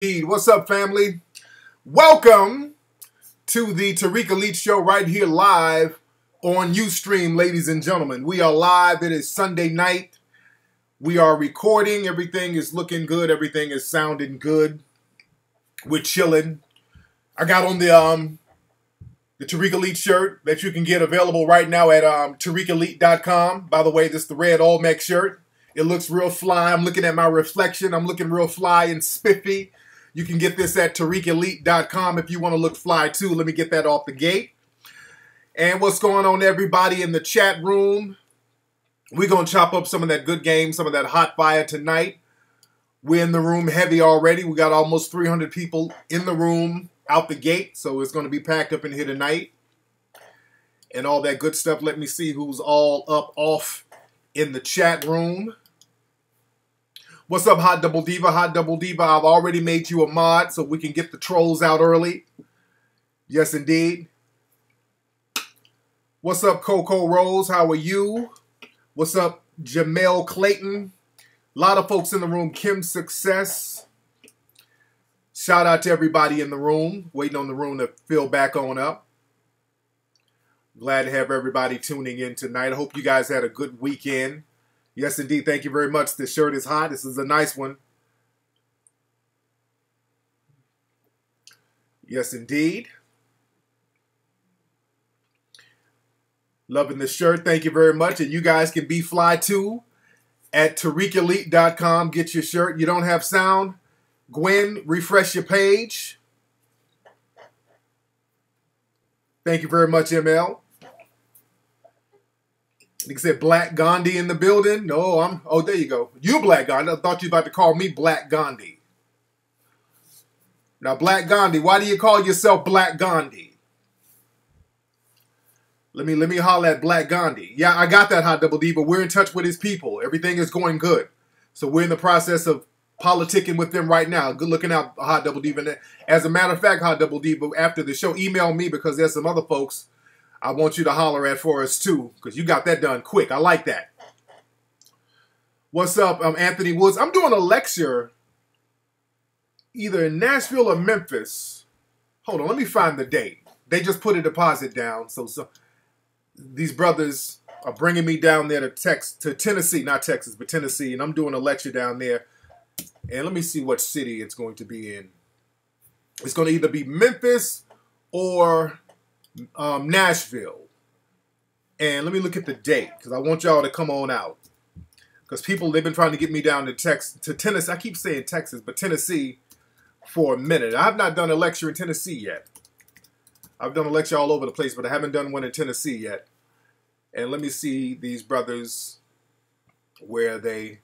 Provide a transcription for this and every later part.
What's up, family? Welcome to the Tariq Elite Show right here live on Ustream, ladies and gentlemen. We are live. It is Sunday night. We are recording. Everything is looking good. Everything is sounding good. We're chilling. I got on the Tariq Elite shirt that you can get available right now at TariqElite.com. By the way, this is the red Olmec shirt. It looks real fly. I'm looking at my reflection. I'm looking real fly and spiffy. You can get this at TariqElite.com if you want to look fly too. Let me get that off the gate. And what's going on, everybody in the chat room? We're going to chop up some of that good game, some of that hot fire tonight. We're in the room heavy already. We got almost 300 people in the room out the gate. So it's going to be packed up in here tonight. And all that good stuff. Let me see who's all up off in the chat room. What's up, Hot Double Diva? Hot Double Diva, I've already made you a mod so we can get the trolls out early. Yes, indeed. What's up, Coco Rose? How are you? What's up, Jamel Clayton? A lot of folks in the room. Kim Success. Shout out to everybody in the room. Waiting on the room to fill back on up. Glad to have everybody tuning in tonight. I hope you guys had a good weekend. Yes, indeed. Thank you very much. This shirt is hot. This is a nice one. Yes, indeed. Loving the shirt. Thank you very much. And you guys can be fly too at TariqElite.com. Get your shirt. You don't have sound? Gwen, refresh your page. Thank you very much, ML. Like I said, Black Gandhi in the building. No, oh, there you go. You Black Gandhi. I thought you were about to call me Black Gandhi. Now, Black Gandhi, why do you call yourself Black Gandhi? Let me holler at Black Gandhi. Yeah, I got that, Hot Double D, but we're in touch with his people. Everything is going good. So we're in the process of politicking with them right now. Good looking out, Hot Double D. And as a matter of fact, Hot Double D, but after the show, email me because there's some other folks I want you to holler at for us too, because you got that done quick. I like that. What's up, Anthony Woods? I'm doing a lecture either in Nashville or Memphis. Hold on, let me find the date. They just put a deposit down, so these brothers are bringing me down there to Tennessee, not Texas, but Tennessee, and I'm doing a lecture down there. And let me see what city it's going to be in. It's going to either be Memphis or Nashville. And let me look at the date because I want y'all to come on out. Because people, they've been trying to get me down to Tennessee. I keep saying Texas, but Tennessee for a minute. I've not done a lecture in Tennessee yet. I've done a lecture all over the place, but I haven't done one in Tennessee yet. And let me see these brothers where they,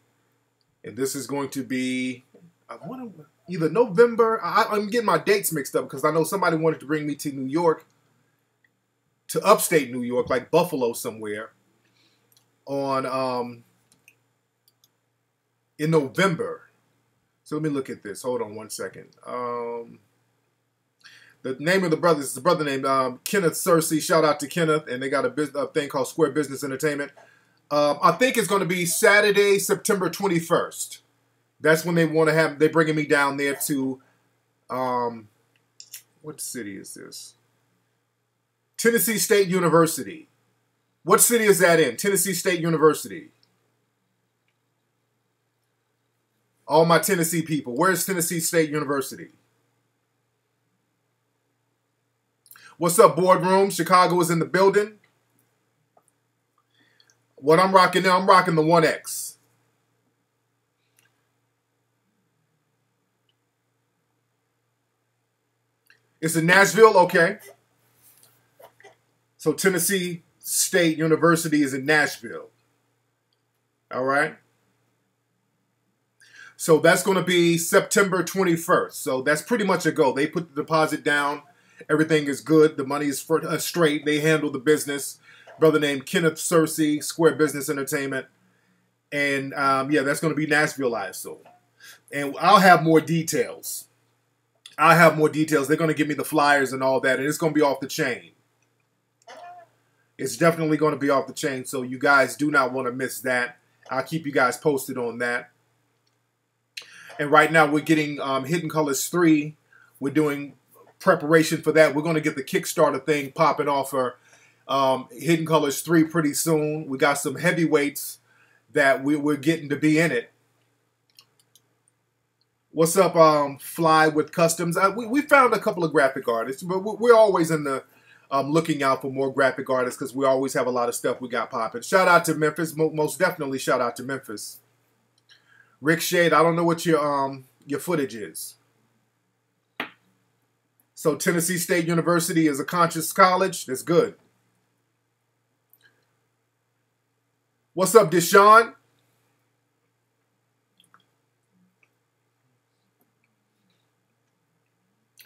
and this is going to be, I want to, either November. I'm getting my dates mixed up because I know somebody wanted to bring me to New York, to upstate New York, like Buffalo somewhere, on in November. So let me look at this. Hold on one second. The name of the brothers is a brother named Kenneth Searcy. Shout out to Kenneth, and they got a thing called Square Business Entertainment. I think it's going to be Saturday, September 21st. That's when they want to have. They're bringing me down there to, what city is this? Tennessee State University. What city is that in? Tennessee State University. All my Tennessee people. Where's Tennessee State University? What's up, Boardroom? Chicago is in the building. What I'm rocking now, I'm rocking the 1X. It's in Nashville? Okay. So Tennessee State University is in Nashville. All right. So that's going to be September 21st. So that's pretty much a go. They put the deposit down. Everything is good. The money is straight. They handle the business. Brother named Kenneth Searcy, Square Business Entertainment. And yeah, that's going to be Nashville Live. So, and I'll have more details. They're going to give me the flyers and all that. And it's going to be off the chain. It's definitely going to be off the chain, so you guys do not want to miss that. I'll keep you guys posted on that. And right now we're getting Hidden Colors 3. We're doing preparation for that. We're going to get the Kickstarter thing popping off for Hidden Colors 3 pretty soon. We got some heavyweights that we're getting to be in it. What's up, Fly with Customs? We found a couple of graphic artists, but we're always in the looking out for more graphic artists because we always have a lot of stuff we got popping. Shout out to Memphis. Most definitely shout out to Memphis. Rick Shade, I don't know what your footage is. So Tennessee State University is a conscious college. That's good. What's up, Deshaun?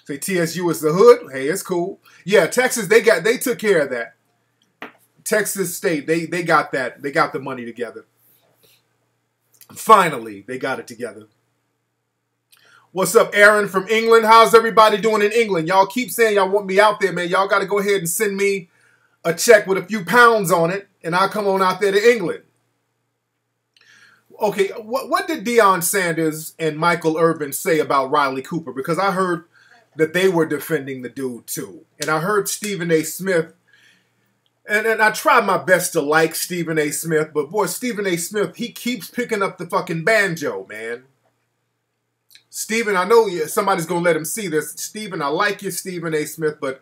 Say TSU is the hood. Hey, it's cool. Yeah, Texas, they took care of that. Texas State, they got that. They got the money together. Finally, they got it together. What's up, Aaron from England? How's everybody doing in England? Y'all keep saying y'all want me out there, man. Y'all got to go ahead and send me a check with a few pounds on it, and I'll come on out there to England. Okay, what did Deion Sanders and Michael Irvin say about Riley Cooper? Because I heard that they were defending the dude too. And I heard Stephen A. Smith, and I tried my best to like Stephen A. Smith, but boy, Stephen A. Smith, he keeps picking up the fucking banjo, man. Stephen, I know somebody's going to let him see this. Stephen, I like you, Stephen A. Smith, but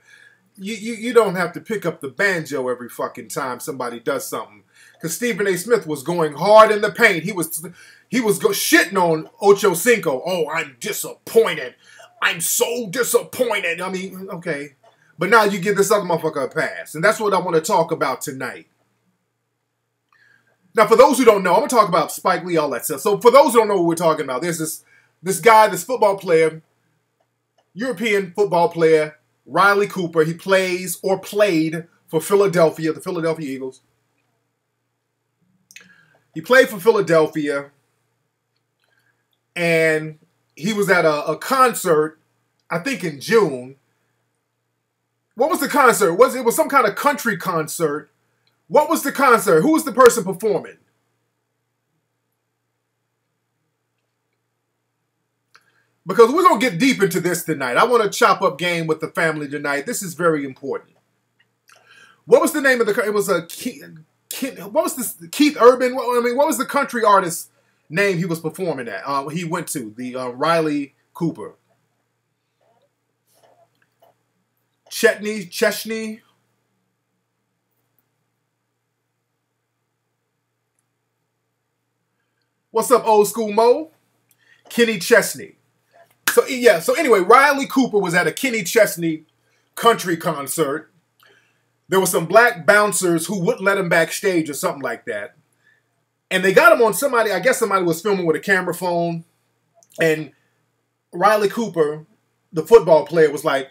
you don't have to pick up the banjo every fucking time somebody does something. Because Stephen A. Smith was going hard in the paint. He was shitting on Ocho Cinco. Oh, I'm disappointed. I'm so disappointed. I mean, okay. But now you give this other motherfucker a pass. And that's what I want to talk about tonight. Now, for those who don't know, I'm going to talk about Spike Lee, all that stuff. So for those who don't know what we're talking about, there's this guy, this football player, European football player, Riley Cooper. He plays or played for Philadelphia, the Philadelphia Eagles. He played for Philadelphia, and he was at a concert, I think in June. What was the concert? It was some kind of country concert. What was the concert? Who was the person performing? Because we're going to get deep into this tonight. I want to chop up game with the family tonight. This is very important. What was the name of the... It was a... What was this? Keith Urban? What was the country artist name he was performing at? He went to the Riley Cooper. Chesney. What's up, old school Mo? Kenny Chesney. So yeah. So anyway, Riley Cooper was at a Kenny Chesney country concert. There were some black bouncers who wouldn't let him backstage or something like that. And they got him on somebody, I guess somebody was filming with a camera phone. And Riley Cooper, the football player, was like,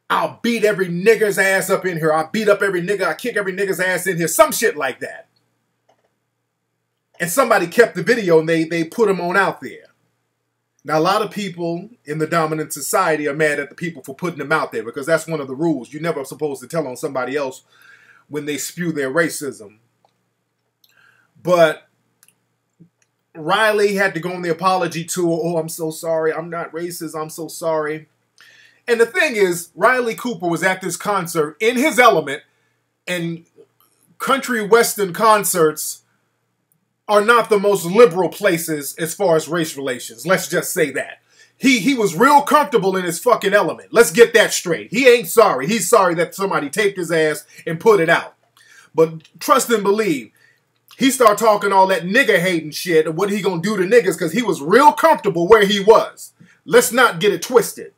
I'll beat every nigger's ass up in here. I'll beat up every nigger. I'll kick every nigger's ass in here. Some shit like that. And somebody kept the video and they put him on out there. Now, a lot of people in the dominant society are mad at the people for putting them out there because that's one of the rules. You're never supposed to tell on somebody else when they spew their racism. But Riley had to go on the apology tour. Oh, I'm so sorry. I'm not racist. I'm so sorry. And the thing is, Riley Cooper was at this concert in his element, and country western concerts are not the most liberal places as far as race relations. Let's just say that. He was real comfortable in his fucking element. Let's get that straight. He ain't sorry. He's sorry that somebody taped his ass and put it out. But trust and believe, he started talking all that nigger hating shit and what he gonna do to niggas because he was real comfortable where he was. Let's not get it twisted.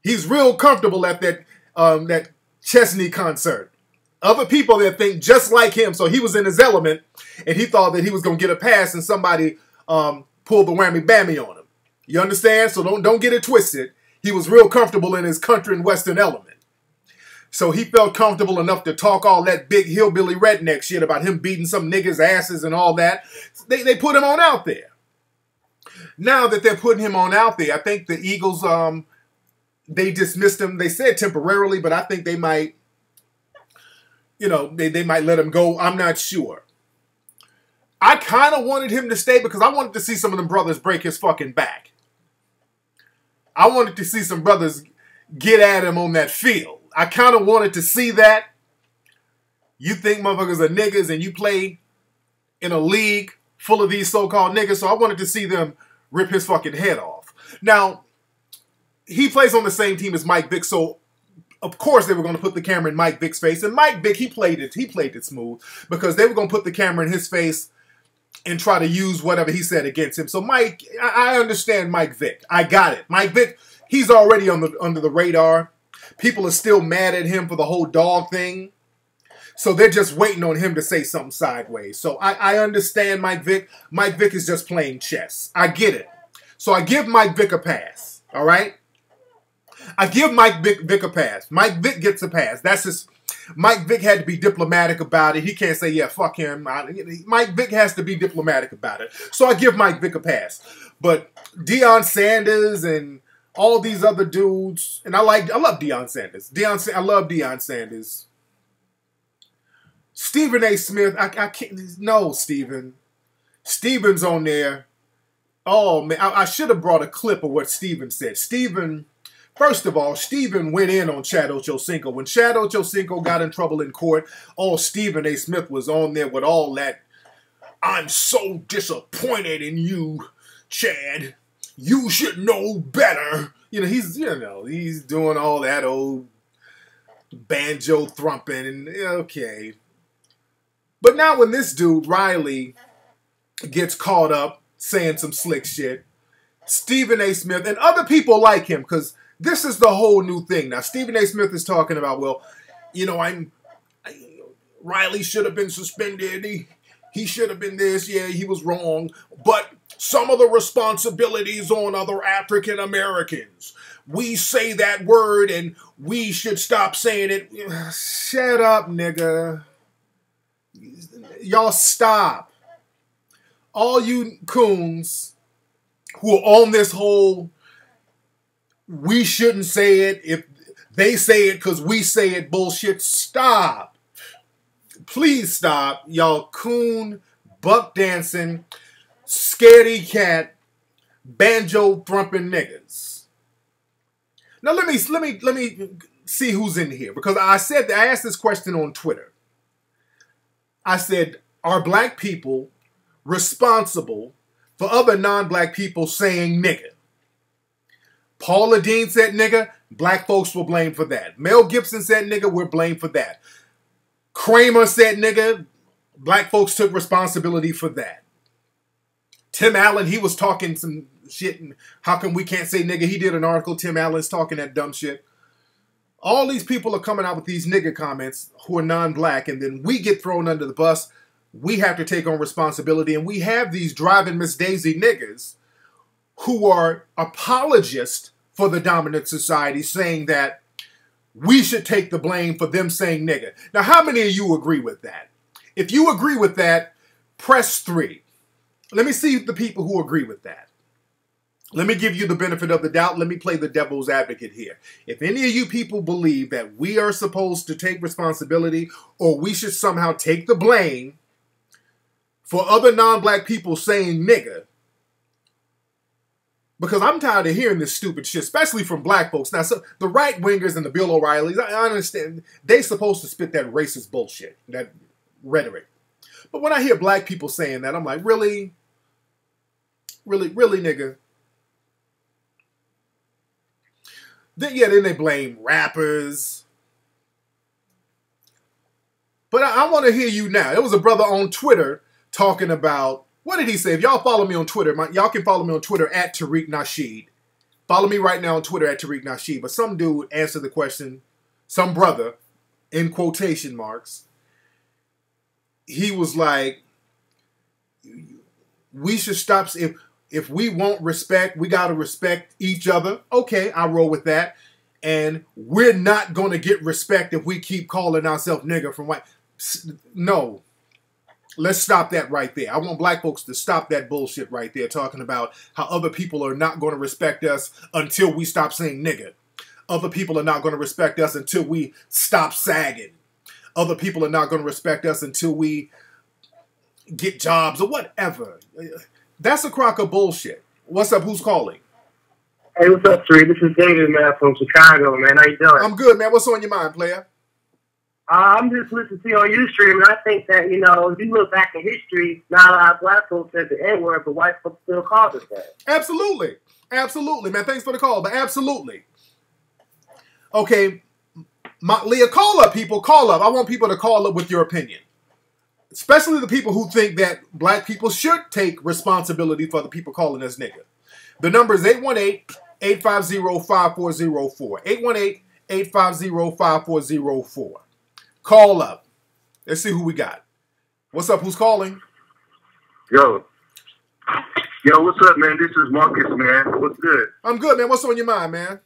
He's real comfortable at that Chesney concert. Other people that think just like him, so he was in his element, and he thought that he was going to get a pass, and somebody pulled the whammy bammy on him. You understand? So don't get it twisted. He was real comfortable in his country and western element. So he felt comfortable enough to talk all that big hillbilly redneck shit about him beating some niggas' asses and all that. They put him on out there. Now that they're putting him on out there, I think the Eagles, they dismissed him. They said temporarily, but I think they might... You know, they might let him go. I'm not sure. I kind of wanted him to stay because I wanted to see some of them brothers break his fucking back. I wanted to see some brothers get at him on that field. I kind of wanted to see that. You think motherfuckers are niggas and you play in a league full of these so-called niggas, so I wanted to see them rip his fucking head off. Now, he plays on the same team as Mike Vick, so of course they were going to put the camera in Mike Vick's face. And Mike Vick, he played it smooth because they were going to put the camera in his face and try to use whatever he said against him. So Mike, I understand Mike Vick. I got it. Mike Vick, he's already under the radar. People are still mad at him for the whole dog thing. So they're just waiting on him to say something sideways. So I understand Mike Vick. Mike Vick is just playing chess. I get it. So I give Mike Vick a pass. All right? I give Mike Vick a pass. Mike Vick gets a pass. That's just... Mike Vick had to be diplomatic about it. He can't say, yeah, fuck him. Mike Vick has to be diplomatic about it. So I give Mike Vick a pass. But Deion Sanders and all these other dudes, and I love Deion Sanders. I love Deion Sanders. Stephen A. Smith, I can't, no, Stephen. Stephen's on there. Oh, man, I should have brought a clip of what Stephen said. Stephen... First of all, Stephen went in on Chad Ochocinco. When Chad Ochocinco got in trouble in court, Stephen A. Smith was on there with all that, I'm so disappointed in you, Chad. You should know better. He's doing all that old banjo thrumping and okay. But now when this dude, Riley, gets caught up saying some slick shit, Stephen A. Smith and other people like him, because this is the whole new thing. Now, Stephen A. Smith is talking about, well, Riley should have been suspended. He should have been this. Yeah, he was wrong. But some of the responsibilities on other African Americans. We say that word and we should stop saying it. Shut up, nigga. Y'all stop. All you coons who are on this whole we shouldn't say it if they say it because we say it bullshit. Stop. Please stop. Y'all coon, buck dancing, scaredy cat, banjo thrumping niggas. Now let me see who's in here, because I asked this question on Twitter. I said, are black people responsible for other non-black people saying nigga? Paula Dean said nigga, black folks were blamed for that. Mel Gibson said nigga, we're blamed for that. Kramer said nigga, black folks took responsibility for that. Tim Allen, he was talking some shit, and how come we can't say nigga? He did an article, Tim Allen's talking that dumb shit. All these people are coming out with these nigga comments who are non-black, and then we get thrown under the bus. We have to take on responsibility, and we have these driving Miss Daisy niggas who are apologists for the dominant society saying that we should take the blame for them saying nigga. Now, how many of you agree with that? If you agree with that, press 3. Let me see the people who agree with that. Let me give you the benefit of the doubt. Let me play the devil's advocate here. If any of you people believe that we are supposed to take responsibility or we should somehow take the blame for other non-black people saying nigga, because I'm tired of hearing this stupid shit, especially from black folks. Now, so the right-wingers and the Bill O'Reillys, I understand, they supposed to spit that racist bullshit, that rhetoric. But when I hear black people saying that, I'm like, really? Really, really, nigga? Then they blame rappers. But I want to hear you now. There was a brother on Twitter talking about, what did he say? If y'all follow me on Twitter, y'all can follow me on Twitter at Tariq Nasheed. Follow me right now on Twitter at Tariq Nasheed. But some dude answered the question, some brother, in quotation marks. He was like, we should stop. If we want respect, we got to respect each other. Okay, I roll with that. And we're not going to get respect if we keep calling ourselves nigger from white. No. Let's stop that right there. I want black folks to stop that bullshit right there, talking about how other people are not going to respect us until we stop saying nigger. Other people are not going to respect us until we stop sagging. Other people are not going to respect us until we get jobs or whatever. That's a crock of bullshit. What's up? Who's calling? Hey, what's up, Tariq? This is David, man, from Chicago, man. How you doing? I'm good, man. What's on your mind, player? I'm just listening to you on Ustream, and I think that, you know, if you look back in history, not a lot of black folks said the N-word, but white folks still call it that. Absolutely. Absolutely, man. Thanks for the call, but absolutely. Okay, Leah, call up, people. Call up. I want people to call up with your opinion. Especially the people who think that black people should take responsibility for the people calling us nigga. The number is 818-850-5404. 818-850-5404. Call up. Let's see who we got. What's up? Who's calling? Yo, what's up, man? This is Marcus, man. What's good? I'm good, man. What's on your mind, man?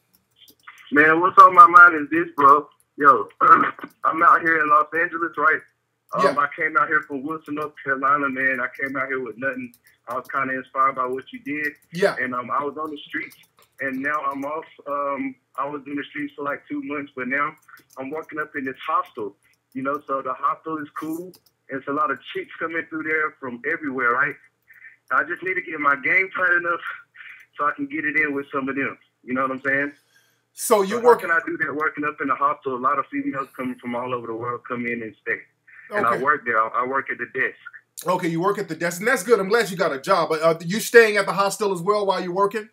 Man, what's on my mind is this, bro. Yo, I'm out here in Los Angeles, right? Yeah. I came out here from Wilson, North Carolina, man. I came out here with nothing. I was kind of inspired by what you did. Yeah. And I was on the streets, and now I'm off. I was in the streets for like 2 months, but now I'm working up in this hostel, you know, so the hostel is cool. And it's a lot of chicks coming through there from everywhere, right? I just need to get my game tight enough so I can get it in with some of them. You know what I'm saying? So you working? How can I do that working up in the hostel? A lot of females coming from all over the world come in and stay. And I work there. I work at the desk. Okay, you work at the desk, and that's good. I'm glad you got a job. But are you staying at the hostel as well while you're working?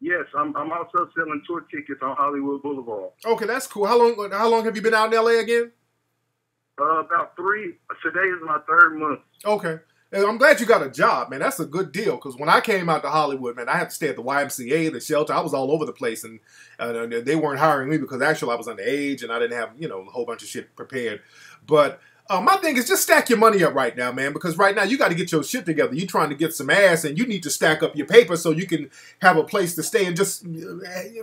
Yes, I'm also selling tour tickets on Hollywood Boulevard. Okay, that's cool. How long have you been out in LA again? About 3. Today is my 3rd month. Okay. And I'm glad you got a job, man. That's a good deal. Because when I came out to Hollywood, man, I had to stay at the YMCA, the shelter. I was all over the place, and they weren't hiring me because actually I was underage and I didn't have, you know, a whole bunch of shit prepared. But my thing is just stack your money up right now, man, because right now you got to get your shit together. You're trying to get some ass, and you need to stack up your paper so you can have a place to stay and just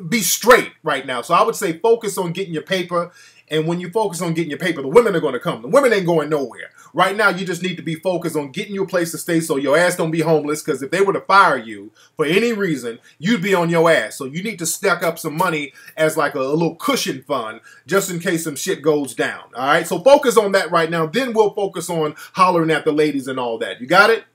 be straight right now. So I would say focus on getting your paper. And when you focus on getting your paper, the women are going to come. The women ain't going nowhere. Right now, you just need to be focused on getting you a place to stay so your ass don't be homeless. Because if they were to fire you for any reason, you'd be on your ass. So you need to stack up some money as like a little cushion fund just in case some shit goes down. All right? So focus on that right now. Then we'll focus on hollering at the ladies and all that. You got it?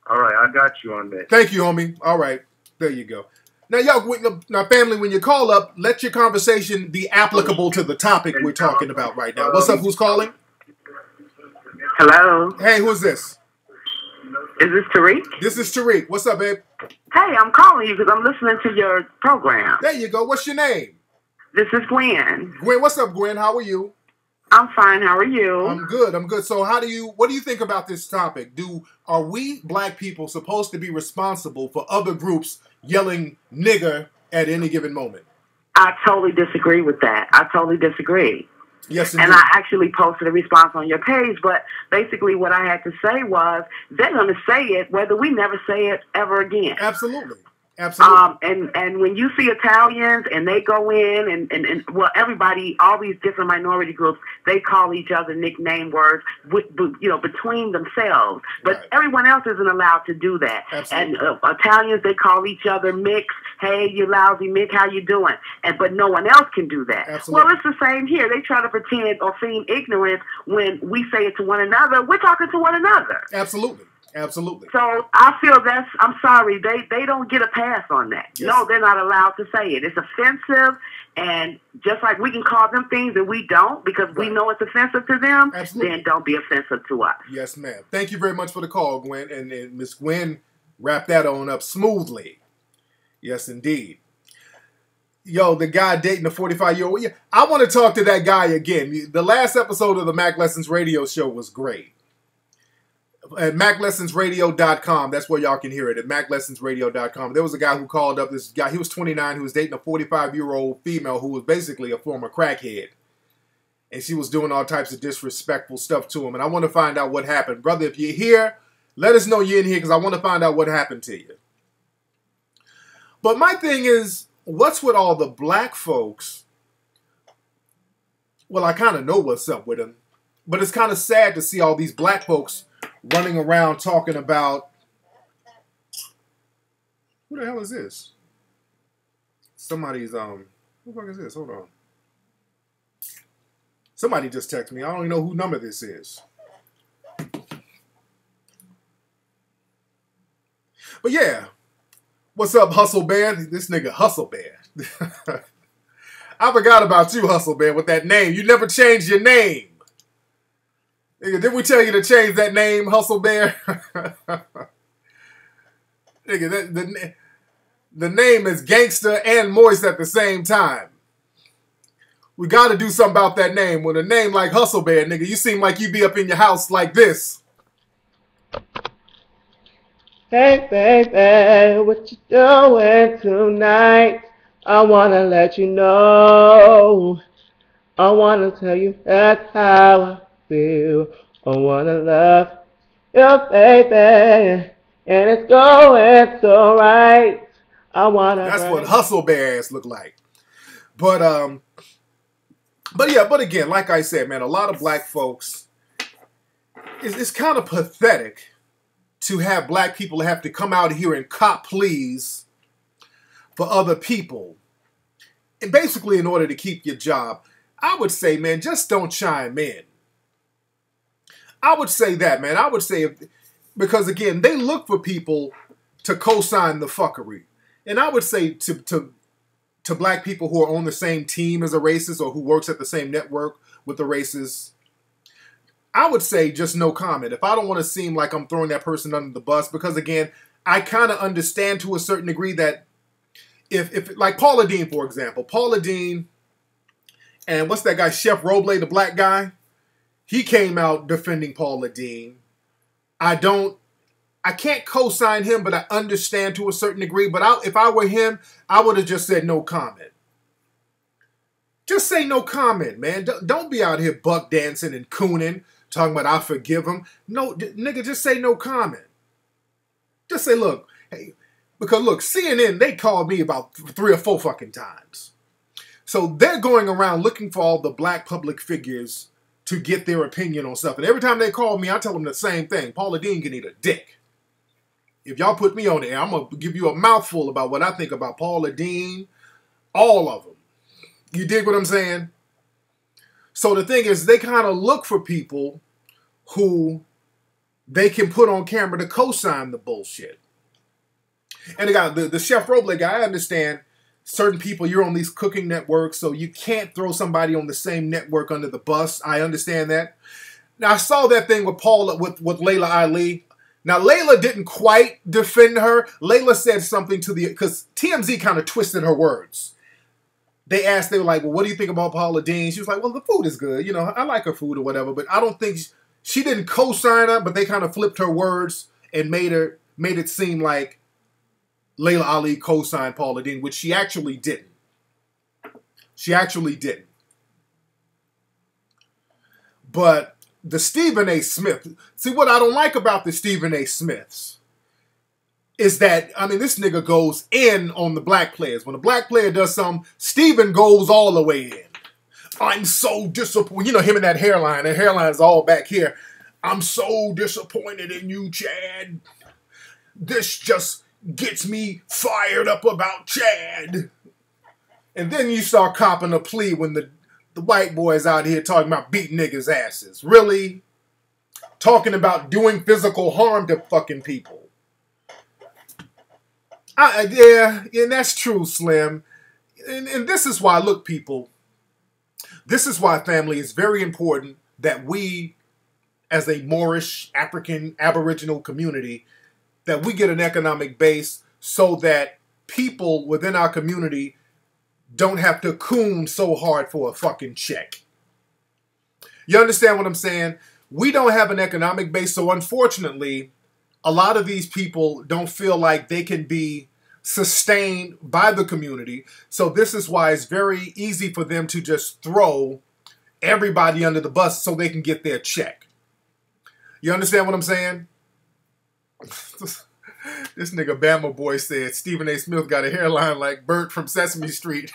All right. I got you on that. Thank you, homie. All right. There you go. Now, y'all, now, family, when you call up, let your conversation be applicable to the topic we're talking about right now. What's up? Who's calling? Hello. Hey, who's this? Is this Tariq? This is Tariq. What's up, babe? Hey, I'm calling you because I'm listening to your program. There you go. What's your name? This is Gwen. Gwen, what's up, Gwen? How are you? I'm fine. How are you? I'm good. I'm good. So what do you think about this topic? Are we black people supposed to be responsible for other groups yelling nigger at any given moment? I totally disagree with that. I totally disagree. Yes, indeed. And I actually posted a response on your page, but basically what I had to say was they're going to say it whether we never say it ever again. Absolutely. Absolutely. And when you see Italians and they go in and well, everybody, all these different minority groups, they call each other nickname words, between themselves. But right. Everyone else isn't allowed to do that. Absolutely. And Italians, they call each other Mix. Hey, you lousy Mick, how you doing? But no one else can do that. Absolutely. Well, it's the same here. They try to pretend or seem ignorant when we say it to one another. We're talking to one another. Absolutely. Absolutely. So I feel I'm sorry, they don't get a pass on that. Yes. No, they're not allowed to say it. It's offensive, and just like we can call them things and we don't because right. We know it's offensive to them, absolutely. Then don't be offensive to us. Yes, ma'am. Thank you very much for the call, Gwen. And Miss Gwen wrapped that on up smoothly. Yes, indeed. Yo, the guy dating the 45-year-old. I want to talk to that guy again. The last episode of the Mac Lessons radio show was great. At MacLessonsRadio.com. That's where y'all can hear it, at MacLessonsRadio.com. There was a guy who called up, this guy, he was 29, who was dating a 45-year-old female who was basically a former crackhead. And she was doing all types of disrespectful stuff to him. And I want to find out what happened. Brother, if you're here, let us know you're in here because I want to find out what happened to you. But my thing is, what's with all the black folks? Well, I kind of know what's up with them. But it's kind of sad to see all these black folks running around talking about, who the hell is this? Somebody's, who the fuck is this? Hold on. Somebody just texted me. I don't even know who number this is. But yeah, what's up, Hustle Bear? This nigga Hustle Bear. I forgot about you, Hustle Bear, with that name. You never changed your name. Nigga, didn't we tell you to change that name, Hustle Bear? Nigga, the name is gangster and moist at the same time. We got to do something about that name. With a name like Hustle Bear, nigga, you seem like you be up in your house like this. Hey, baby, what you doing tonight? I wanna let you know. I wanna tell you that's how I feel. I wanna love you, baby, and it's going so right. I wanna That's what bring. Hustle Bear ass look like. But yeah, but again, like I said, man, a lot of black folks, it's kind of pathetic to have black people have to come out here and cop pleas for other people. And basically in order to keep your job. I would say, man, just don't chime in. I would say that, man. I would say, because again, they look for people to co-sign the fuckery. And I would say to black people who are on the same team as a racist or who works at the same network with the racists, I would say just no comment. If I don't want to seem like I'm throwing that person under the bus, because again, I kind of understand to a certain degree that if like Paula Deen, for example, Paula Deen and what's that guy, Chef Roble, the black guy, he came out defending Paula Deen. I can't co-sign him, but I understand to a certain degree. But if I were him, I would have just said no comment. Just say no comment, man. Don't be out here buck dancing and cooning, talking about I forgive him. No, nigga, just say no comment. Just say, look, hey, because look, CNN, they called me about 3 or 4 fucking times. So they're going around looking for all the black public figures to get their opinion on stuff. And every time they call me, I tell them the same thing. Paula Deen can eat a dick. If y'all put me on there, I'm going to give you a mouthful about what I think about Paula Deen, all of them. You dig what I'm saying? So the thing is, they kind of look for people who they can put on camera to co-sign the bullshit. And the Chef Roble guy, I understand certain people, you're on these cooking networks, so you can't throw somebody on the same network under the bus. I understand that. Now, I saw that thing with Paula, with Layla Ali. Now, Layla didn't quite defend her. Layla said something because TMZ kind of twisted her words. They were like, well, what do you think about Paula Deen? She was like, well, the food is good. You know, I like her food or whatever, but I don't think she didn't co-sign her, but they kind of flipped her words and made it seem like Layla Ali co-signed Paula Deen, which she actually didn't. She actually didn't. But the Stephen A. Smith, see what I don't like about the Stephen A. Smiths is that, I mean, this nigga goes in on the black players. When a black player does something, Stephen goes all the way in. I'm so disappointed. You know, him and that hairline. That hairline is all back here. I'm so disappointed in you, Chad. This just gets me fired up about Chad. And then you start copping a plea when the white boys out here talking about beating niggas' asses. Really? Talking about doing physical harm to fucking people. Yeah, and that's true, Slim. And this is why, look, people, this is why, family, it's very important that we, as a Moorish, African, Aboriginal community, that we get an economic base so that people within our community don't have to coon so hard for a fucking check. You understand what I'm saying? We don't have an economic base, so unfortunately, a lot of these people don't feel like they can be sustained by the community. So this is why it's very easy for them to just throw everybody under the bus so they can get their check. You understand what I'm saying? This nigga Bama Boy said Stephen A. Smith got a hairline like Bert from Sesame Street.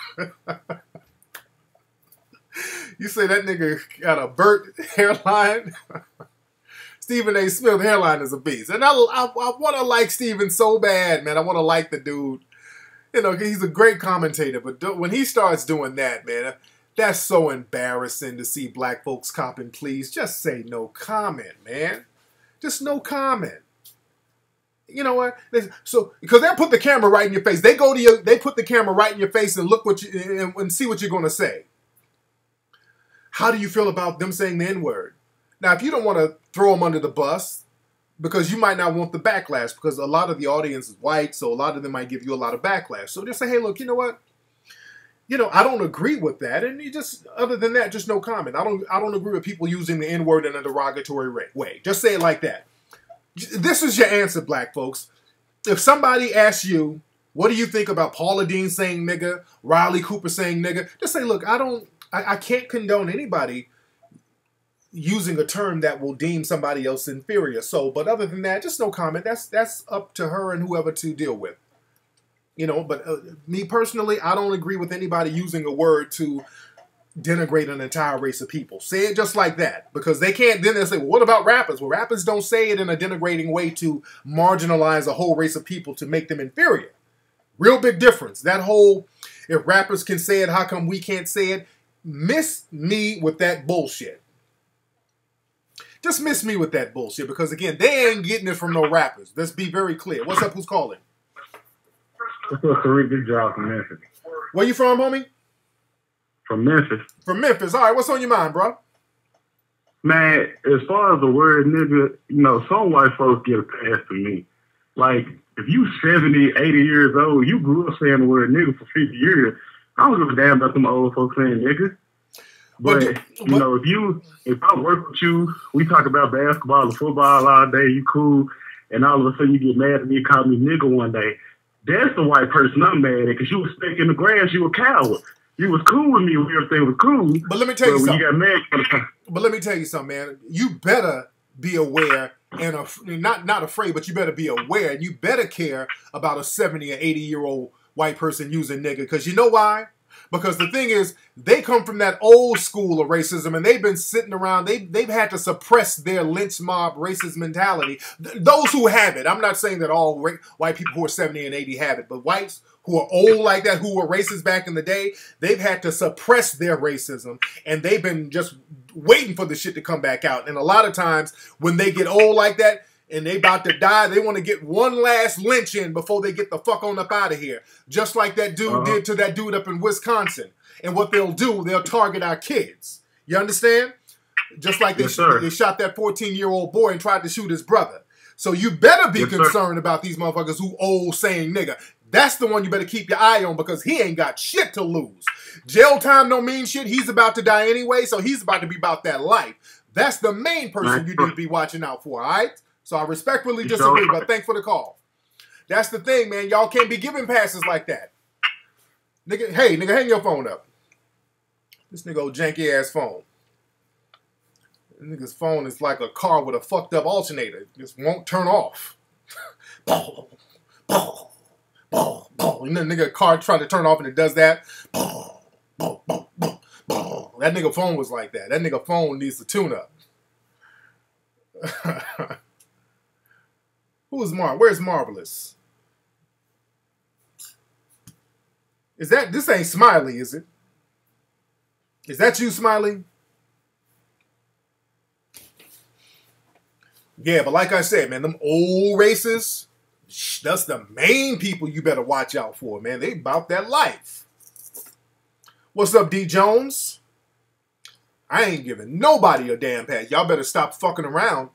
You say that nigga got a Bert hairline? Stephen A. Smith hairline is a beast. And I want to like Stephen so bad, man. I want to like the dude. You know, he's a great commentator. But when he starts doing that, man, that's so embarrassing to see black folks copping pleas. Just say no comment, man. Just no comment. You know what? So because they'll put the camera right in your face. They go to you. They put the camera right in your face and look what you and see what you're going to say. How do you feel about them saying the N-word? Now, if you don't want to throw them under the bus, because you might not want the backlash, because a lot of the audience is white, so a lot of them might give you a lot of backlash. So just say, hey, look, you know what? You know, I don't agree with that, and you just, other than that, just no comment. I don't agree with people using the N-word in a derogatory way. Just say it like that. This is your answer, black folks. If somebody asks you, what do you think about Paula Deen saying nigga, Riley Cooper saying nigga, just say, look, I can't condone anybody using a term that will deem somebody else inferior. So, but other than that, just no comment. That's up to her and whoever to deal with. You know, but me personally, I don't agree with anybody using a word to denigrate an entire race of people. Say it just like that, because they can't. Then they'll say, well, what about rappers? Well, rappers don't say it in a denigrating way to marginalize a whole race of people to make them inferior. Real big difference. That whole, if rappers can say it, how come we can't say it? Miss me with that bullshit. Just miss me with that bullshit, because again, they ain't getting it from no rappers. Let's be very clear. What's up? Who's calling? What's up, Tariq? Big job from Memphis. Where you from, homie? From Memphis. From Memphis. All right, what's on your mind, bro? Man, as far as the word nigga, you know, some white folks get a pass to me. Like, if you 70, 80 years old, you grew up saying the word nigga for 50 years, I don't give a damn about them old folks saying nigga. But you know, if I work with you, we talk about basketball and football all day, you cool, and all of a sudden you get mad at me and call me nigga one day. That's the white person I'm mad at, because you was stuck in the grass, you a coward. You was cool with me when everything was cool. But let me tell you something. You got mad. But let me tell you something, man. You better be aware and not afraid, but you better be aware, and you better care about a 70 or 80-year-old white person using nigga. Because you know why? Because the thing is, they come from that old school of racism, and they've been sitting around. They've had to suppress their lynch mob racist mentality. Those who have it. I'm not saying that all white people who are 70 and 80 have it, but whites who are old like that, who were racist back in the day, they've had to suppress their racism, and they've been just waiting for the shit to come back out. And a lot of times, when they get old like that, and they about to die, they want to get one last lynch in before they get the fuck on up out of here. Just like that dude did to that dude up in Wisconsin. And what they'll do, they'll target our kids. You understand? Just like they shot that 14-year-old boy and tried to shoot his brother. So you better be concerned about these motherfuckers who old saying nigga. That's the one you better keep your eye on, because he ain't got shit to lose. Jail time don't mean shit. He's about to die anyway, so he's about to be about that life. That's the main person you need to be watching out for, all right? So I respectfully disagree, but thanks for the call. That's the thing, man. Y'all can't be giving passes like that. Nigga, hey, nigga, hang your phone up. This nigga old janky ass phone. This nigga's phone is like a car with a fucked up alternator. It just won't turn off. Boom, boom, boom, boom. And then nigga car trying to turn off and it does that. Boom, boom, boom, boom, boom. That nigga phone was like that. That nigga phone needs to tune up. Who is Where's Marvelous? Is that, this ain't Smiley, is it? Is that you, Smiley? Yeah, but like I said, man, them old racists, that's the main people you better watch out for, man. They about that life. What's up, D. Jones? I ain't giving nobody a damn pass. Y'all better stop fucking around.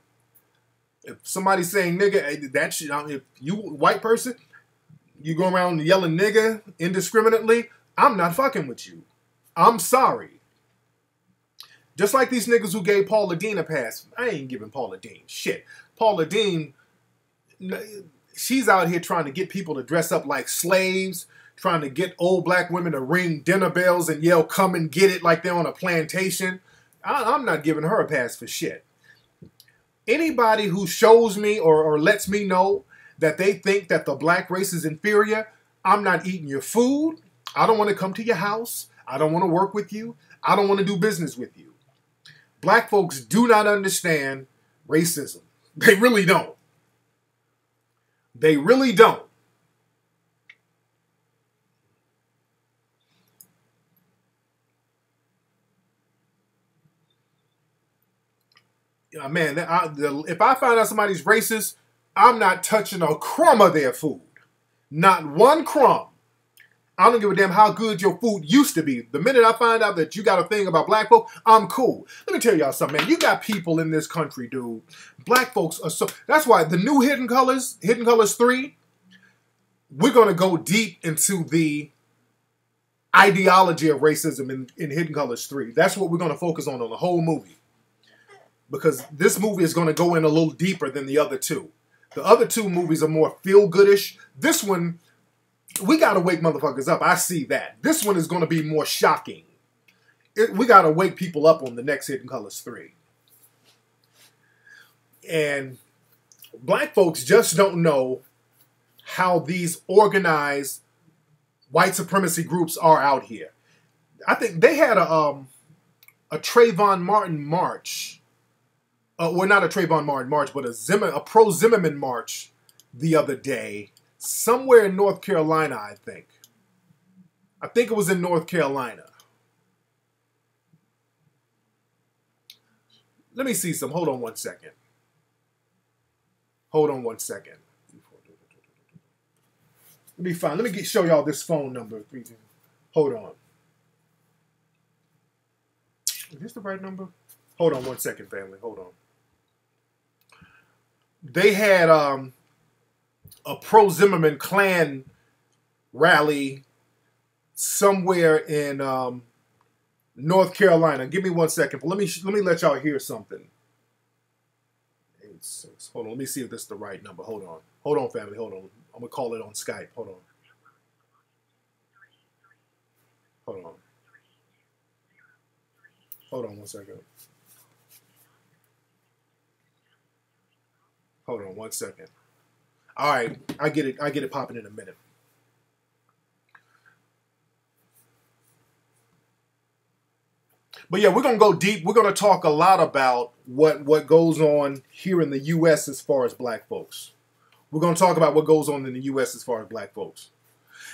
If somebody's saying nigga, that shit, if you white person, you go around yelling nigga indiscriminately, I'm not fucking with you. I'm sorry. Just like these niggas who gave Paula Deen a pass. I ain't giving Paula Deen shit. Paula Deen, she's out here trying to get people to dress up like slaves, trying to get old black women to ring dinner bells and yell, come and get it, like they're on a plantation. I'm not giving her a pass for shit. Anybody who shows me or lets me know that they think that the black race is inferior, I'm not eating your food. I don't want to come to your house. I don't want to work with you. I don't want to do business with you. Black folks do not understand racism. They really don't. They really don't. Man, if I find out somebody's racist, I'm not touching a crumb of their food. Not one crumb. I don't give a damn how good your food used to be. The minute I find out that you got a thing about black folk, I'm cool. Let me tell y'all something, man. You got people in this country, dude. Black folks are so... That's why the new Hidden Colors 3, we're going to go deep into the ideology of racism in Hidden Colors 3. That's what we're going to focus on the whole movie. Because this movie is going to go in a little deeper than the other two. The other two movies are more feel-goodish. This one... We got to wake motherfuckers up. I see that. This one is going to be more shocking. We got to wake people up on the next Hidden Colors 3. And black folks just don't know how these organized white supremacy groups are out here. I think they had a Trayvon Martin march. Well, not a Trayvon Martin march, but a pro-Zimmerman march the other day. Somewhere in North Carolina, I think. I think it was in North Carolina. Let me see some. Hold on one second. Hold on one second. Let me find. Let me show y'all this phone number. Hold on. Is this the right number? Hold on one second, family. Hold on. They had a pro-Zimmerman Klan rally somewhere in North Carolina. Give me 1 second. But let me let y'all hear something. 86. Hold on. Let me see if this is the right number. Hold on. Hold on, family. Hold on. I'm gonna call it on Skype. Hold on. Hold on. Hold on 1 second. Hold on 1 second. All right, I get it popping in a minute. But yeah, we're going to go deep. We're going to talk a lot about what goes on here in the U.S. as far as black folks. We're going to talk about what goes on in the U.S. as far as black folks.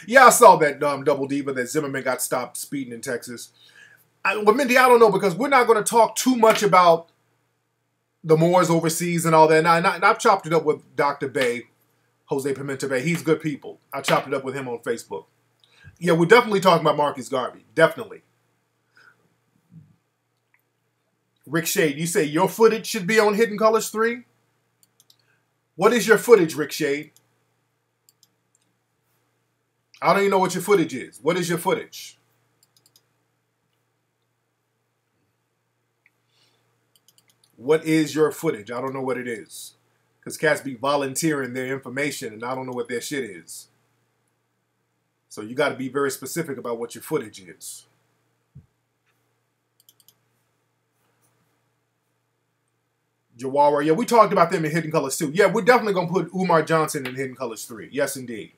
Yeah, I saw that Double Diva, that Zimmerman got stopped speeding in Texas. Well, Mindy, I don't know, because we're not going to talk too much about the Moors overseas and all that. And I've chopped it up with Dr. Bay. Jose Pimenta Bay. He's good people. I chopped it up with him on Facebook. Yeah, we're definitely talking about Marcus Garvey. Definitely. Rick Shade, you say your footage should be on Hidden Colors 3? What is your footage, Rick Shade? I don't even know what your footage is. What is your footage? What is your footage? I don't know what it is. Because cats be volunteering their information and I don't know what their shit is. So you got to be very specific about what your footage is. Jawara, yeah, we talked about them in Hidden Colors too. Yeah, we're definitely going to put Umar Johnson in Hidden Colors 3. Yes, indeed.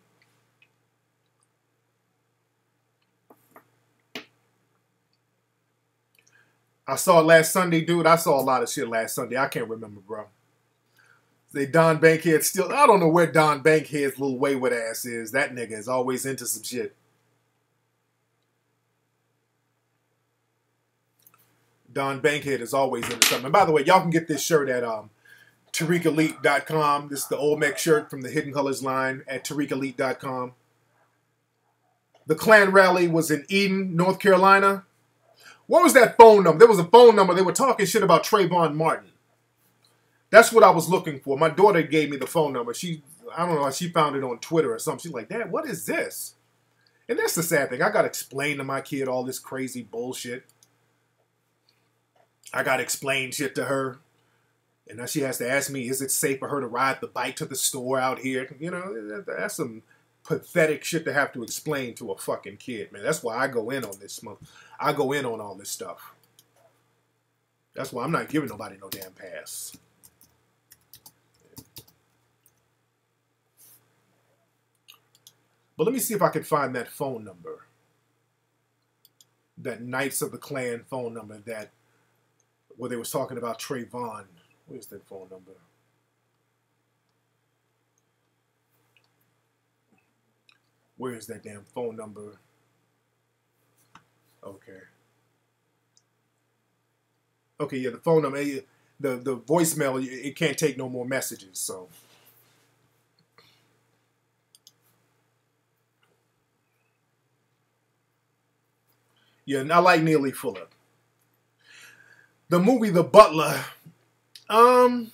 I saw it last Sunday, dude. I saw a lot of shit last Sunday. I can't remember, bro. Say Don Bankhead still... I don't know where Don Bankhead's little wayward ass is. That nigga is always into some shit. Don Bankhead is always into something. And by the way, y'all can get this shirt at TariqElite.com. This is the Olmec shirt from the Hidden Colors line at TariqElite.com. The Klan rally was in Eden, North Carolina. What was that phone number? There was a phone number. They were talking shit about Trayvon Martin. That's what I was looking for. My daughter gave me the phone number. I don't know, she found it on Twitter or something. She's like, Dad, what is this? And that's the sad thing. I got to explain to my kid all this crazy bullshit. I got to explain shit to her. And now she has to ask me, is it safe for her to ride the bike to the store out here? You know, that's some pathetic shit to have to explain to a fucking kid, man. That's why I go in on this. I go in on all this stuff. That's why I'm not giving nobody no damn pass. But let me see if I can find that phone number. That Knights of the Klan phone number that where they was talking about Trayvon. Where's that phone number? Where's that damn phone number? Okay. Okay, yeah, the phone number, the voicemail, it can't take no more messages, so Yeah, I like Neely Fuller. The movie The Butler. I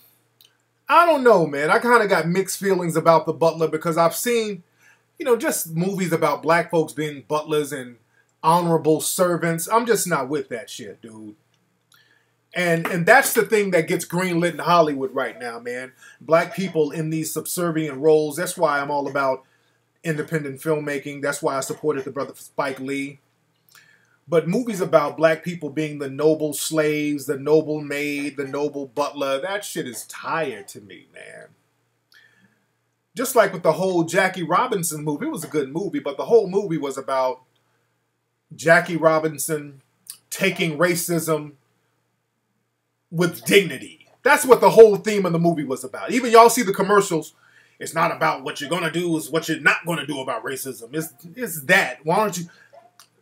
don't know, man. I kind of got mixed feelings about The Butler because I've seen, just movies about black folks being butlers and honorable servants. I'm just not with that shit, dude. And that's the thing that gets greenlit in Hollywood right now, man. Black people in these subservient roles. That's why I'm all about independent filmmaking. That's why I supported the brother Spike Lee. But movies about black people being the noble slaves, the noble maid, the noble butler, that shit is tired to me, man. Just like with the whole Jackie Robinson movie. It was a good movie, but the whole movie was about Jackie Robinson taking racism with dignity. That's what the whole theme of the movie was about. Even y'all see the commercials. It's not about what you're going to do, it's what you're not going to do about racism. It's that. Why don't you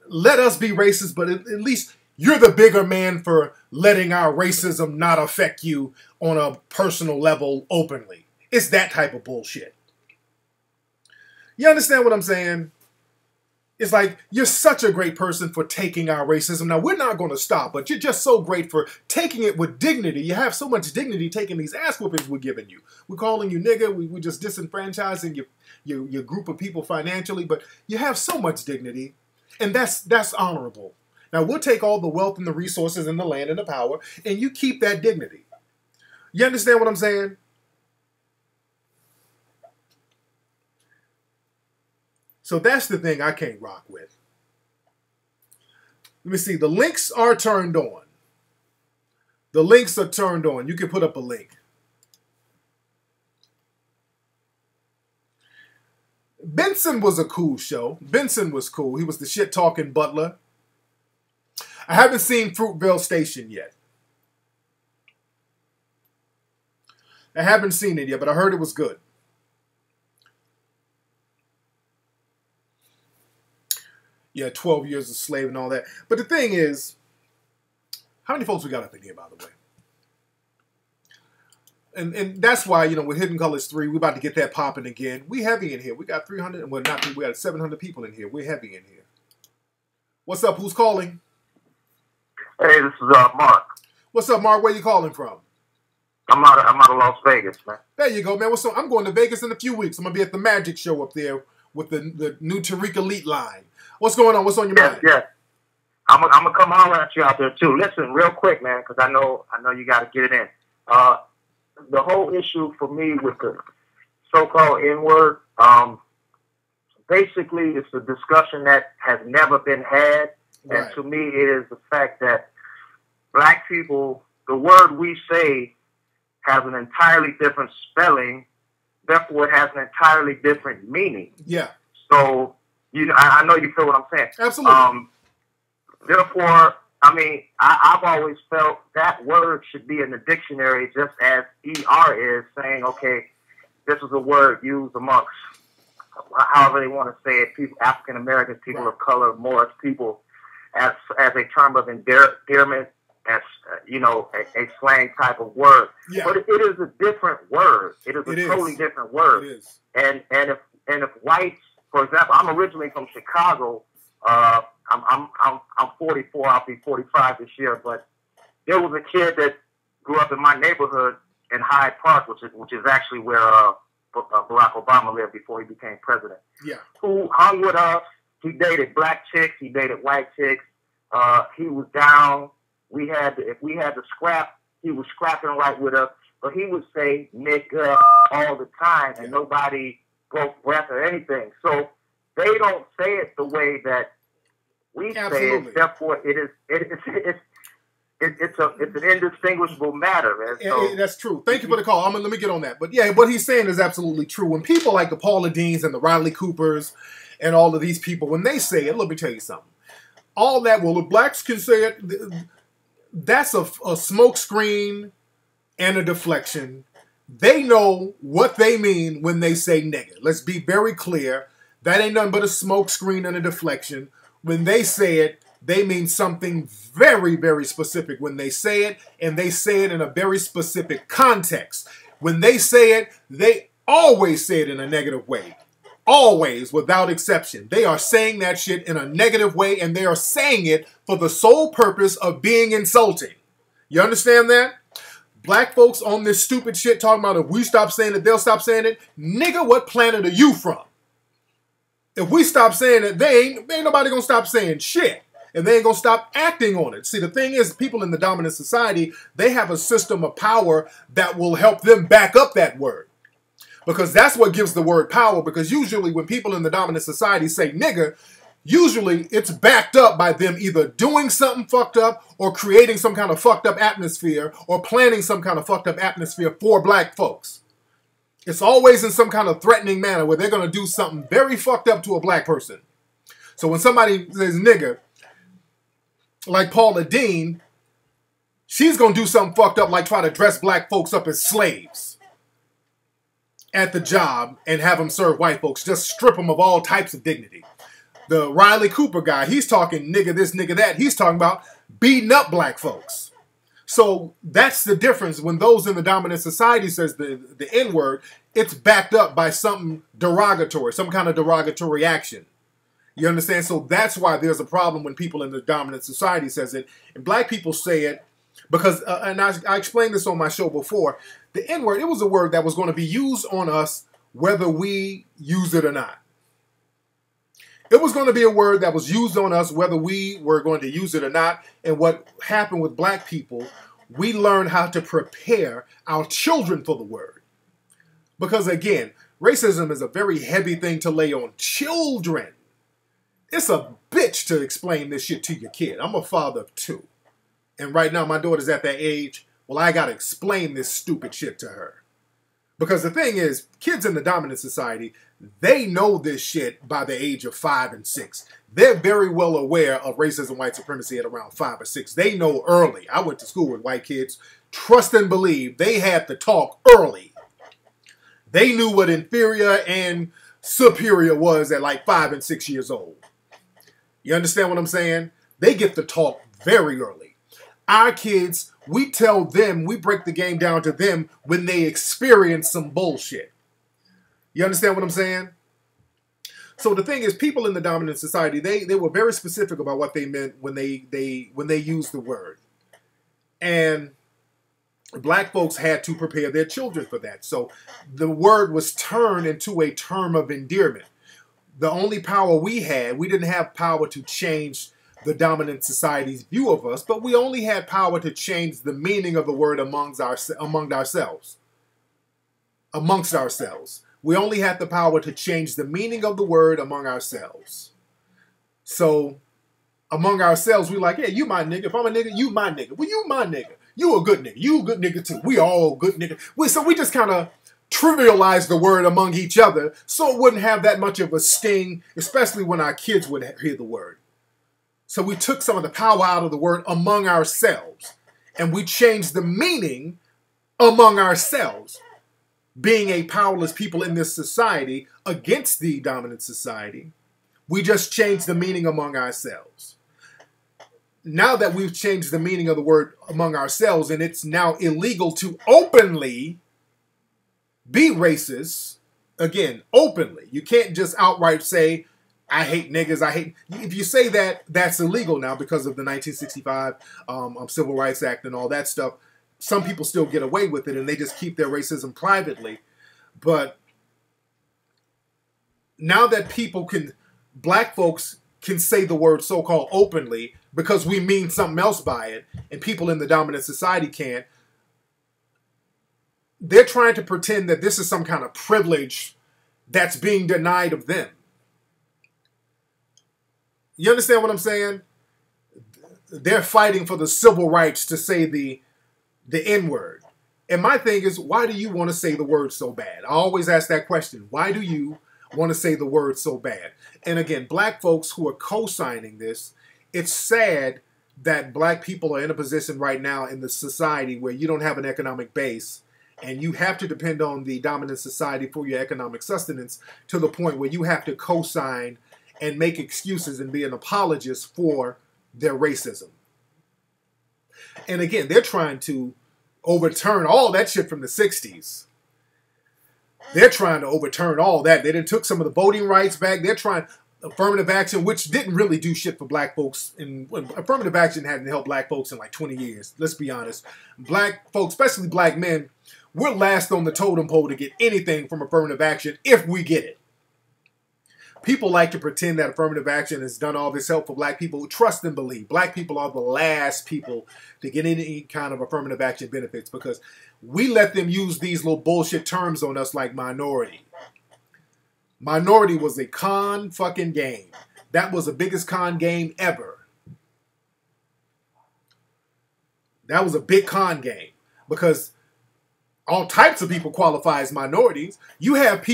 let us be racist, but at least you're the bigger man for letting our racism not affect you on a personal level openly. It's that type of bullshit. You understand what I'm saying? It's like, you're such a great person for taking our racism. Now, we're not going to stop, but you're just so great for taking it with dignity. You have so much dignity taking these ass whoopings we're giving you. We're calling you nigger. We're just disenfranchising your group of people financially, but you have so much dignity, and that's honorable. Now, we'll take all the wealth and the resources and the land and the power, and you keep that dignity. You understand what I'm saying? So that's the thing I can't rock with. Let me see. The links are turned on. The links are turned on. You can put up a link. Benson was a cool show. Benson was cool. He was the shit-talking butler. I haven't seen Fruitvale Station yet. I haven't seen it yet, but I heard it was good. Yeah, 12 Years a Slave and all that. But the thing is, how many folks we got up in here, by the way? And that's why, with Hidden Colors 3, we're about to get that popping again. We heavy in here. We got 300, well, not, we got 700 people in here. We're heavy in here. What's up? Who's calling? Hey, this is Mark. What's up, Mark? Where you calling from? I'm out of Las Vegas, man. There you go, man. What's up? I'm going to Vegas in a few weeks. I'm going to be at the Magic Show up there with the new Tariq Elite line. What's going on? What's on your mind? Yeah. I'm gonna come holler at you out there too. Listen, real quick, man, because I know you got to get it in. The whole issue for me with the so-called N-word, basically, it's a discussion that has never been had, right. And to me, it is the fact that black people, the word we say, has an entirely different spelling. Therefore, it has an entirely different meaning. Yeah. So. I know you feel what I'm saying. Absolutely. Therefore, I've always felt that word should be in the dictionary just as ER is, saying, okay, this is a word used amongst, however they want to say it, people, African Americans, people of color, Moorish people, as a term of endearment, as a slang type of word. Yeah. But it is a different word. It is a totally different word. It is. And if whites, for example, I'm originally from Chicago. I'm 44. I'll be 45 this year. But there was a kid that grew up in my neighborhood in Hyde Park, which is actually where Barack Obama lived before he became president. Yeah. Who hung with us? He dated black chicks. He dated white chicks. He was down. If we had to scrap, he was scrapping right with us. But he would say nigga all the time, and nobody broke breath or anything. So they don't say it the way that we say it. Therefore, it's an indistinguishable matter, man. So, that's true. Thank you for the call. Let me get on that. But yeah, what he's saying is absolutely true. When people like the Paula Deans and the Riley Coopers and all of these people, when they say it, let me tell you something. All that, well, the blacks can say it, that's a smoke screen and a deflection. They know what they mean when they say nigga. Let's be very clear. That ain't nothing but a smoke screen and a deflection. When they say it, they mean something very, very specific when they say it, and they say it in a very specific context. When they say it, they always say it in a negative way. Always, without exception. They are saying that shit in a negative way, and they are saying it for the sole purpose of being insulting. You understand that? Black folks on this stupid shit talking about if we stop saying it, they'll stop saying it. Nigga, what planet are you from? If we stop saying it, ain't nobody gonna stop saying shit. And they ain't gonna stop acting on it. See, the thing is, people in the dominant society, they have a system of power that will help them back up that word. Because that's what gives the word power. Because usually when people in the dominant society say nigga, usually it's backed up by them either doing something fucked up or creating some kind of fucked up atmosphere or planning some kind of fucked up atmosphere for black folks. It's always in some kind of threatening manner where they're going to do something very fucked up to a black person. So when somebody says nigga, like Paula Dean, she's going to do something fucked up like try to dress black folks up as slaves at the job and have them serve white folks. Just strip them of all types of dignity. The Riley Cooper guy, he's talking nigga this, nigga that. He's talking about beating up black folks. So that's the difference. When those in the dominant society says the N-word, it's backed up by something derogatory, some kind of derogatory action. You understand? So that's why there's a problem when people in the dominant society says it. And black people say it because, and I explained this on my show before, the N-word, it was a word that was going to be used on us whether we use it or not. It was going to be a word that was used on us whether we were going to use it or not. And what happened with black people, we learned how to prepare our children for the word. Because again, racism is a very heavy thing to lay on children. It's a bitch to explain this shit to your kid. I'm a father of 2. And right now my daughter's at that age. Well, I got to explain this stupid shit to her. Because the thing is, kids in the dominant society, they know this shit by the age of 5 and 6. They're very well aware of racism, white supremacy at around 5 or 6. They know early. I went to school with white kids. Trust and believe, they had to talk early. They knew what inferior and superior was at like 5 and 6 years old. You understand what I'm saying? They get to talk very early. Our kids, we tell them, we break the game down to them when they experience some bullshit. You understand what I'm saying? So the thing is, people in the dominant society, they were very specific about what they meant when they used the word. And black folks had to prepare their children for that. So the word was turned into a term of endearment. The only power we had, we didn't have power to change the dominant society's view of us, but we only had power to change the meaning of the word amongst ourselves. We only had the power to change the meaning of the word among ourselves. So among ourselves, we like, yeah, you my nigga. If I'm a nigga, you my nigga. Well, you my nigga. You a good nigga. You a good nigga too. We all good nigga. So we just kind of trivialize the word among each other so it wouldn't have that much of a sting, especially when our kids would hear the word. So we took some of the power out of the word among ourselves, and we changed the meaning among ourselves. Being a powerless people in this society against the dominant society, we just changed the meaning among ourselves. Now that we've changed the meaning of the word among ourselves, and it's now illegal to openly be racist, again, openly. You can't just outright say, I hate niggas, I hate... If you say that, that's illegal now because of the 1965 Civil Rights Act and all that stuff. Some people still get away with it and they just keep their racism privately. But now that black folks can say the word so-called openly because we mean something else by it, and people in the dominant society can't, they're trying to pretend that this is some kind of privilege that's being denied of them. You understand what I'm saying? They're fighting for the civil rights to say the N-word. And my thing is, why do you want to say the word so bad? I always ask that question. Why do you want to say the word so bad? And again, black folks who are co-signing this, it's sad that black people are in a position right now in the society where you don't have an economic base and you have to depend on the dominant society for your economic sustenance to the point where you have to co-sign and make excuses and be an apologist for their racism. And again, they're trying to overturn all that shit from the 60s. They're trying to overturn all that. They done took some of the voting rights back. They're trying affirmative action, which didn't really do shit for black folks. And affirmative action hadn't helped black folks in like 20 years. Let's be honest. Black folks, especially black men, we're last on the totem pole to get anything from affirmative action if we get it. People like to pretend that affirmative action has done all this help for black people. Trust and believe. Black people are the last people to get any kind of affirmative action benefits because we let them use these little bullshit terms on us like minority. Minority was a con fucking game. That was the biggest con game ever. That was a big con game because all types of people qualify as minorities. You have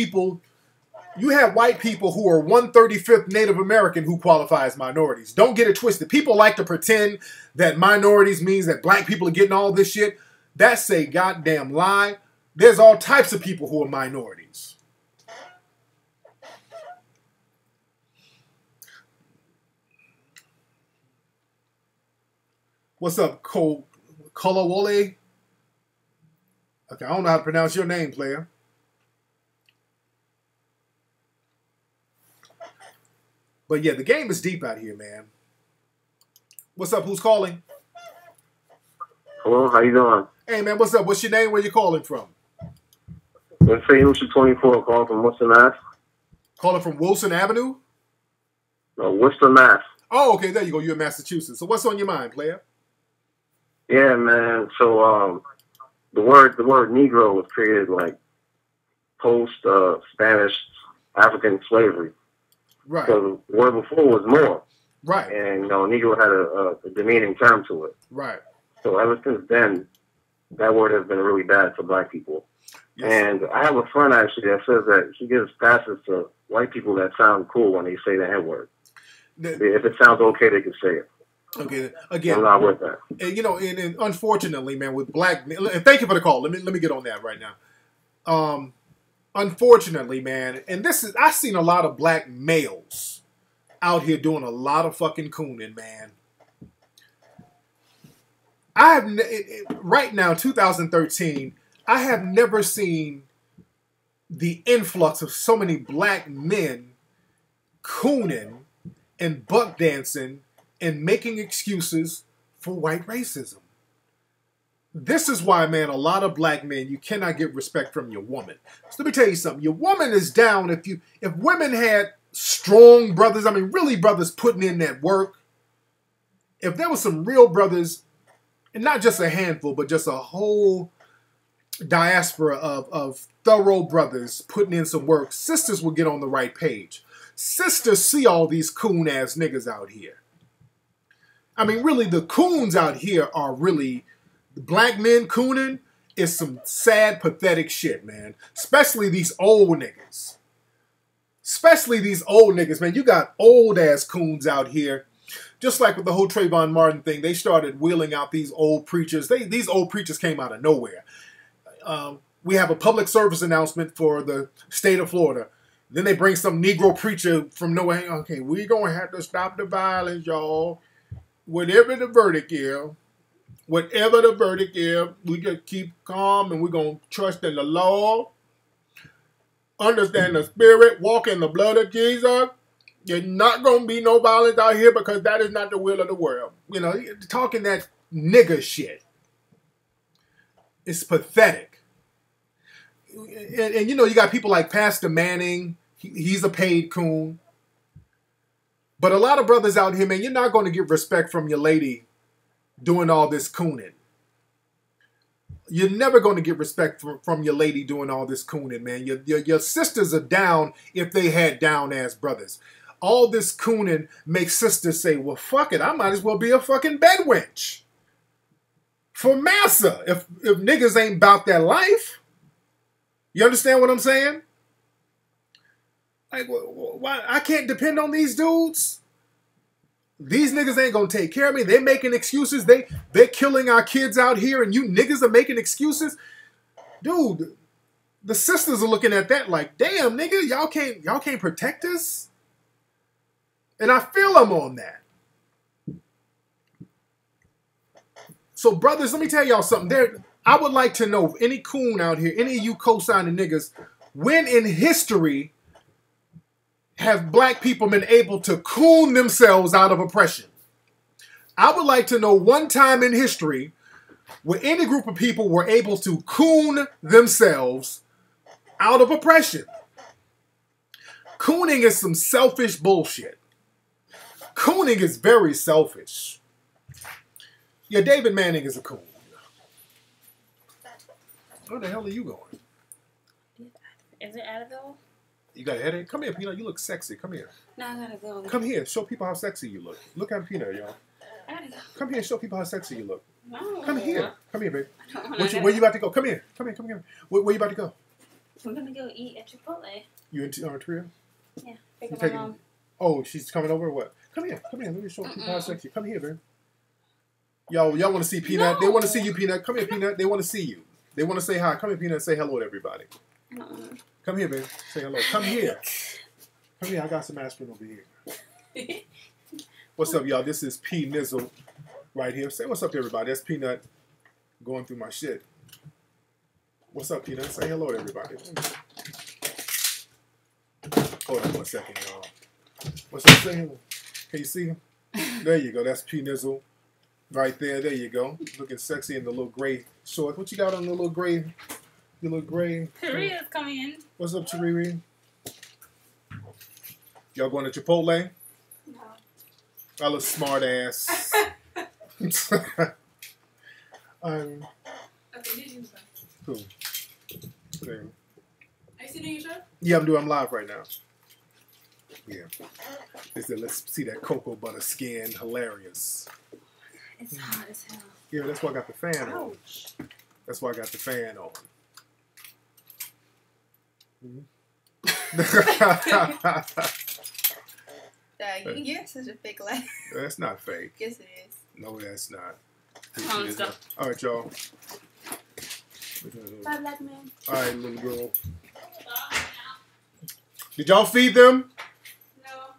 white people who are 1/35th Native American who qualify as minorities. Don't get it twisted. People like to pretend that minorities means that black people are getting all this shit. That's a goddamn lie. There's all types of people who are minorities. What's up, Kolawole? Okay, I don't know how to pronounce your name, player. But yeah, the game is deep out here, man. What's up? Who's calling? Hello, how you doing? Hey, man, what's up? What's your name? Where you calling from? Let's say Lucia 24, calling from Worcester, Mass. Calling from Wilson Avenue? No, Worcester, Mass. Oh, okay, there you go. You're in Massachusetts. So what's on your mind, player? Yeah, man. So the word Negro was created like post Spanish African slavery. Right. So the word before was more. Right. And Negro had a demeaning term to it. Right. So ever since then, that word has been really bad for black people. Yes. And I have a friend actually that says that he gives passes to white people that sound cool when they say the N word. If it sounds okay, they can say it. Okay, again, I'm not with that. And, you know, and unfortunately, man, with black, and thank you for the call. Let me get on that right now. Unfortunately, man, and this is, I've seen a lot of black males out here doing a lot of fucking cooning, man. I have right now, 2013, I have never seen the influx of so many black men cooning and buck dancing and making excuses for white racism. This is why, man, a lot of black men, you cannot get respect from your woman. So let me tell you something. Your woman is down if women had strong brothers, I mean, really brothers putting in that work. If there was some real brothers, and not just a handful, but just a whole diaspora of thorough brothers putting in some work, sisters will get on the right page. Sisters see all these coon-ass niggas out here. I mean, really, the coons out here are really, black men cooning is some sad, pathetic shit, man. Especially these old niggas. Especially these old niggas, man. You got old-ass coons out here. Just like with the whole Trayvon Martin thing, they started wheeling out these old preachers. These old preachers came out of nowhere. We have a public service announcement for the state of Florida. Then they bring some Negro preacher from nowhere. Okay, we're going to have to stop the violence, y'all. Whatever the verdict is, we just keep calm and we're going to trust in the law, understand the spirit, walk in the blood of Jesus. There's not going to be no violence out here because that is not the will of the world. You know, talking that nigger shit. It's pathetic. And you know, you got people like Pastor Manning. He's a paid coon. But a lot of brothers out here, man, you're not going to get respect from your lady doing all this cooning. You're never going to get respect from your lady doing all this cooning, man. Your sisters are down if they had down-ass brothers. All this cooning makes sisters say, well, fuck it, I might as well be a fucking bedwench. For massa, if niggas ain't about that life. You understand what I'm saying? Like, why I can't depend on these dudes? These niggas ain't gonna take care of me. They're making excuses. They're killing our kids out here, and you niggas are making excuses. Dude, the sisters are looking at that like, damn, nigga, y'all can't protect us. And I feel them on that. So, brothers, let me tell y'all something. I would like to know if any coon out here, any of you co-signing niggas, When in history have black people been able to coon themselves out of oppression? I would like to know one time in history where any group of people were able to coon themselves out of oppression. Cooning is some selfish bullshit. Cooning is very selfish. Yeah, David Manning is a coon. Where the hell are you going? Is it Advil? You got a headache? Come here, Peanut. You look sexy. Come here. No, I gotta go. Come here. Show people how sexy you look. Look at Peanut, y'all. I gotta go. Come here and show people how sexy you look. No. Come here. Come here, baby. Where you about to go? Come here. Come here. Come here. Where you about to go? I'm gonna go eat at Chipotle. You in Tria? Yeah. Pick up my mom. Oh, she's coming over or what? Come here. Come here. Let me show people how sexy. Come here, baby. Y'all want to see Peanut? No. They want to see you, Peanut. Come here, Peanut. They want to see you. They want to say hi. Come here, Peanut. Say hello to everybody. Come here, baby. Say hello. Come here. Come here. I got some aspirin over here. What's up, y'all? This is P Nizzle right here. Say what's up to everybody. That's Peanut going through my shit. What's up, Peanut? Say hello to everybody. Hold on 1 second, y'all. What's up? Say hello. Can you see him? There you go. That's P Nizzle right there. There you go. Looking sexy in the little gray shorts. What you got on the little gray? You look gray. Tariq is coming in. What's up, Tariq? Y'all going to Chipotle? No. I look smart ass. Okay, did you start? Cool. Okay. Are you still doing your show? Yeah, I'm live right now. Yeah. They said, let's see that cocoa butter skin. Hilarious. It's hot as hell. Yeah, that's why I got the fan on. Ouch. That's why I got the fan on. You're such a fake laugh. That's not fake. Yes, it is. No, that's not. Let's go. All right, y'all. Bye, black man. All right, little girl. Did y'all feed them? No.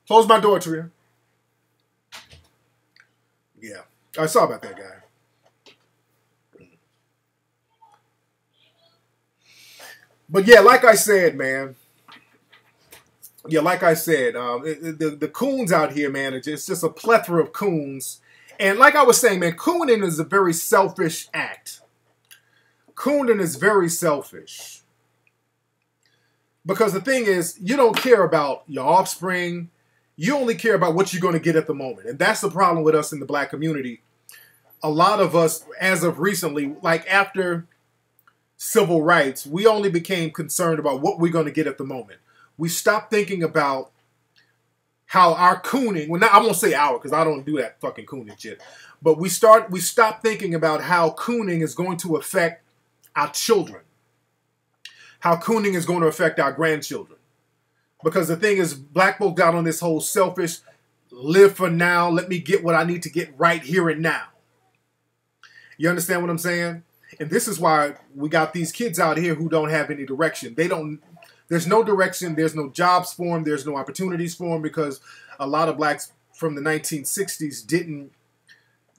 Close my door, Tria. Yeah. I saw about that guy. But yeah, like I said, man. Yeah, like I said, the coons out here, man, it's just a plethora of coons. And like I was saying, man, cooning is a very selfish act. Cooning is very selfish. Because the thing is, you don't care about your offspring. You only care about what you're going to get at the moment. And that's the problem with us in the black community. A lot of us, as of recently, like after civil rights, we only became concerned about what we're going to get at the moment. We stopped thinking about how our cooning, well, not, I won't say our because I don't do that fucking cooning shit, but we stopped thinking about how cooning is going to affect our children, how cooning is going to affect our grandchildren. Because the thing is, black folk got on this whole selfish, live for now, let me get what I need to get right here and now. You understand what I'm saying? And this is why we got these kids out here who don't have any direction. There's no direction, there's no jobs for them, there's no opportunities for them because a lot of blacks from the 1960s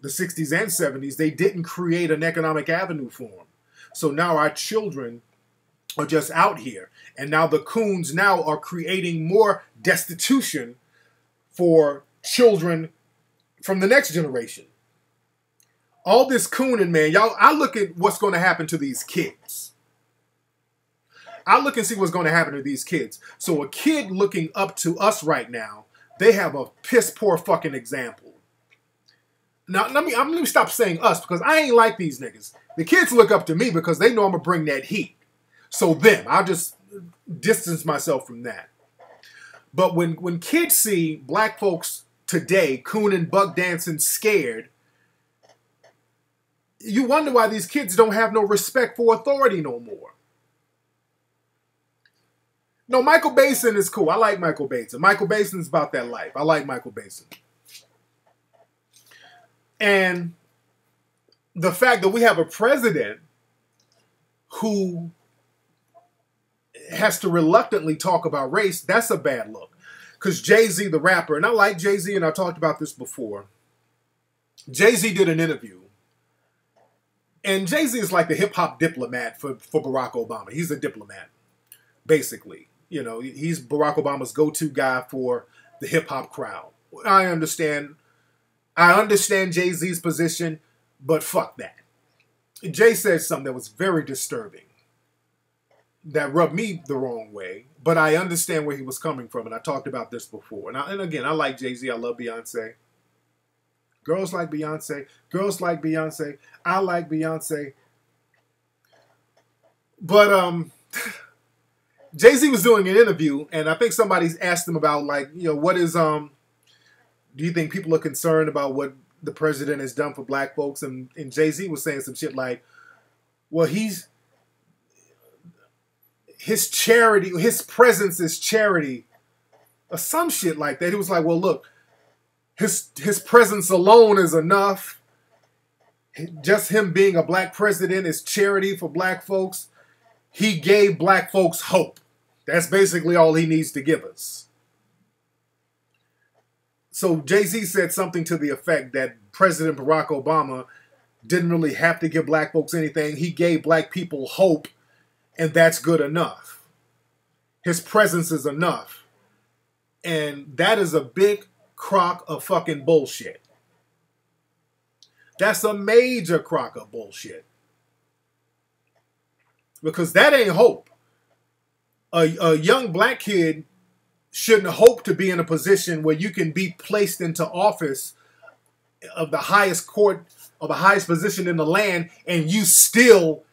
the 60s and 70s, they didn't create an economic avenue for them. So now our children are just out here. And now the coons now are creating more destitution for children from the next generation. All this cooning, man, y'all, I look at what's going to happen to these kids. I look and see what's going to happen to these kids. So a kid looking up to us right now, they have a piss poor fucking example. Now, let me stop saying us because I ain't like these niggas. The kids look up to me because they know I'm going to bring that heat. So them, I'll just distance myself from that. But when kids see black folks today cooning, buck dancing, scared, you wonder why these kids don't have no respect for authority no more. No, Michael Basin is cool. I like Michael Basin. Michael Basin's about that life. I like Michael Basin. And the fact that we have a president who has to reluctantly talk about race, that's a bad look. Because Jay-Z, the rapper, and I like Jay-Z, and I talked about this before. Jay-Z did an interview. And Jay-Z is like the hip-hop diplomat for Barack Obama. He's a diplomat. basically. You know, he's Barack Obama's go-to guy for the hip-hop crowd. I understand Jay-Z's position, but fuck that. Jay said something that was very disturbing, that rubbed me the wrong way, but I understand where he was coming from, and I talked about this before. And again, I like Jay-Z. I love Beyonce. Girls like Beyonce. Girls like Beyonce. I like Beyonce. But Jay-Z was doing an interview, and I think somebody's asked him about, like, you know, what is do you think people are concerned about what the president has done for black folks? And Jay-Z was saying some shit like, well, his charity, his presence is charity, or some shit like that. He was like, well, look, his presence alone is enough. Just him being a black president is charity for black folks. He gave black folks hope. That's basically all he needs to give us. So Jay-Z said something to the effect that President Barack Obama didn't really have to give black folks anything. He gave black people hope, and that's good enough. His presence is enough. And that is a big crock of fucking bullshit. That's a major crock of bullshit. Because that ain't hope. A young black kid shouldn't hope to be in a position where you can be placed into office of the highest court, or the highest position in the land, and you still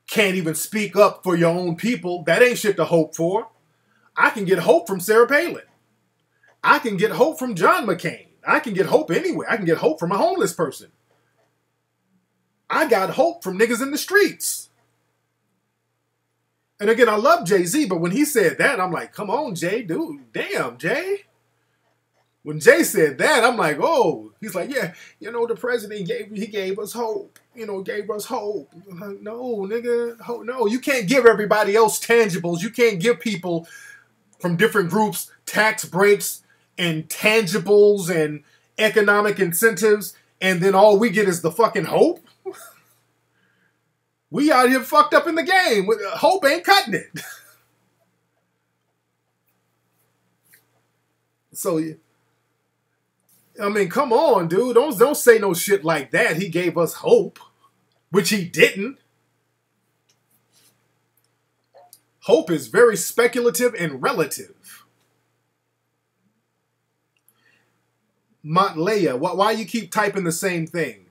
can't even speak up for your own people. That ain't shit to hope for. I can get hope from Sarah Palin. I can get hope from John McCain. I can get hope anywhere. I can get hope from a homeless person. I got hope from niggas in the streets. And again, I love Jay-Z, but when he said that, I'm like, come on, Jay, dude. Damn, Jay. When Jay said that, I'm like, oh. He's like, yeah, you know, the president gave us hope. You know, gave us hope. Like, no, nigga. No, you can't give everybody else tangibles. You can't give people from different groups tax breaks and tangibles and economic incentives, and then all we get is the fucking hope. We out here fucked up in the game. Hope ain't cutting it. So, I mean, come on, dude. Don't say no shit like that. He gave us hope, which he didn't. Hope is very speculative and relative. Montleya, why you keep typing the same thing?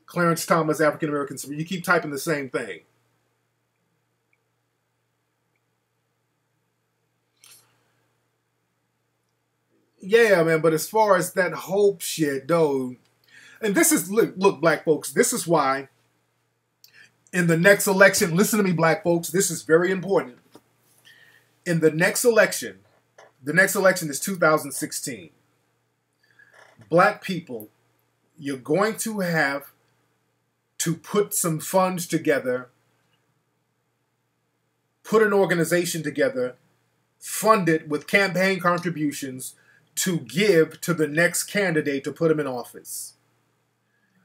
Clarence Thomas, African American. You keep typing the same thing. Yeah, man, but as far as that hope shit, though, and this is, look, black folks, this is why in the next election, listen to me, black folks, this is very important. In the next election is 2016. Black people, you're going to have to put some funds together, put an organization together, fund it with campaign contributions to give to the next candidate to put him in office.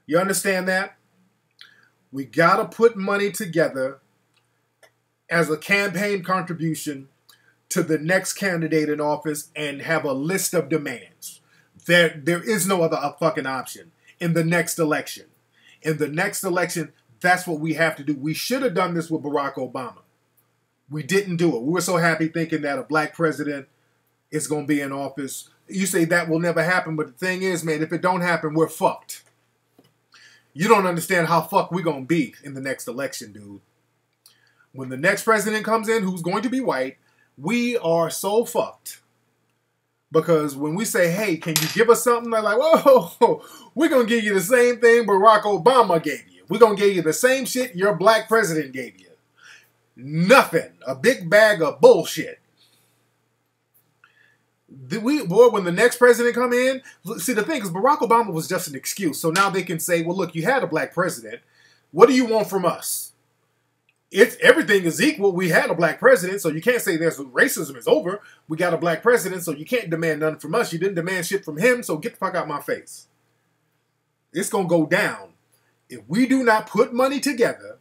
You understand that? We got to put money together as a campaign contribution to the next candidate in office and have a list of demands. There is no other fucking option in the next election. In the next election, that's what we have to do. We should have done this with Barack Obama. We didn't do it. We were so happy thinking that a black president is going to be in office. You say that will never happen, but the thing is, man, if it don't happen, we're fucked. You don't understand how fucked we're going to be in the next election, dude. When the next president comes in, who's going to be white, we are so fucked. Because when we say, hey, can you give us something? They're like, whoa, we're going to give you the same thing Barack Obama gave you. We're going to give you the same shit your black president gave you. Nothing. A big bag of bullshit. When the next president come in, see, the thing is, Barack Obama was just an excuse. So now they can say, well, look, you had a black president. What do you want from us? Everything is equal. We had a black president, so you can't say racism is over. We got a black president, so you can't demand nothing from us. You didn't demand shit from him, so get the fuck out my face. It's going to go down. If we do not put money together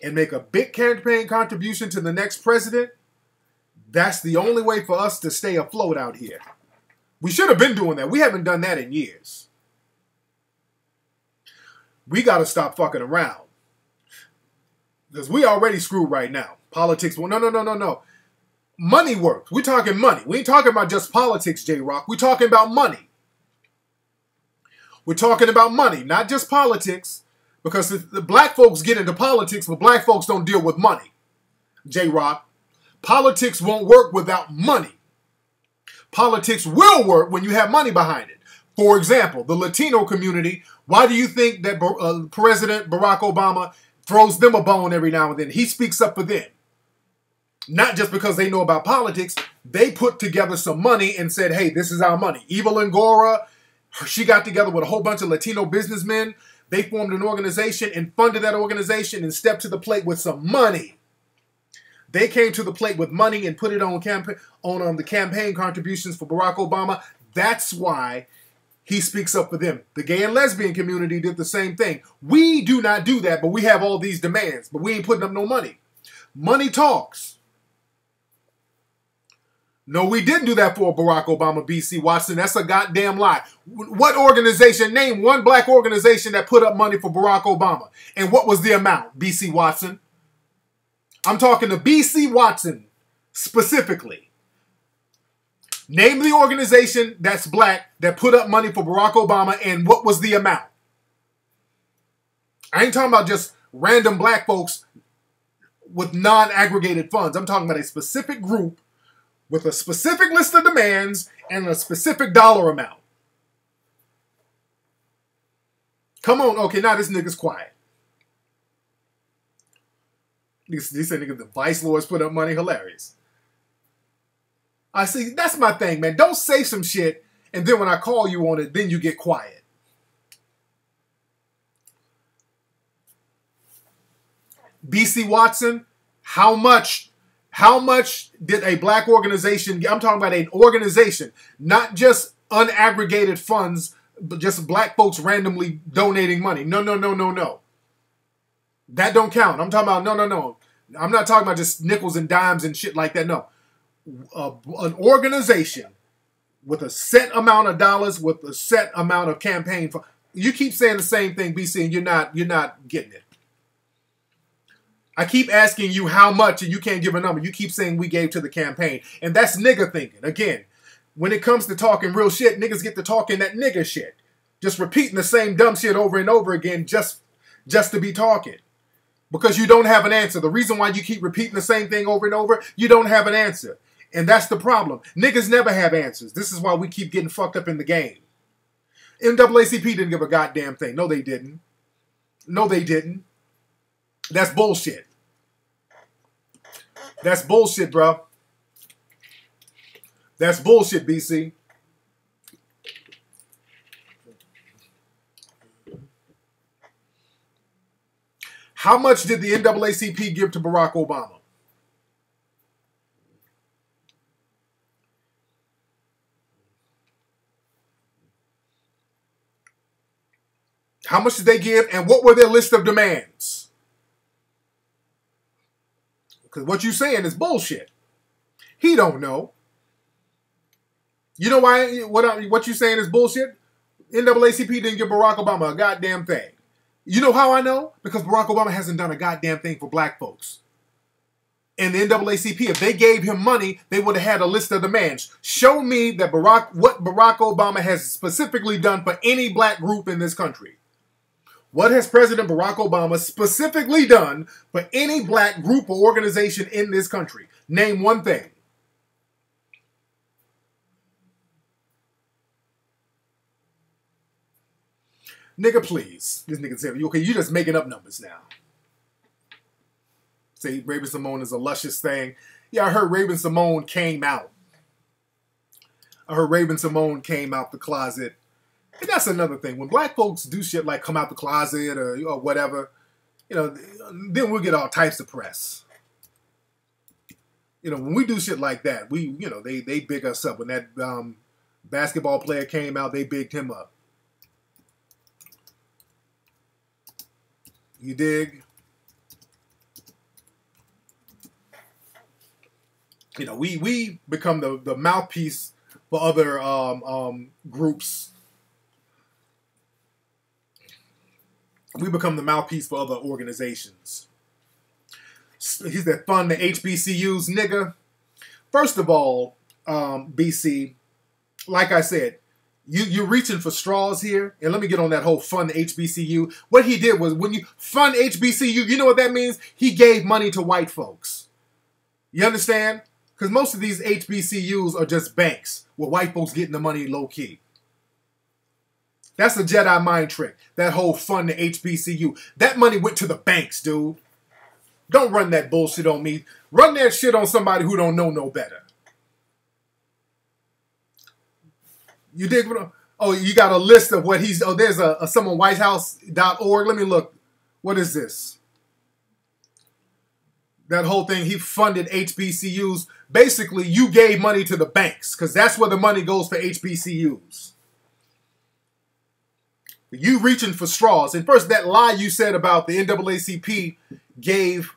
and make a big campaign contribution to the next president, That's the only way for us to stay afloat out here. We should have been doing that. We haven't done that in years. We got to stop fucking around. Because we already screwed right now. Politics, well, no. Money works. We're talking money. We ain't talking about just politics, J-Rock. We're talking about money. We're talking about money, not just politics. Because the black folks get into politics, but black folks don't deal with money. J-Rock, politics won't work without money. Politics will work when you have money behind it. For example, the Latino community, why do you think that President Barack Obama throws them a bone every now and then? He speaks up for them. Not just because they know about politics. They put together some money and said, hey, this is our money. Eva Longoria, she got together with a whole bunch of Latino businessmen. They formed an organization and funded that organization and stepped to the plate with some money. They came to the plate with money and put it on the campaign contributions for Barack Obama. That's why he speaks up for them. The gay and lesbian community did the same thing. We do not do that, but we have all these demands. But we ain't putting up no money. Money talks. No, we didn't do that for Barack Obama, B.C. Watson. That's a goddamn lie. What organization, name one black organization that put up money for Barack Obama? And what was the amount, B.C. Watson? I'm talking to B.C. Watson specifically. Name the organization that's black that put up money for Barack Obama and what was the amount? I ain't talking about just random black folks with non-aggregated funds. I'm talking about a specific group with a specific list of demands and a specific dollar amount. Come on. Okay, now this nigga's quiet. He said nigga, the vice lords put up money. Hilarious. I see, that's my thing, man. Don't say some shit, and then when I call you on it, then you get quiet. B.C. Watson, how much did a black organization, I'm talking about an organization, not just unaggregated funds, but just black folks randomly donating money. No. That don't count. I'm talking about, no. I'm not talking about just nickels and dimes and shit like that, no. An organization with a set amount of dollars, with a set amount of campaign. You keep saying the same thing, BC, and you're not getting it. I keep asking you how much, and you can't give a number. You keep saying we gave to the campaign, and that's nigga thinking. Again, when it comes to talking real shit, niggas get to talking that nigga shit, just repeating the same dumb shit over and over again, just to be talking. Because you don't have an answer. The reason why you keep repeating the same thing over and over, you don't have an answer. And that's the problem. Niggas never have answers. This is why we keep getting fucked up in the game. NAACP didn't give a goddamn thing. No, they didn't. No, they didn't. That's bullshit. That's bullshit, bro. That's bullshit, BC. How much did the NAACP give to Barack Obama? How much did they give, and what were their list of demands? Because what you're saying is bullshit. He don't know. You know why? What you're saying is bullshit? NAACP didn't give Barack Obama a goddamn thing. You know how I know? Because Barack Obama hasn't done a goddamn thing for black folks. And the NAACP, if they gave him money, they would have had a list of demands. Show me that what Barack Obama has specifically done for any black group in this country. What has President Barack Obama specifically done for any black group or organization in this country? Name one thing. Nigga, please. This nigga said, okay, you just making up numbers now. Say Raven-Symoné is a luscious thing. Yeah, I heard Raven-Symoné came out. I heard Raven-Symoné came out the closet. And that's another thing. When black folks do shit like come out the closet or whatever, you know, then we'll get all types of press. You know, when we do shit like that, they big us up. When that basketball player came out, they bigged him up. You dig? You know, we become the mouthpiece for other groups. We become the mouthpiece for other organizations. He said, fund the HBCUs, nigga. First of all, BC, like I said, you're reaching for straws here. And let me get on that whole fund HBCU. What he did was, when you fund HBCU, you know what that means? He gave money to white folks. You understand? Because most of these HBCUs are just banks where white folks getting the money low-key. That's a Jedi mind trick, that whole fund the HBCU. That money went to the banks, dude. Don't run that bullshit on me. Run that shit on somebody who don't know no better. You dig? Oh, you got a list of what he's... Oh, there's a someone whitehouse.org. Let me look. What is this? That whole thing, he funded HBCUs. Basically, you gave money to the banks because that's where the money goes for HBCUs. You reaching for straws. And first, that lie you said about the NAACP gave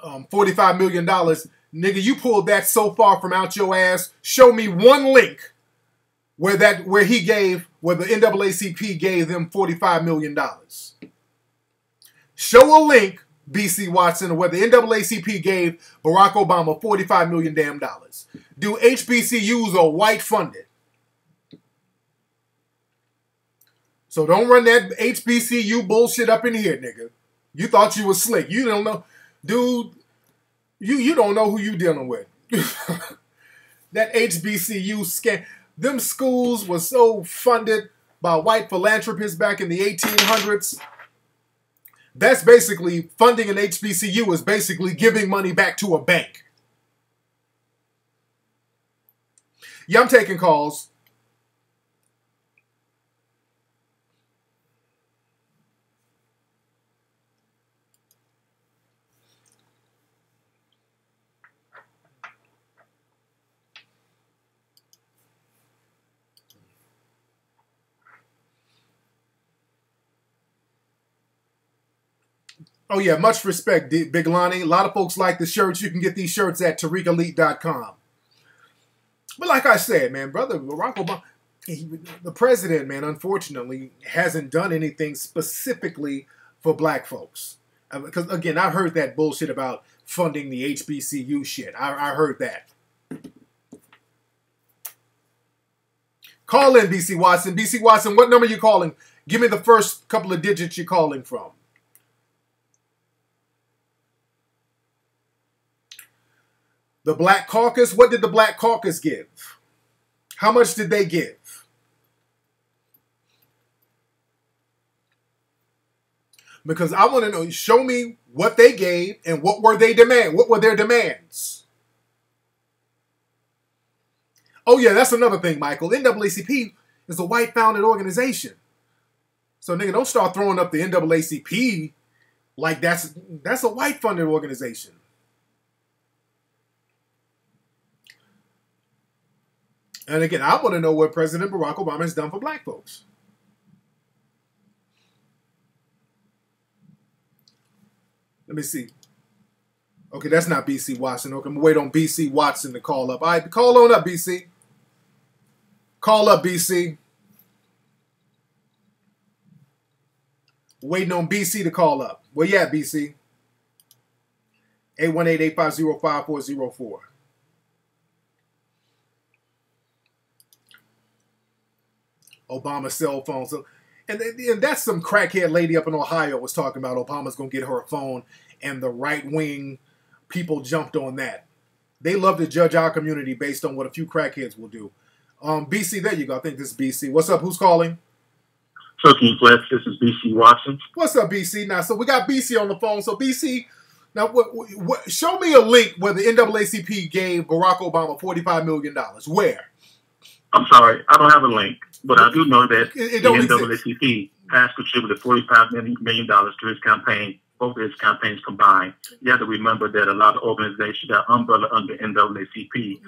$45 million. Nigga, you pulled that so far from out your ass. Show me one link where the NAACP gave them $45 million. Show a link, BC Watson, where the NAACP gave Barack Obama $45 million damn dollars. Do HBCUs are white funded? So don't run that HBCU bullshit up in here, nigga. You thought you was slick. You don't know. Dude, you don't know who you dealing with. That HBCU scam. Them schools were so funded by white philanthropists back in the 1800s. That's basically, funding an HBCU is basically giving money back to a bank. Yeah, I'm taking calls. Oh, yeah, much respect, Big Lonnie. A lot of folks like the shirts. You can get these shirts at TariqElite.com. But like I said, man, brother, Barack Obama, the president, man, unfortunately, hasn't done anything specifically for black folks. Because, again, I heard that bullshit about funding the HBCU shit. I heard that. Call in, BC Watson. BC Watson, what number are you calling? Give me the first couple of digits you're calling from. The Black Caucus, what did the Black Caucus give? How much did they give? Because I want to know, show me what they gave and what were they demand? What were their demands? Oh yeah, that's another thing, Michael. NAACP is a white-founded organization. So nigga, don't start throwing up the NAACP like that's a white-funded organization. And again, I want to know what President Barack Obama has done for black folks. Let me see. Okay, that's not BC Watson. Okay, I'm going to wait on BC Watson to call up. All right, call on up, BC. Call up, BC. Waiting on BC to call up. Where you at, BC? 818-850-5404. Obama cell phone. So, and that's some crackhead lady up in Ohio was talking about Obama's going to get her a phone, and the right-wing people jumped on that. They love to judge our community based on what a few crackheads will do. BC, there you go. I think this is BC. What's up? Who's calling? Cooking Flex, this is BC Watson. What's up, BC? Now, so we got BC on the phone. So, BC, now, show me a link where the NAACP gave Barack Obama $45 million. Where? I'm sorry, I don't have a link. But I do know that the NAACP has contributed $45 million to his campaign, both of his campaigns combined. You have to remember that a lot of organizations that umbrella under NAACP,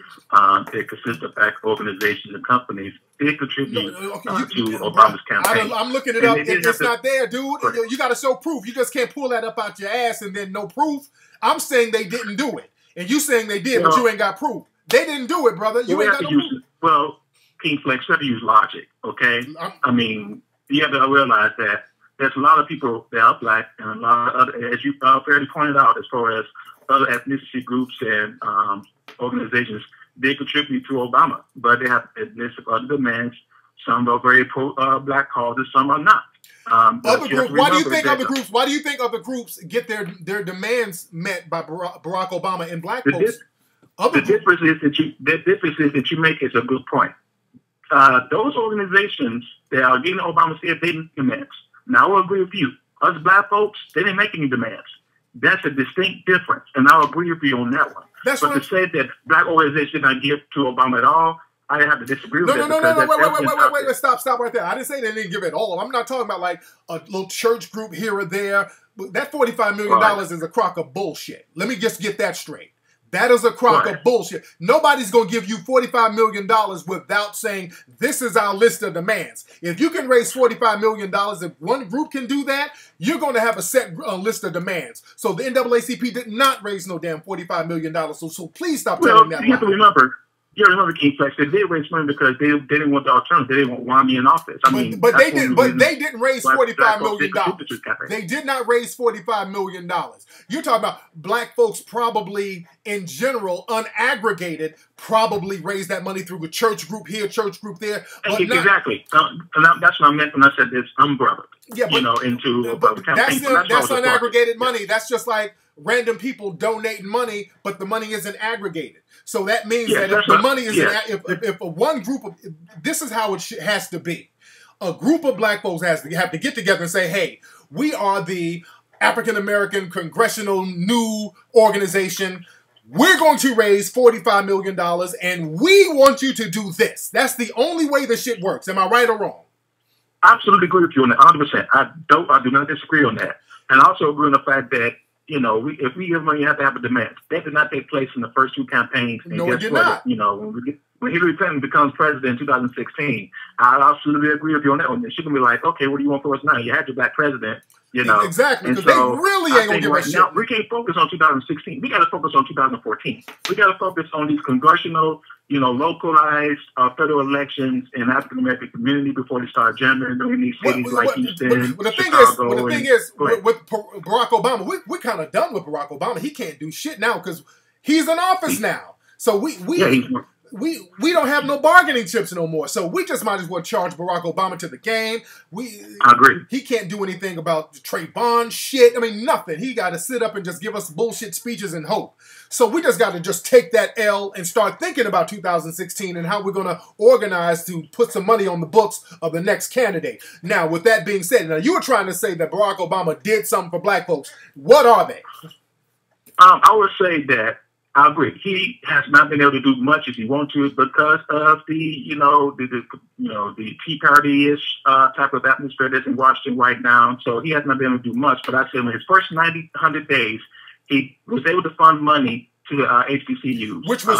they consist of black organizations and companies, they contribute to Obama's campaign. I'm looking it up. It's not there, dude. You got to show proof. You just can't pull that up out your ass and then no proof. I'm saying they didn't do it. And you saying they did, but you ain't got proof. They didn't do it, brother. You ain't got no proof. Well, King Flex, you have to use logic, okay? I mean, you have to realize that there's a lot of people that are black and a lot of other, as you fairly pointed out, as far as other ethnicity groups and organizations, they contribute to Obama, but they have other demands. Some are very pro-black causes, some are not. Other groups. Why do you think other groups? Why do you think other groups get their demands met by Barack Obama and black folks? The difference is that you make is a good point. Those organizations that are getting Obama said they didn't demands. Now I will agree with you. Us black folks, they didn't make any demands. That's a distinct difference, and I'll agree with you on that one. But to say that black organizations did not give to Obama at all, I have to disagree with that. No, wait, stop right there. I didn't say they didn't give it all. I'm not talking about like a little church group here or there. That $45 million is a crock of bullshit. Let me just get that straight. That is a crock of bullshit. Nobody's going to give you $45 million without saying, this is our list of demands. If you can raise $45 million, if one group can do that, you're going to have a set list of demands. So the NAACP did not raise no damn $45 million. So please stop telling that. You have to remember, King Flex, they did raise money because they didn't want the alternative. They didn't want Romney in office. But they didn't raise $45 million. They did not raise $45 million. You're talking about black folks probably, in general, unaggregated, probably raised that money through a church group here, church group there. Exactly. That's what I meant when I said this umbrella. Yeah, into that's unaggregated money. That's just like random people donating money, but the money isn't aggregated. So that means that if the money is if a one group of, this is how it has to be. A group of black folks have to get together and say, hey, we are the African American Congressional New Organization. We're going to raise $45 million and we want you to do this. That's the only way the shit works. Am I right or wrong? I absolutely agree with you on that, 100%. I do not disagree on that. And I also agree on the fact that, if we give money, you have to have a demand. That did not take place in the first two campaigns. And no, it did not. When Hillary Clinton becomes president in 2016, I absolutely agree with you on that one. She can be like, okay, what do you want for us now? You had your black president, Exactly, because they really ain't going to give a shit. Now, we can't focus on 2016. We got to focus on 2014. We got to focus on these congressional, localized federal elections in African American community before they start jamming in these cities like Houston, Chicago. The thing is, with Barack Obama, we're kind of done with Barack Obama. He can't do shit now because he's in office now. So we don't have no bargaining chips no more. So we just might as well charge Barack Obama to the game. I agree. He can't do anything about the Trayvon shit. I mean, nothing. He got to sit up and just give us bullshit speeches and hope. So we just got to just take that L and start thinking about 2016 and how we're going to organize to put some money on the books of the next candidate. Now, with that being said, now you were trying to say that Barack Obama did something for black folks. What are they? I would say that I agree. He has not been able to do much as he wants to because of the Tea Party-ish type of atmosphere that's in Washington right now. So he has not been able to do much. But I say in his first 100 days, he was able to fund money to HBCUs, which was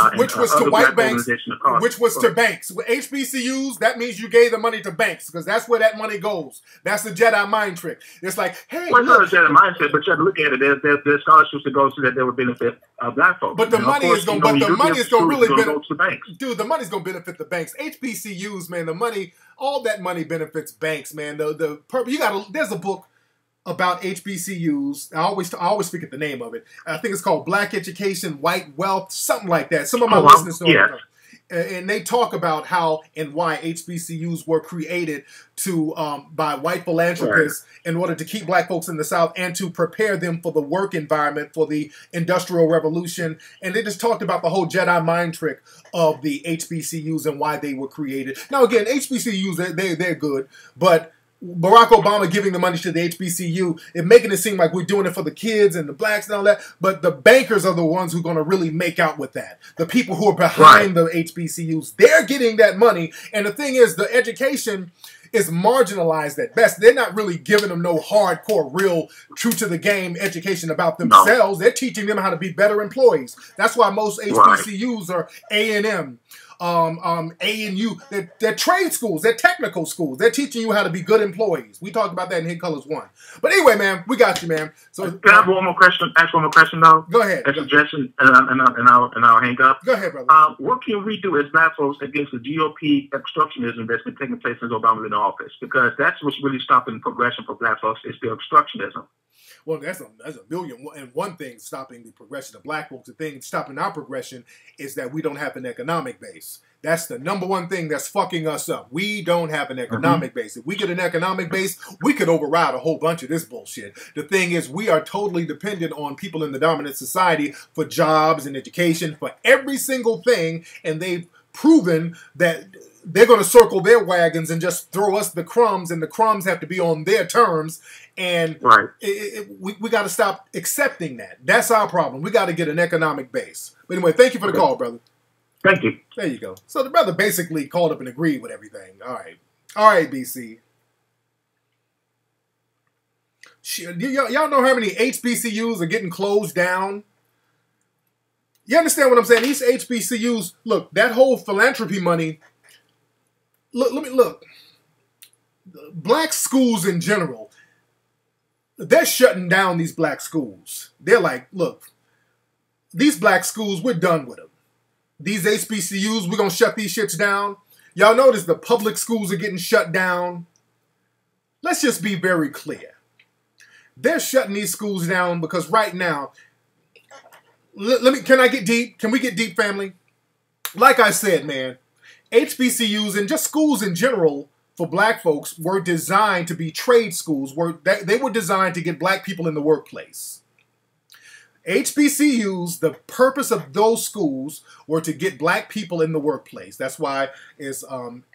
to white banks, which was to banks. With HBCUs, that means you gave the money to banks because that's where that money goes. That's the Jedi mind trick. It's like, hey, well, it's not a Jedi mind trick, but you have to look at it. There's scholarships that go so that they would benefit black folks. But the money is going. But the money is going to really benefit the banks. Dude, the money's going to benefit the banks. HBCUs, man, the money, all that money benefits banks, man. There's a book about HBCUs. I always forget the name of it. I think it's called Black Education, White Wealth, something like that. Some of my listeners know. And they talk about how and why HBCUs were created by white philanthropists in order to keep black folks in the South and to prepare them for the work environment, for the Industrial Revolution. And they just talked about the whole Jedi mind trick of the HBCUs and why they were created. Now, again, HBCUs, they're good, but Barack Obama giving the money to the HBCU and making it seem like we're doing it for the kids and the blacks and all that. But the bankers are the ones who are going to really make out with that. The people who are behind the HBCUs, they're getting that money. And the thing is, the education is marginalized at best. They're not really giving them no hardcore, real, true to the game education about themselves. No. They're teaching them how to be better employees. That's why most HBCUs are A&M. A&U. They're trade schools. They're technical schools. They're teaching you how to be good employees. We talked about that in Hit Colors 1. But anyway, man, we got you, man. So can I have one more question? Ask one more question, though. Go ahead. A suggestion, and I'll hang up. Go ahead, brother. What can we do as black folks against the GOP obstructionism that's been taking place since Obama in office? Because that's what's really stopping progression for black folks is the obstructionism. Well, that's a million and one thing stopping the progression of black folks. The thing stopping our progression is that we don't have an economic base. That's the number one thing that's fucking us up. We don't have an economic base. If we get an economic base, we could override a whole bunch of this bullshit. The thing is, we are totally dependent on people in the dominant society for jobs and education, for every single thing, and they've proven that they're going to circle their wagons and just throw us the crumbs, and the crumbs have to be on their terms. And we got to stop accepting that. That's our problem. We got to get an economic base. But anyway, thank you for the call, brother. Thank you. There you go. So the brother basically called up and agreed with everything. All right. All right, BC. Y'all know how many HBCUs are getting closed down? You understand what I'm saying? These HBCUs, look, that whole philanthropy money, look. Black schools in general, they're shutting down these black schools. They're like, look, these black schools, we're done with them. These HBCUs, we're going to shut these shits down. Y'all notice the public schools are getting shut down. Let's just be very clear. They're shutting these schools down because right now, can I get deep? Can we get deep, family? Like I said, man, HBCUs and just schools in general for black folks were designed to be trade schools. They were designed to get black people in the workplace. HBCUs, the purpose of those schools were to get black people in the workplace. That's why it's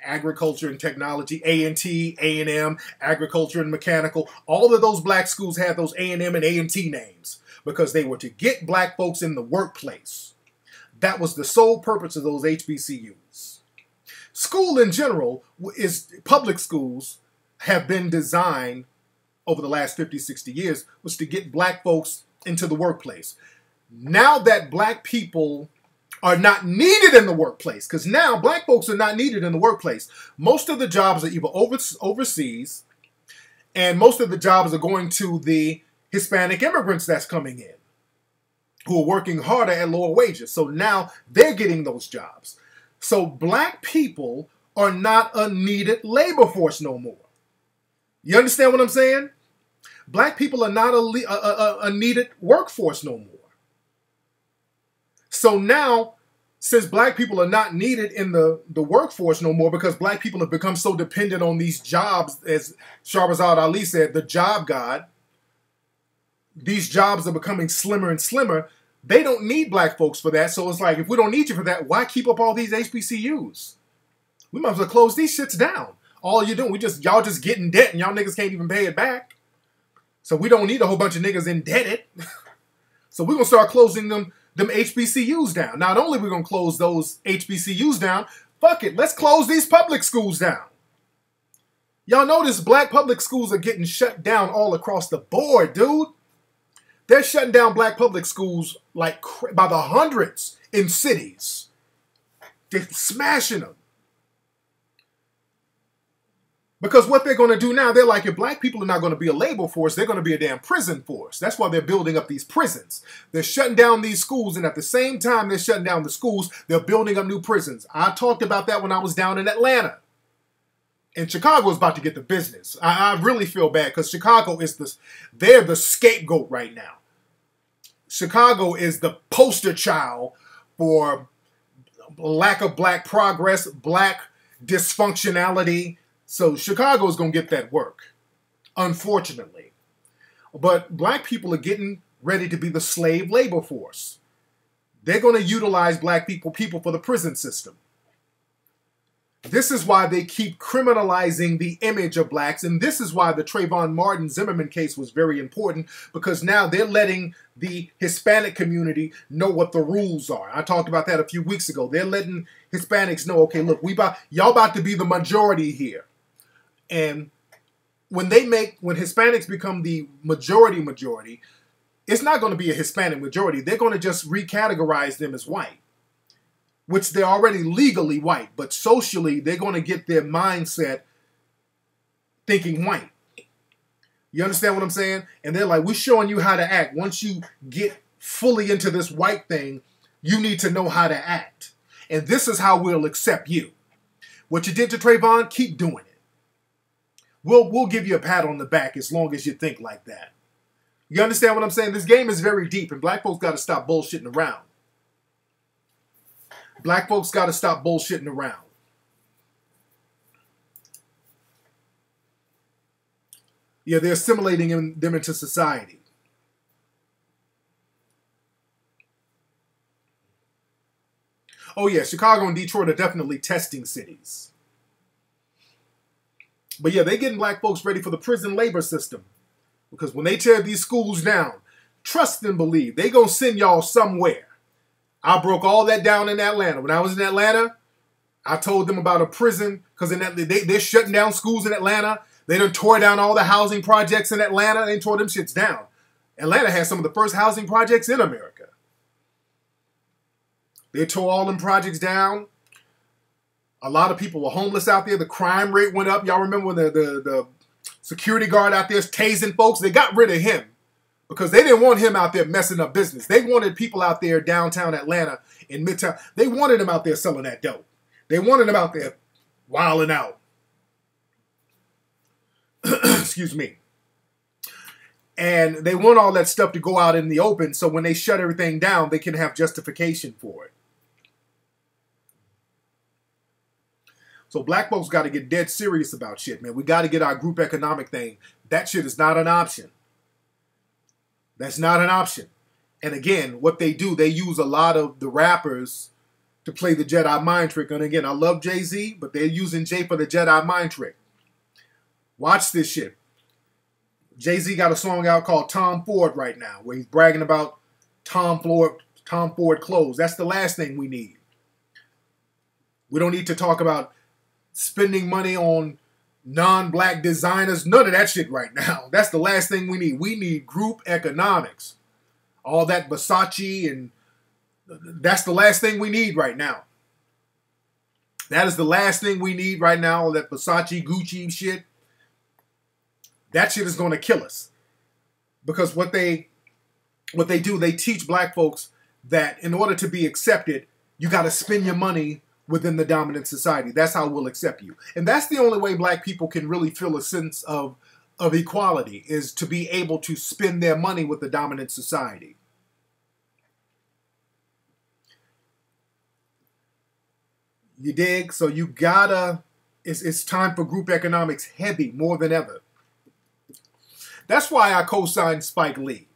agriculture and technology, A&T, A&M, agriculture and mechanical. All of those black schools had those A&M and A&T names because they were to get black folks in the workplace. That was the sole purpose of those HBCUs. School in general, public schools have been designed over the last 50, 60 years, was to get black folks into the workplace. Now that black people are not needed in the workplace, because now black folks are not needed in the workplace. Most of the jobs are either overseas, and most of the jobs are going to the Hispanic immigrants that's coming in, who are working harder at lower wages. So now they're getting those jobs. So black people are not a needed labor force no more. You understand what I'm saying? Black people are not a needed workforce no more. So now, since black people are not needed in the workforce no more because black people have become so dependent on these jobs, as Shahrazad Ali said, the job god, these jobs are becoming slimmer and slimmer. They don't need black folks for that. So it's like, if we don't need you for that, why keep up all these HBCUs? We might as well close these shits down. All you're doing, y'all just get in debt and y'all niggas can't even pay it back. So we don't need a whole bunch of niggas indebted. So we're going to start closing them HBCUs down. Not only are we going to close those HBCUs down, fuck it, let's close these public schools down. Y'all notice black public schools are getting shut down all across the board, dude. They're shutting down black public schools like by the hundreds in cities. They're smashing them. Because what they're going to do now, they're like, if black people are not going to be a labor force, they're going to be a damn prison force. That's why they're building up these prisons. They're shutting down these schools, and at the same time they're shutting down the schools, they're building up new prisons. I talked about that when I was down in Atlanta. And Chicago is about to get the business. I really feel bad because Chicago is they're the scapegoat right now. Chicago is the poster child for lack of black progress, black dysfunctionality. So Chicago is going to get that work, unfortunately. But black people are getting ready to be the slave labor force. They're going to utilize black people for the prison system. This is why they keep criminalizing the image of blacks, and this is why the Trayvon Martin Zimmerman case was very important, because now they're letting the Hispanic community know what the rules are. I talked about that a few weeks ago. They're letting Hispanics know, okay, look, y'all about to be the majority here. And when Hispanics become the majority, it's not going to be a Hispanic majority. They're going to just recategorize them as white. which they're already legally white, but socially they're going to get their mindset thinking white. You understand what I'm saying? And they're like, we're showing you how to act. Once you get fully into this white thing, you need to know how to act. And this is how we'll accept you. What you did to Trayvon, keep doing it. We'll give you a pat on the back as long as you think like that. You understand what I'm saying? This game is very deep, and black folks got to stop bullshitting around. Black folks got to stop bullshitting around. Yeah, they're assimilating them into society. Oh yeah, Chicago and Detroit are definitely testing cities. But yeah, they're getting black folks ready for the prison labor system. Because when they tear these schools down, trust and believe, they gonna send y'all somewhere. I broke all that down in Atlanta. When I was in Atlanta, I told them about a prison, because they're shutting down schools in Atlanta. They done tore down all the housing projects in Atlanta. They tore them shits down. Atlanta has some of the first housing projects in America. They tore all them projects down. A lot of people were homeless out there. The crime rate went up. Y'all remember when the security guard out there is tasing folks? They got rid of him because they didn't want him out there messing up business. They wanted people out there downtown Atlanta in Midtown. They wanted him out there selling that dope. They wanted him out there wilding out. Excuse me. And they want all that stuff to go out in the open, so when they shut everything down, they can have justification for it. So black folks got to get dead serious about shit, man. We got to get our group economic thing. That shit is not an option. That's not an option. And again, what they do, they use a lot of the rappers to play the Jedi mind trick. And again, I love Jay-Z, but they're using Jay for the Jedi mind trick. Watch this shit. Jay-Z got a song out called Tom Ford right now, where he's bragging about Tom Ford clothes. That's the last thing we need. We don't need to talk about spending money on non-black designers. None of that shit right now. That's the last thing we need. We need group economics. All that Versace, and that's the last thing we need right now. That is the last thing we need right now, all that Versace, Gucci shit. That shit is going to kill us. Because what they do, they teach black folks that in order to be accepted, you got to spend your money within the dominant society. That's how we'll accept you. And that's the only way black people can really feel a sense of equality, is to be able to spend their money with the dominant society. You dig? So you gotta, it's time for group economics heavy, more than ever. That's why I co-signed Spike Lee.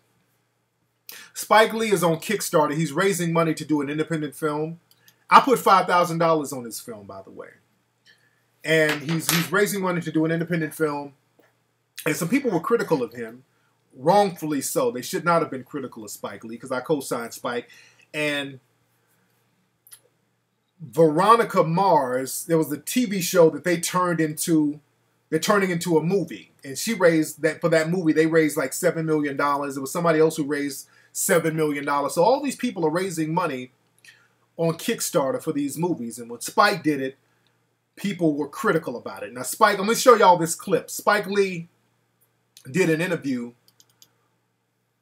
Spike Lee is on Kickstarter. He's raising money to do an independent film. I put $5,000 on his film, by the way. And he's raising money to do an independent film. And some people were critical of him, wrongfully so. They should not have been critical of Spike Lee, because I co-signed Spike. And Veronica Mars, there was a TV show that they're turning into a movie. And she raised that, for that movie, they raised like $7 million. There was somebody else who raised $7 million. So all these people are raising money on Kickstarter for these movies. And when Spike did it, people were critical about it. Now Spike, I'm going to show y'all this clip. Spike Lee did an interview,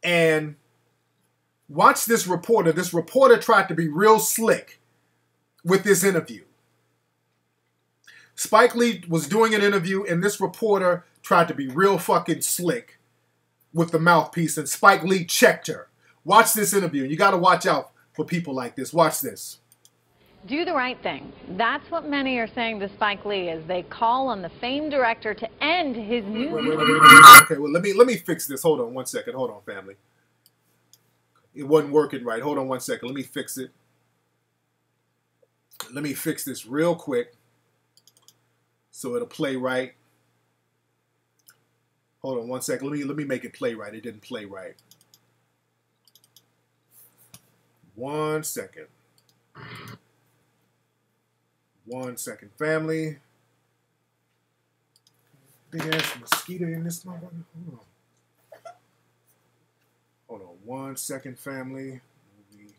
and watch this reporter. This reporter tried to be real slick with this interview. Spike Lee was doing an interview, and this reporter tried to be real fucking slick with the mouthpiece, and Spike Lee checked her. Watch this interview. You got to watch out for people like this. Watch this. Do the right thing. That's what many are saying to Spike Lee as they call on the famed director to end his new... Wait. Okay, well, let me fix this. Hold on one second. Hold on, family. It wasn't working right. Hold on one second. Let me fix it. Let me fix this real quick so it'll play right. Hold on one second. Let me make it play right. It didn't play right. 1 second. 1 second, family. Big ass mosquito in this motherfucker. Hold on 1 second, family. Movie,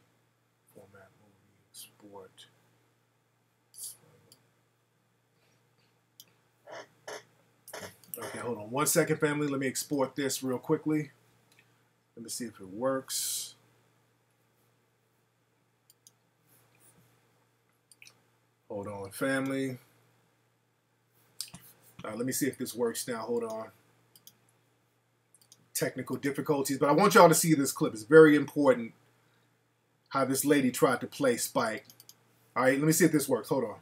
format, movie, sport. hold on 1 second, family. Let me export this real quickly. Let me see if it works. Hold on, family. Let me see if this works now. Hold on. Technical difficulties, but I want y'all to see this clip. It's very important how this lady tried to play Spike. All right, let me see if this works. Hold on.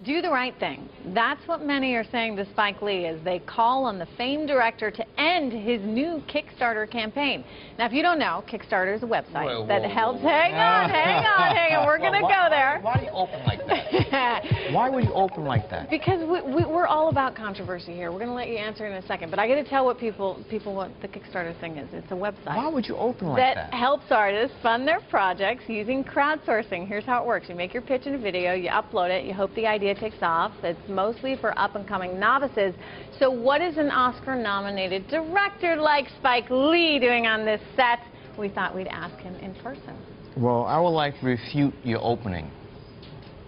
Do the right thing. That's what many are saying to Spike Lee as they call on the famed director to end his new Kickstarter campaign. Now, if you don't know, Kickstarter is a website that helps. Hang on. We're going to go there. Why do you open like that? Why would you open like that? Because we're all about controversy here. We're going to let you answer in a second. But I got to tell what people what the Kickstarter thing is. It's a website. Why would you open like that? That helps artists fund their projects using crowdsourcing. Here's how it works. You make your pitch in a video, you upload it, you hope the idea takes off. It's mostly for up-and-coming novices. So what is an Oscar-nominated director like Spike Lee doing on this set? We thought we'd ask him in person. Well, I would like to refute your opening.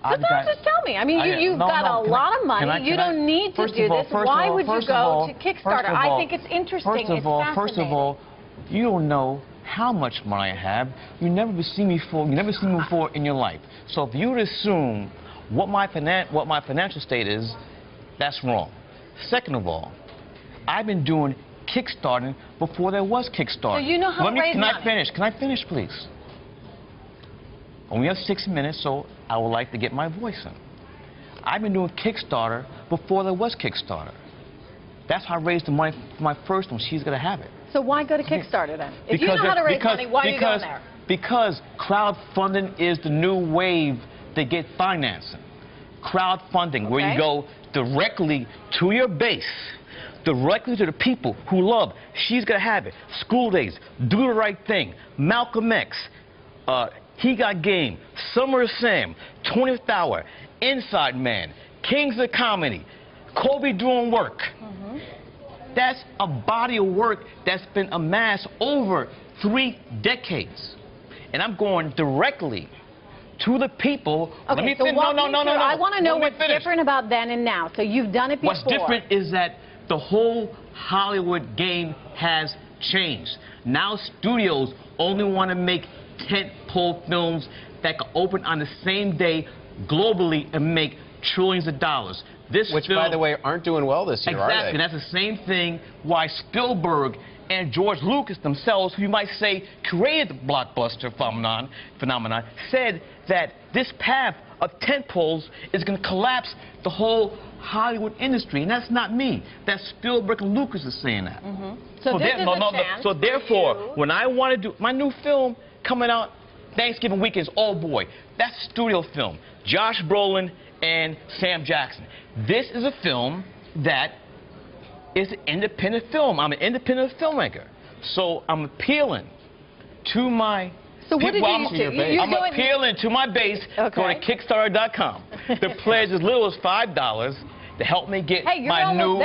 Just tell me. I mean, you've got a lot of money. You don't need to do this. Why would you go to Kickstarter? I think it's interesting. First of all, you don't know how much money I have. You never seen me before in your life. So if you would assume what my financial state is, that's wrong. Second of all, I've been doing Kickstarting before there was Kickstarter. So you know how to raise money. Can I finish, please? Only have 6 minutes, so I would like to get my voice in. I've been doing Kickstarter before there was Kickstarter. That's how I raised the money for my first one. She's going to have it. So why go to Kickstarter then? If you know how to raise money, why are you going there? Because crowdfunding is the new wave to get financing. Crowdfunding, where you go directly to your base, directly to the people who love. She's going to have it. School Days, Do the Right Thing, Malcolm X, He Got Game, Summer of Sam, 20th Hour, Inside Man, Kings of Comedy, Kobe Doing Work. That's a body of work that's been amassed over 3 decades. And I'm going directly to the people. Okay, Let me so finish. No. I want to know what's different about then and now. So you've done it before. What's different is that the whole Hollywood game has changed. Now studios only want to make tent-pole films that can open on the same day globally and make trillions of dollars. Which, by the way, aren't doing well this year, are they? Exactly. That's the same thing why Spielberg and George Lucas themselves, who you might say created the blockbuster phenomenon, said that this path of tentpoles is going to collapse the whole Hollywood industry. And that's not me. That's Spielberg and Lucas is saying that. So therefore, when I want to do my new film coming out Thanksgiving weekend is Oh Boy. That's a studio film. Josh Brolin and Sam Jackson. This is a film that is an independent film. I'm an independent filmmaker. So I'm appealing to my So what did you do? I'm appealing to my base. Go to Kickstarter.com. The pledge is as little as $5 to help me get my new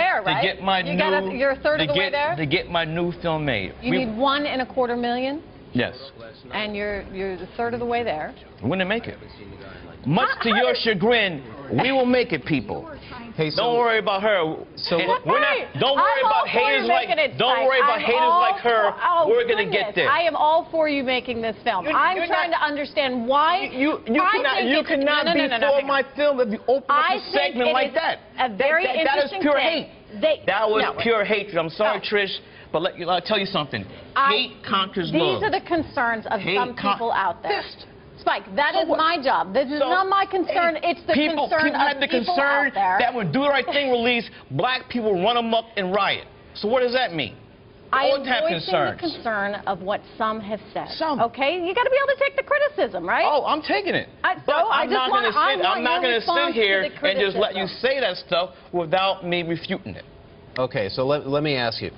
You're a third of the way there? To get my new film made. You need $1.25 million? Yes. And you're a third of the way there. We're going to make it. Much to your chagrin, we will make it, people. Hey, don't worry about her. So don't worry about haters like her. We're going to get there. I am all for you making this film. I'm trying to understand why you cannot be for my film if you open up a segment like that. A very interesting that is pure hate. That was pure hatred. I'm sorry, Trish. But I'll tell you something. Hate conquers love. These are the concerns of some people out there. Spike, that is my job. This is not my concern. It's the concern of people out there. People have the concern that when Do the Right Thing release, black people run amok and riot. So what does that mean? I am voicing the concern of what some have said. Okay? You got to be able to take the criticism, right? Oh, I'm taking it. I'm not going to sit here and just let you say that stuff without me refuting it. Okay, so let me ask you.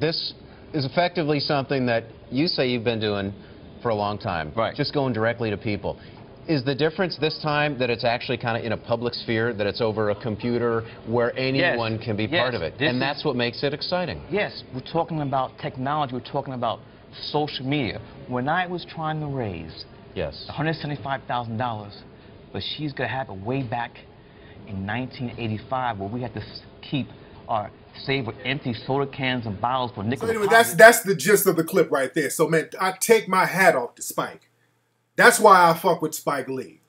This is effectively something that you say you've been doing for a long time, just going directly to people. Is the difference this time that it's actually kind of in a public sphere, that it's over a computer where anyone can be part of it? And that's what makes it exciting. Yes, we're talking about technology, we're talking about social media. When I was trying to raise $175,000, but she's going to have it way back in 1985 where we had to keep our save with empty soda cans and bottles for nickel. So anyway, that's the gist of the clip right there. So man, I take my hat off to Spike. That's why I fuck with Spike Lee.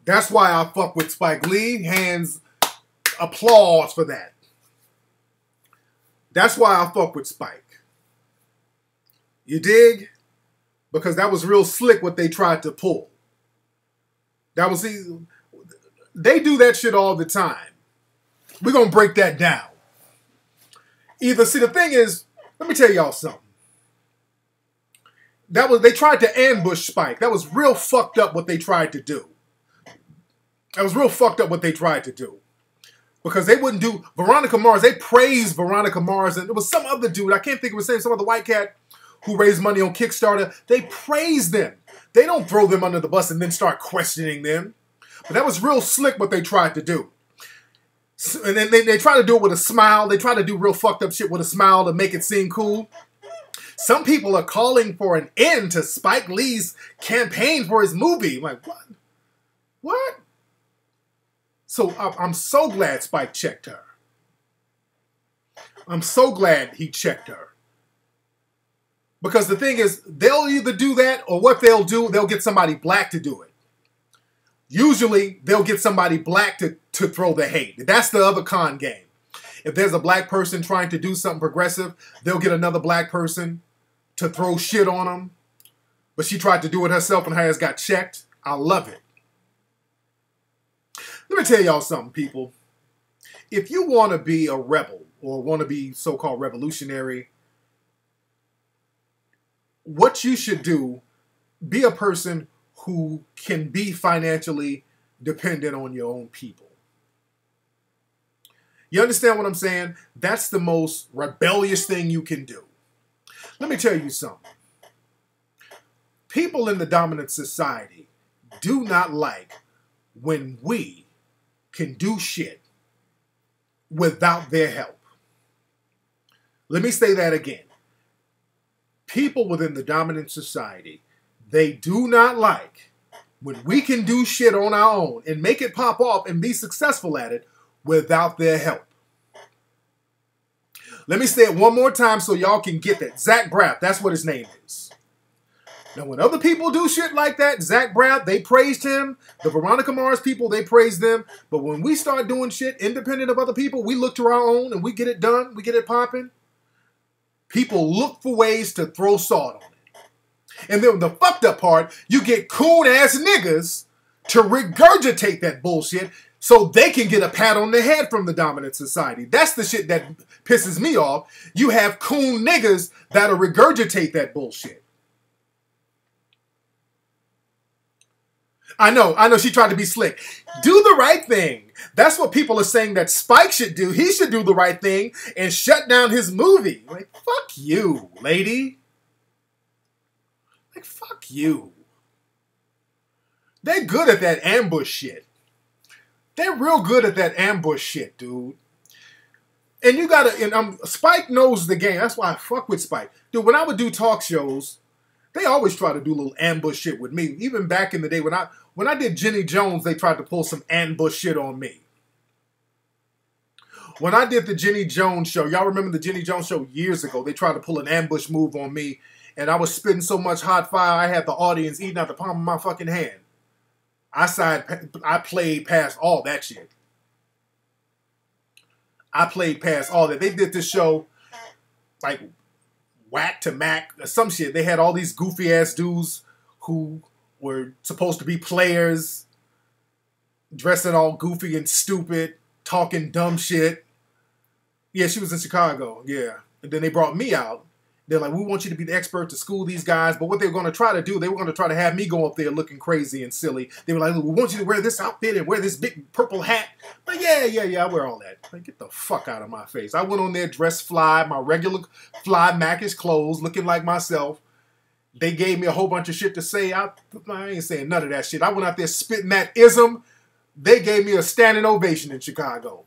That's why I fuck with Spike Lee. Hands, applause for that. That's why I fuck with Spike. You dig? Because that was real slick what they tried to pull. That was they do that shit all the time. We're gonna break that down. Either, see, the thing is, let me tell y'all something. They tried to ambush Spike. That was real fucked up what they tried to do. That was real fucked up what they tried to do. Because they wouldn't do Veronica Mars. They praised Veronica Mars, and there was some other dude, I can't think of his name, some other white cat who raised money on Kickstarter. They praised them. They don't throw them under the bus and then start questioning them. But that was real slick what they tried to do. And then they try to do it with a smile. They try to do real fucked up shit with a smile to make it seem cool. Some people are calling for an end to Spike Lee's campaign for his movie. I'm like, what? What? So I'm so glad Spike checked her. I'm so glad he checked her. Because the thing is, they'll either do that, or what they'll do, they'll get somebody black to do it. Usually, they'll get somebody black to throw the hate. That's the other con game. If there's a black person trying to do something progressive, they'll get another black person to throw shit on them. But she tried to do it herself and her ass got checked. I love it. Let me tell y'all something, people. If you want to be a rebel or want to be so-called revolutionary, what you should do, be a person who can be financially dependent on your own people. You understand what I'm saying? That's the most rebellious thing you can do. Let me tell you something. People in the dominant society do not like when we can do shit without their help. Let me say that again. People within the dominant society, they do not like when we can do shit on our own and make it pop off and be successful at it without their help. Let me say it one more time so y'all can get that. Zach Braff, that's what his name is. Now, when other people do shit like that, Zach Braff, they praised him. The Veronica Mars people, they praised them. But when we start doing shit independent of other people, we look to our own and we get it done, we get it popping. People look for ways to throw salt on it. And then the fucked up part, you get coon-ass niggas to regurgitate that bullshit so they can get a pat on the head from the dominant society. That's the shit that pisses me off. You have coon niggas that'll regurgitate that bullshit. I know she tried to be slick. Do the right thing. That's what people are saying that Spike should do. He should do the right thing and shut down his movie. Like, fuck you, lady. Like, fuck you. They're good at that ambush shit. They're real good at that ambush shit, dude. And you gotta, Spike knows the game. That's why I fuck with Spike. Dude, when I would do talk shows, they always try to do a little ambush shit with me. Even back in the day when I did Jenny Jones, they tried to pull some ambush shit on me. When I did the Jenny Jones show, y'all remember the Jenny Jones show years ago? They tried to pull an ambush move on me, and I was spitting so much hot fire, I had the audience eating out the palm of my fucking hand. I played past all that shit. I played past all that. They did this show, like, Whack to Mac, or some shit. They had all these goofy-ass dudes who were supposed to be players, dressing all goofy and stupid, talking dumb shit. Yeah, she was in Chicago, yeah. And then they brought me out. They're like, we want you to be the expert to school these guys. But what they were going to try to do, they were going to try to have me go up there looking crazy and silly. They were like, we want you to wear this outfit and wear this big purple hat. Like, yeah, I wear all that. Like, get the fuck out of my face. I went on there dressed fly, my regular fly Macish clothes, looking like myself. They gave me a whole bunch of shit to say. I ain't saying none of that shit. I went out there spitting that ism. They gave me a standing ovation in Chicago.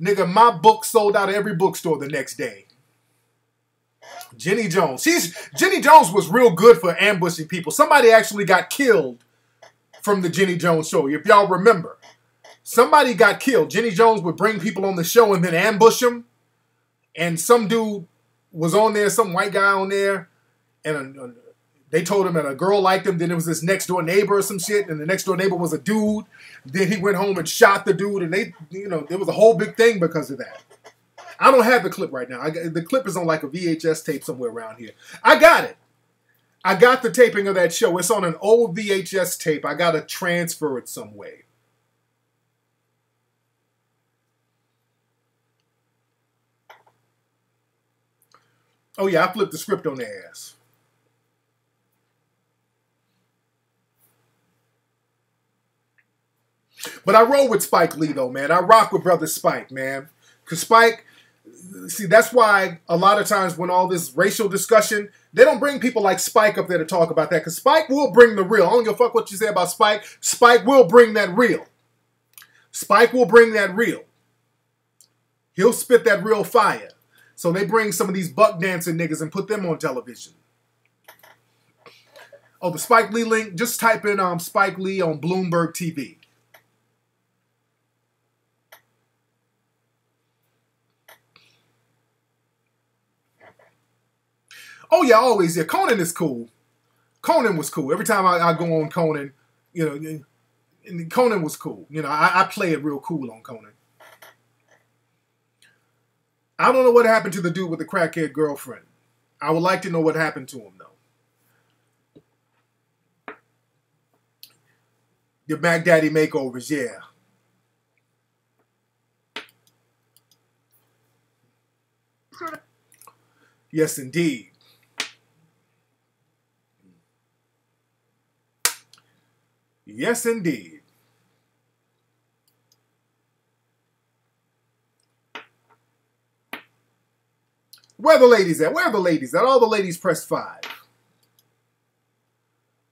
Nigga, my book sold out of every bookstore the next day. Jenny Jones. Jenny Jones was real good for ambushing people. Somebody actually got killed from the Jenny Jones show, if y'all remember. Somebody got killed. Jenny Jones would bring people on the show and then ambush them. And some dude was on there, some white guy on there, and they told him that a girl liked him. Then it was this next door neighbor or some shit, and the next door neighbor was a dude. Then he went home and shot the dude, and they, you know, there was a whole big thing because of that. I don't have the clip right now. The clip is on like a VHS tape somewhere around here. I got it. I got the taping of that show. It's on an old VHS tape. I got to transfer it some way. Oh, yeah, I flipped the script on their ass. But I roll with Spike Lee, though, man. I rock with Brother Spike, man. Because Spike, see, that's why a lot of times when all this racial discussion, they don't bring people like Spike up there to talk about that. Because Spike will bring the real. I don't give a fuck what you say about Spike. Spike will bring that real. Spike will bring that real. He'll spit that real fire. So they bring some of these buck dancing niggas and put them on television. Oh, the Spike Lee link, just type in Spike Lee on Bloomberg TV. Oh, yeah, always. Yeah, Conan is cool. Conan was cool. Every time I go on Conan, you know, Conan was cool. You know, I play it real cool on Conan. I don't know what happened to the dude with the crackhead girlfriend. I would like to know what happened to him, though. Your Mac Daddy makeovers, yeah. Yes, indeed. Yes, indeed. Where are the ladies at? Where are the ladies at? All the ladies press 5.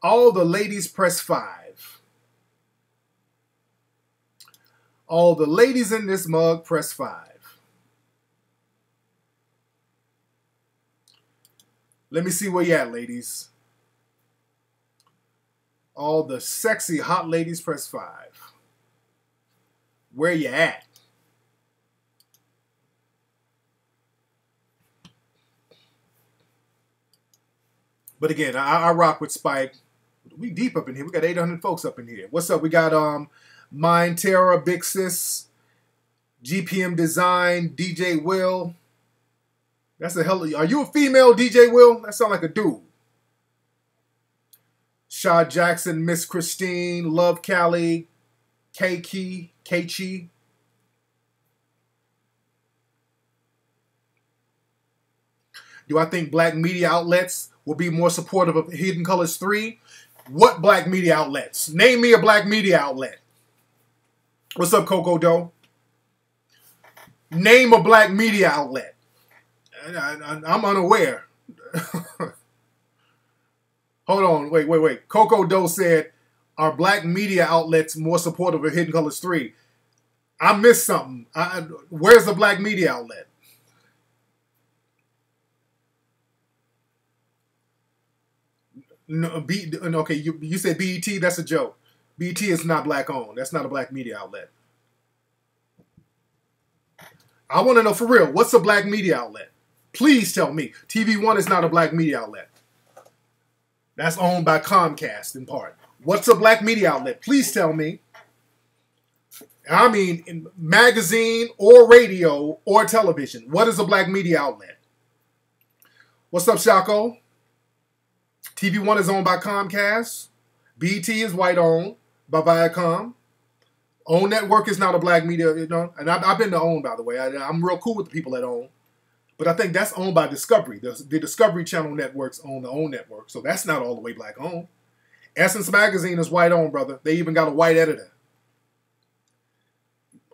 All the ladies press 5. All the ladies in this mug press 5. Let me see where you at, ladies. All the sexy hot ladies press 5. Where you at? But again, I rock with Spike. We deep up in here. We got 800 folks up in here. What's up? We got Mind Terror, Big Sis, GPM Design, DJ Will. That's a hell of... Are you a female, DJ Will? That sound like a dude. Shaw Jackson, Miss Christine, Love Cali, K-Key, K-Chi. Do I think black media outlets will be more supportive of Hidden Colors 3? What black media outlets? Name me a black media outlet. What's up, Coco Doe? Name a black media outlet. I'm unaware. Hold on. Wait. Coco Doe said, are black media outlets more supportive of Hidden Colors 3? I missed something. Where's the black media outlet? No, okay, you said BET, that's a joke. BET is not black owned. That's not a black media outlet. I want to know for real, what's a black media outlet? Please tell me. TV One is not a black media outlet. That's owned by Comcast in part. What's a black media outlet? Please tell me. I mean, in magazine or radio or television. What is a black media outlet? What's up, Shaco? TV One is owned by Comcast. BET is white owned by Viacom. OWN Network is not a black media, you know. And I've been to OWN, by the way. I'm real cool with the people at OWN. But I think that's owned by Discovery. The Discovery Channel networks own the OWN Network. So that's not all the way black owned. Essence Magazine is white owned, brother. They even got a white editor.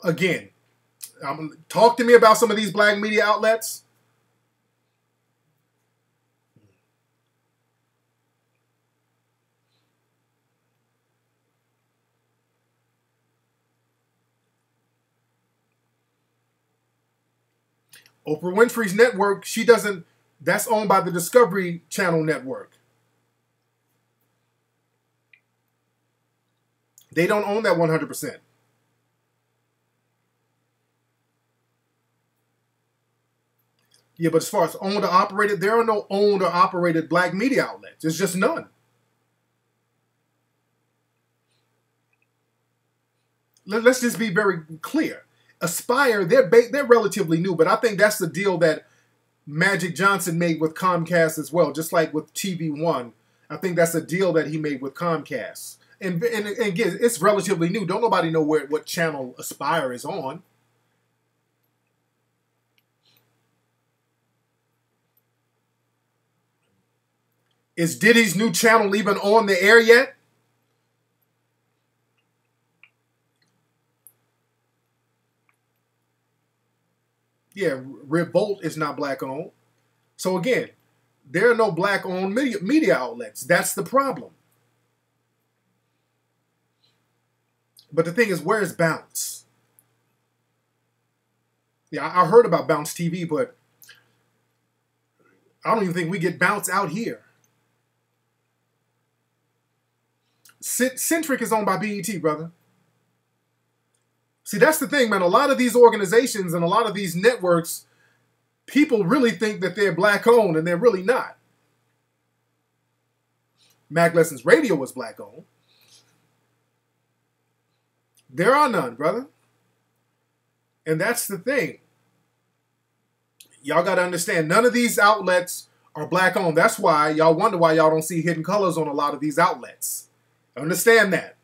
Again, talk to me about some of these black media outlets. Oprah Winfrey's network, she doesn't, that's owned by the Discovery Channel network. They don't own that 100%. Yeah, but as far as owned or operated, there are no owned or operated black media outlets. There's just none. Let's just be very clear. Aspire, they're relatively new, but I think that's the deal that Magic Johnson made with Comcast as well, just like with TV One. I think that's a deal that he made with Comcast. And again, it's relatively new. Don't nobody know what channel Aspire is on. Is Diddy's new channel even on the air yet? Yeah, Revolt is not black owned. So again, there are no black owned media outlets. That's the problem. But the thing is, where's Bounce? Yeah, I heard about Bounce TV, but I don't even think we get Bounce out here. Centric is owned by BET, brother. See, that's the thing, man. A lot of these organizations and a lot of these networks, people really think that they're black-owned, and they're really not. Mac Lessons Radio was black-owned. There are none, brother. And that's the thing. Y'all got to understand, none of these outlets are black-owned. That's why y'all wonder why y'all don't see Hidden Colors on a lot of these outlets. Understand that.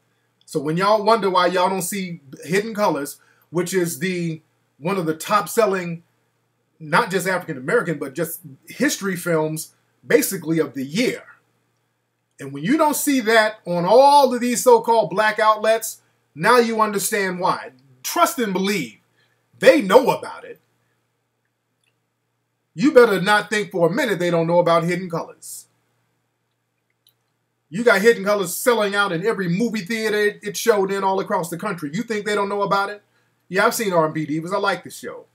So when y'all wonder why y'all don't see Hidden Colors, which is one of the top-selling, not just African-American, but just history films, basically, of the year. And when you don't see that on all of these so-called black outlets, now you understand why. Trust and believe. They know about it. You better not think for a minute they don't know about Hidden Colors. You got Hidden Colors selling out in every movie theater it showed in all across the country. You think they don't know about it? Yeah, I've seen R&B Divas. I like this show.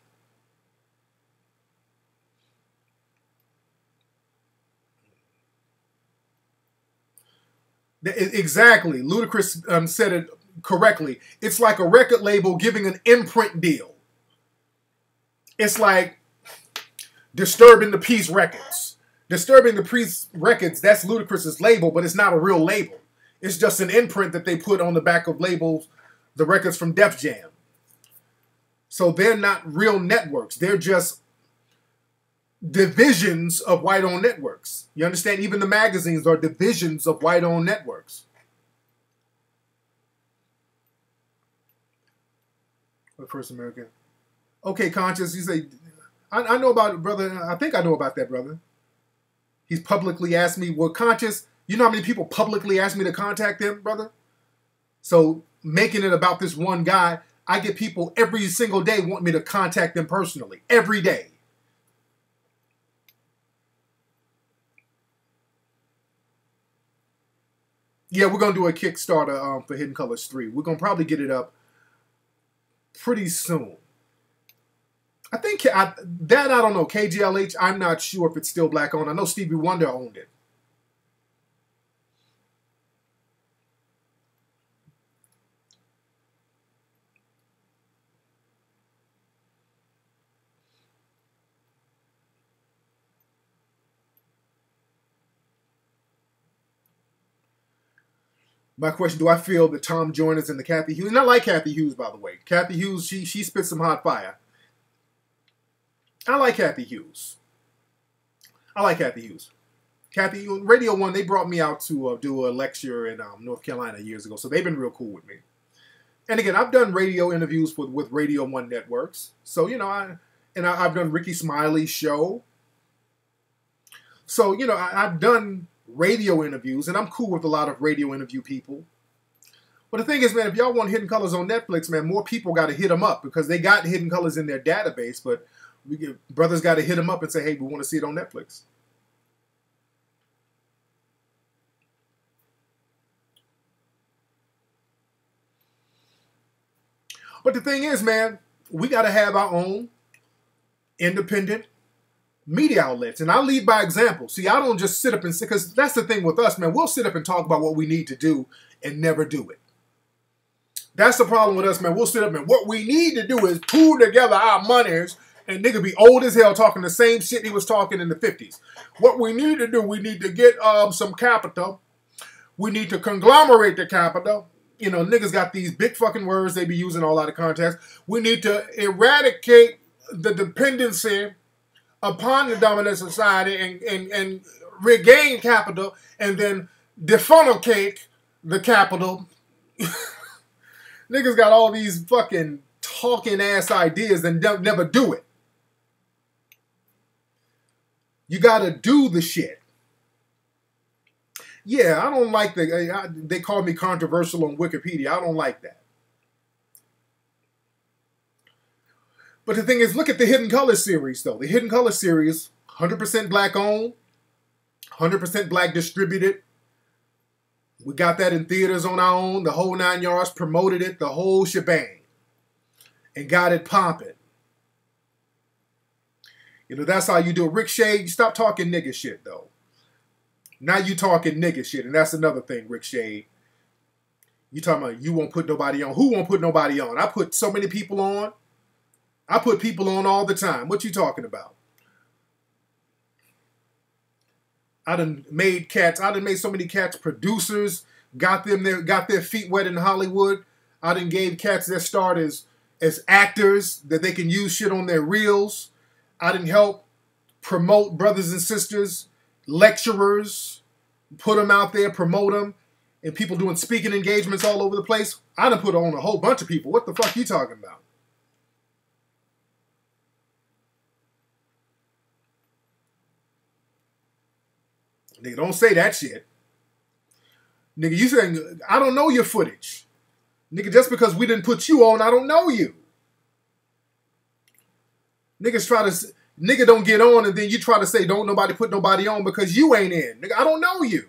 Exactly. Ludacris said it correctly. It's like a record label giving an imprint deal. It's like Disturbing the Peace Records. Disturbing the Peace Records, that's Ludacris's label, but it's not a real label. It's just an imprint that they put on the back of labels, the records from Def Jam. So they're not real networks. They're just divisions of white-owned networks. You understand? Even the magazines are divisions of white-owned networks. What First American? Okay, Conscious, you say, I know about it, brother. I think I know about that, brother. He's publicly asked me, well, Conscious, you know how many people publicly asked me to contact them, brother? So making it about this one guy, I get people every single day want me to contact them personally. Every day. Yeah, we're going to do a Kickstarter for Hidden Colors 3. We're going to probably get it up pretty soon. I think I don't know. KGLH, I'm not sure if it's still black owned. I know Stevie Wonder owned it. My question, do I feel that Tom Joyner's and the Kathy Hughes? And I like Kathy Hughes, by the way. Kathy Hughes, she spits some hot fire. I like Kathy Hughes. I like Kathy Hughes. Kathy, Radio 1, they brought me out to do a lecture in North Carolina years ago, so they've been real cool with me. And again, I've done radio interviews with Radio 1 networks. So, you know, I've done Ricky Smiley's show. So, you know, I've done radio interviews, and I'm cool with a lot of radio interview people. But the thing is, man, if y'all want Hidden Colors on Netflix, man, more people got to hit them up because they got Hidden Colors in their database, but brothers got to hit them up and say, hey, we want to see it on Netflix. But the thing is, man, we got to have our own independent media outlets. And I lead by example. See, I don't just sit up and sit, because that's the thing with us, man. We'll sit up and talk about what we need to do and never do it. That's the problem with us, man. We'll sit up and what we need to do is pool together our monies And nigga be old as hell talking the same shit he was talking in the 50s. What we need to do, we need to get some capital. We need to conglomerate the capital. You know, niggas got these big fucking words they be using all out of context. We need to eradicate the dependency upon the dominant society and regain capital and then defunnelcate the capital. Niggas got all these fucking talking ass ideas and never do it. You gotta do the shit. Yeah, I don't like they call me controversial on Wikipedia. I don't like that. But the thing is, look at the Hidden Colors series, though. The Hidden Colors series, 100% black owned, 100% black distributed. We got that in theaters on our own, the whole 9 yards, promoted it, the whole shebang, and got it popping. You know, that's how you do it. Rick Shade, you stop talking nigga shit, though. Now you talking nigga shit, and that's another thing, Rick Shade. You talking about you won't put nobody on. Who won't put nobody on? I put so many people on. I put people on all the time. What you talking about? I done made so many cats producers, got their feet wet in Hollywood. I done gave cats their start as actors that they can use shit on their reels. I done help promote brothers and sisters, lecturers, put them out there, promote them, and people doing speaking engagements all over the place. I done put on a whole bunch of people. What the fuck you talking about? Nigga, don't say that shit. Nigga, you saying, I don't know your footage. Nigga, just because we didn't put you on, I don't know you. Nigga don't get on and then you try to say don't nobody put nobody on because you ain't in. Nigga, I don't know you.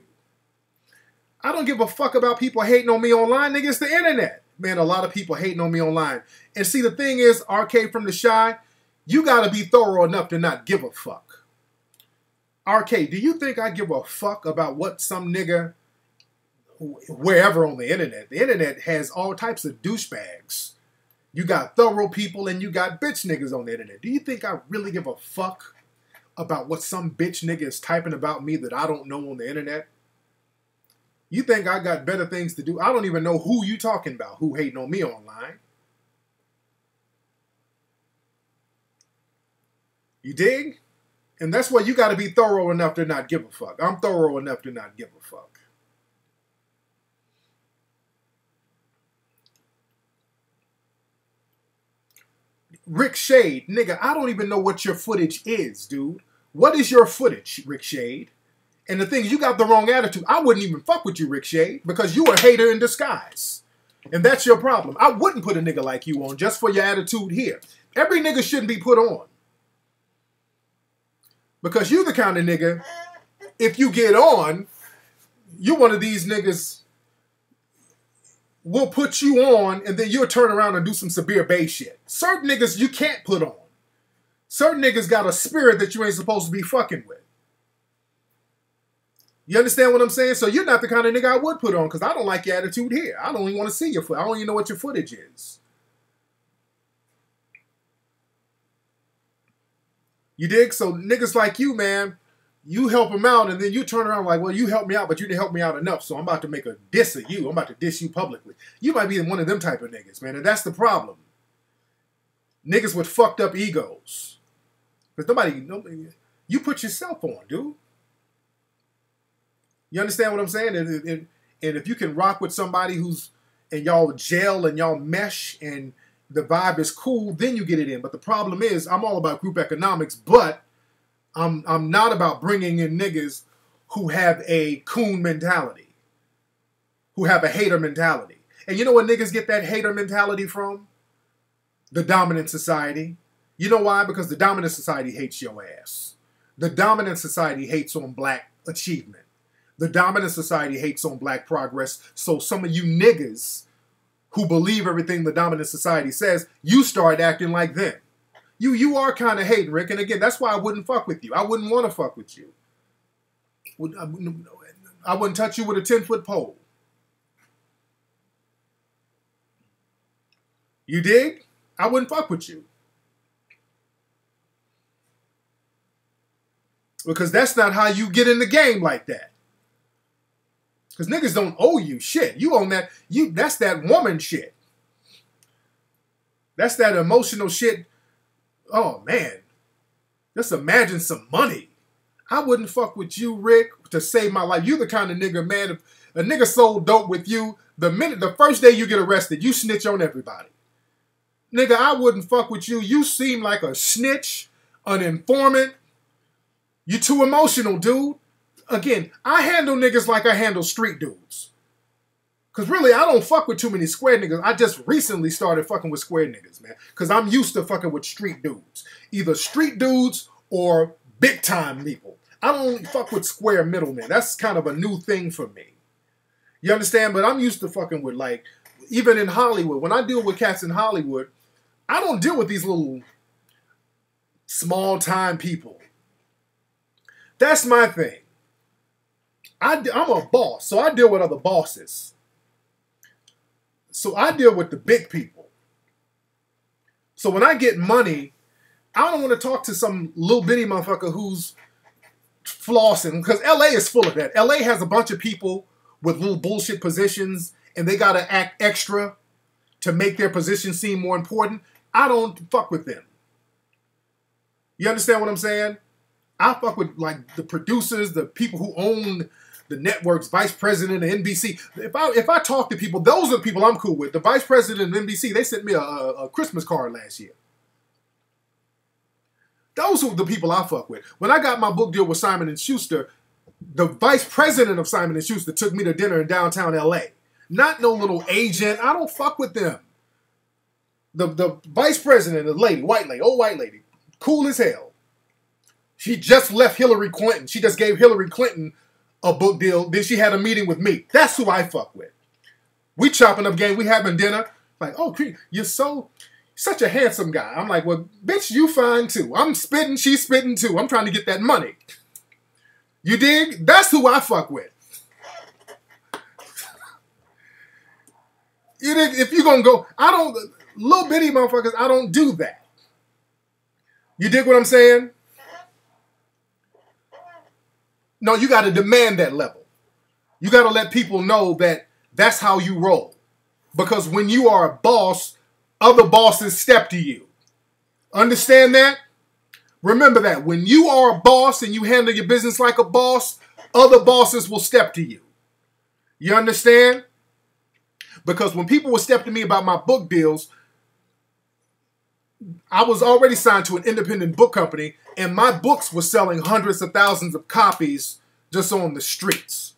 I don't give a fuck about people hating on me online. Nigga, it's the internet. Man, a lot of people hating on me online. And see, the thing is, RK from the Shy, you gotta be thorough enough to not give a fuck. RK, do you think I give a fuck about what some nigga, wherever on the internet? The internet has all types of douchebags. You got thorough people and you got bitch niggas on the internet. Do you think I really give a fuck about what some bitch nigga is typing about me that I don't know on the internet? You think I got better things to do? I don't even know who you talking about, who hating on me online. You dig? And that's why you got to be thorough enough to not give a fuck. I'm thorough enough to not give a fuck. Rick Shade, nigga, I don't even know what your footage is, dude. What is your footage, Rick Shade? And the thing is, you got the wrong attitude. I wouldn't even fuck with you, Rick Shade, because you a hater in disguise. And that's your problem. I wouldn't put a nigga like you on just for your attitude here. Every nigga shouldn't be put on. Because you the kind of nigga, if you get on, you one of these niggas, will put you on and then you'll turn around and do some severe bass shit. Certain niggas you can't put on. Certain niggas got a spirit that you ain't supposed to be fucking with. You understand what I'm saying? So you're not the kind of nigga I would put on because I don't like your attitude here. I don't even want to see your foot. I don't even know what your footage is. You dig? So niggas like you, man, you help them out and then you turn around like, well, you helped me out, but you didn't help me out enough. So I'm about to make a diss of you. I'm about to diss you publicly. You might be one of them type of niggas, man. And that's the problem. Niggas with fucked up egos. Because nobody, you put yourself on, dude. You understand what I'm saying? And if you can rock with somebody who's, and y'all gel and y'all mesh and the vibe is cool, then you get it in. But the problem is, I'm all about group economics, but I'm not about bringing in niggas who have a coon mentality, who have a hater mentality. And you know where niggas get that hater mentality from? The dominant society. You know why? Because the dominant society hates your ass. The dominant society hates on black achievement. The dominant society hates on black progress. So some of you niggas who believe everything the dominant society says, you start acting like them. You are kind of hating, Rick. And again, that's why I wouldn't fuck with you. I wouldn't want to fuck with you. I wouldn't touch you with a 10-foot pole. You dig? I wouldn't fuck with you. Because that's not how you get in the game like that. Because niggas don't owe you shit. You own that. That's that woman shit. That's that emotional shit. Oh, man. Just imagine some money. I wouldn't fuck with you, Rick, to save my life. You the kind of nigga, man, if a nigga sold dope with you, the first day you get arrested, you snitch on everybody. Nigga, I wouldn't fuck with you. You seem like a snitch, an informant. You too emotional, dude. Again, I handle niggas like I handle street dudes. Because really, I don't fuck with too many square niggas. I just recently started fucking with square niggas, man. Because I'm used to fucking with street dudes. Either street dudes or big time people. I don't fuck with square middlemen. That's kind of a new thing for me. You understand? But I'm used to fucking with, like, even in Hollywood. When I deal with cats in Hollywood, I don't deal with these little small time people. That's my thing. I'm a boss, so I deal with other bosses. So I deal with the big people. So when I get money, I don't want to talk to some little bitty motherfucker who's flossing, because LA is full of that. LA has a bunch of people with little bullshit positions, and they got to act extra to make their position seem more important. I don't fuck with them. You understand what I'm saying? I fuck with, like, the producers, the people who own the networks, vice president of NBC. If I talk to people, those are the people I'm cool with. The vice president of NBC, they sent me a Christmas card last year. Those are the people I fuck with. When I got my book deal with Simon & Schuster, the vice president of Simon & Schuster took me to dinner in downtown LA. Not no little agent. I don't fuck with them. The vice president, the lady, white lady, old white lady, cool as hell. She just left Hillary Clinton. She just gave Hillary Clinton a book deal. Then she had a meeting with me. That's who I fuck with. We chopping up game. We having dinner. Like, oh, you're such a handsome guy. I'm like, well, bitch, you fine too. I'm spitting. She's spitting too. I'm trying to get that money. You dig? That's who I fuck with. You dig? If you gonna go, little bitty motherfuckers, I don't do that. You dig what I'm saying? No, you got to demand that level. You got to let people know that that's how you roll. Because when you are a boss, other bosses step to you. Understand that? Remember that. When you are a boss and you handle your business like a boss, other bosses will step to you. You understand? Because when people would step to me about my book deals, I was already signed to an independent book company, and my books were selling hundreds of thousands of copies just on the streets.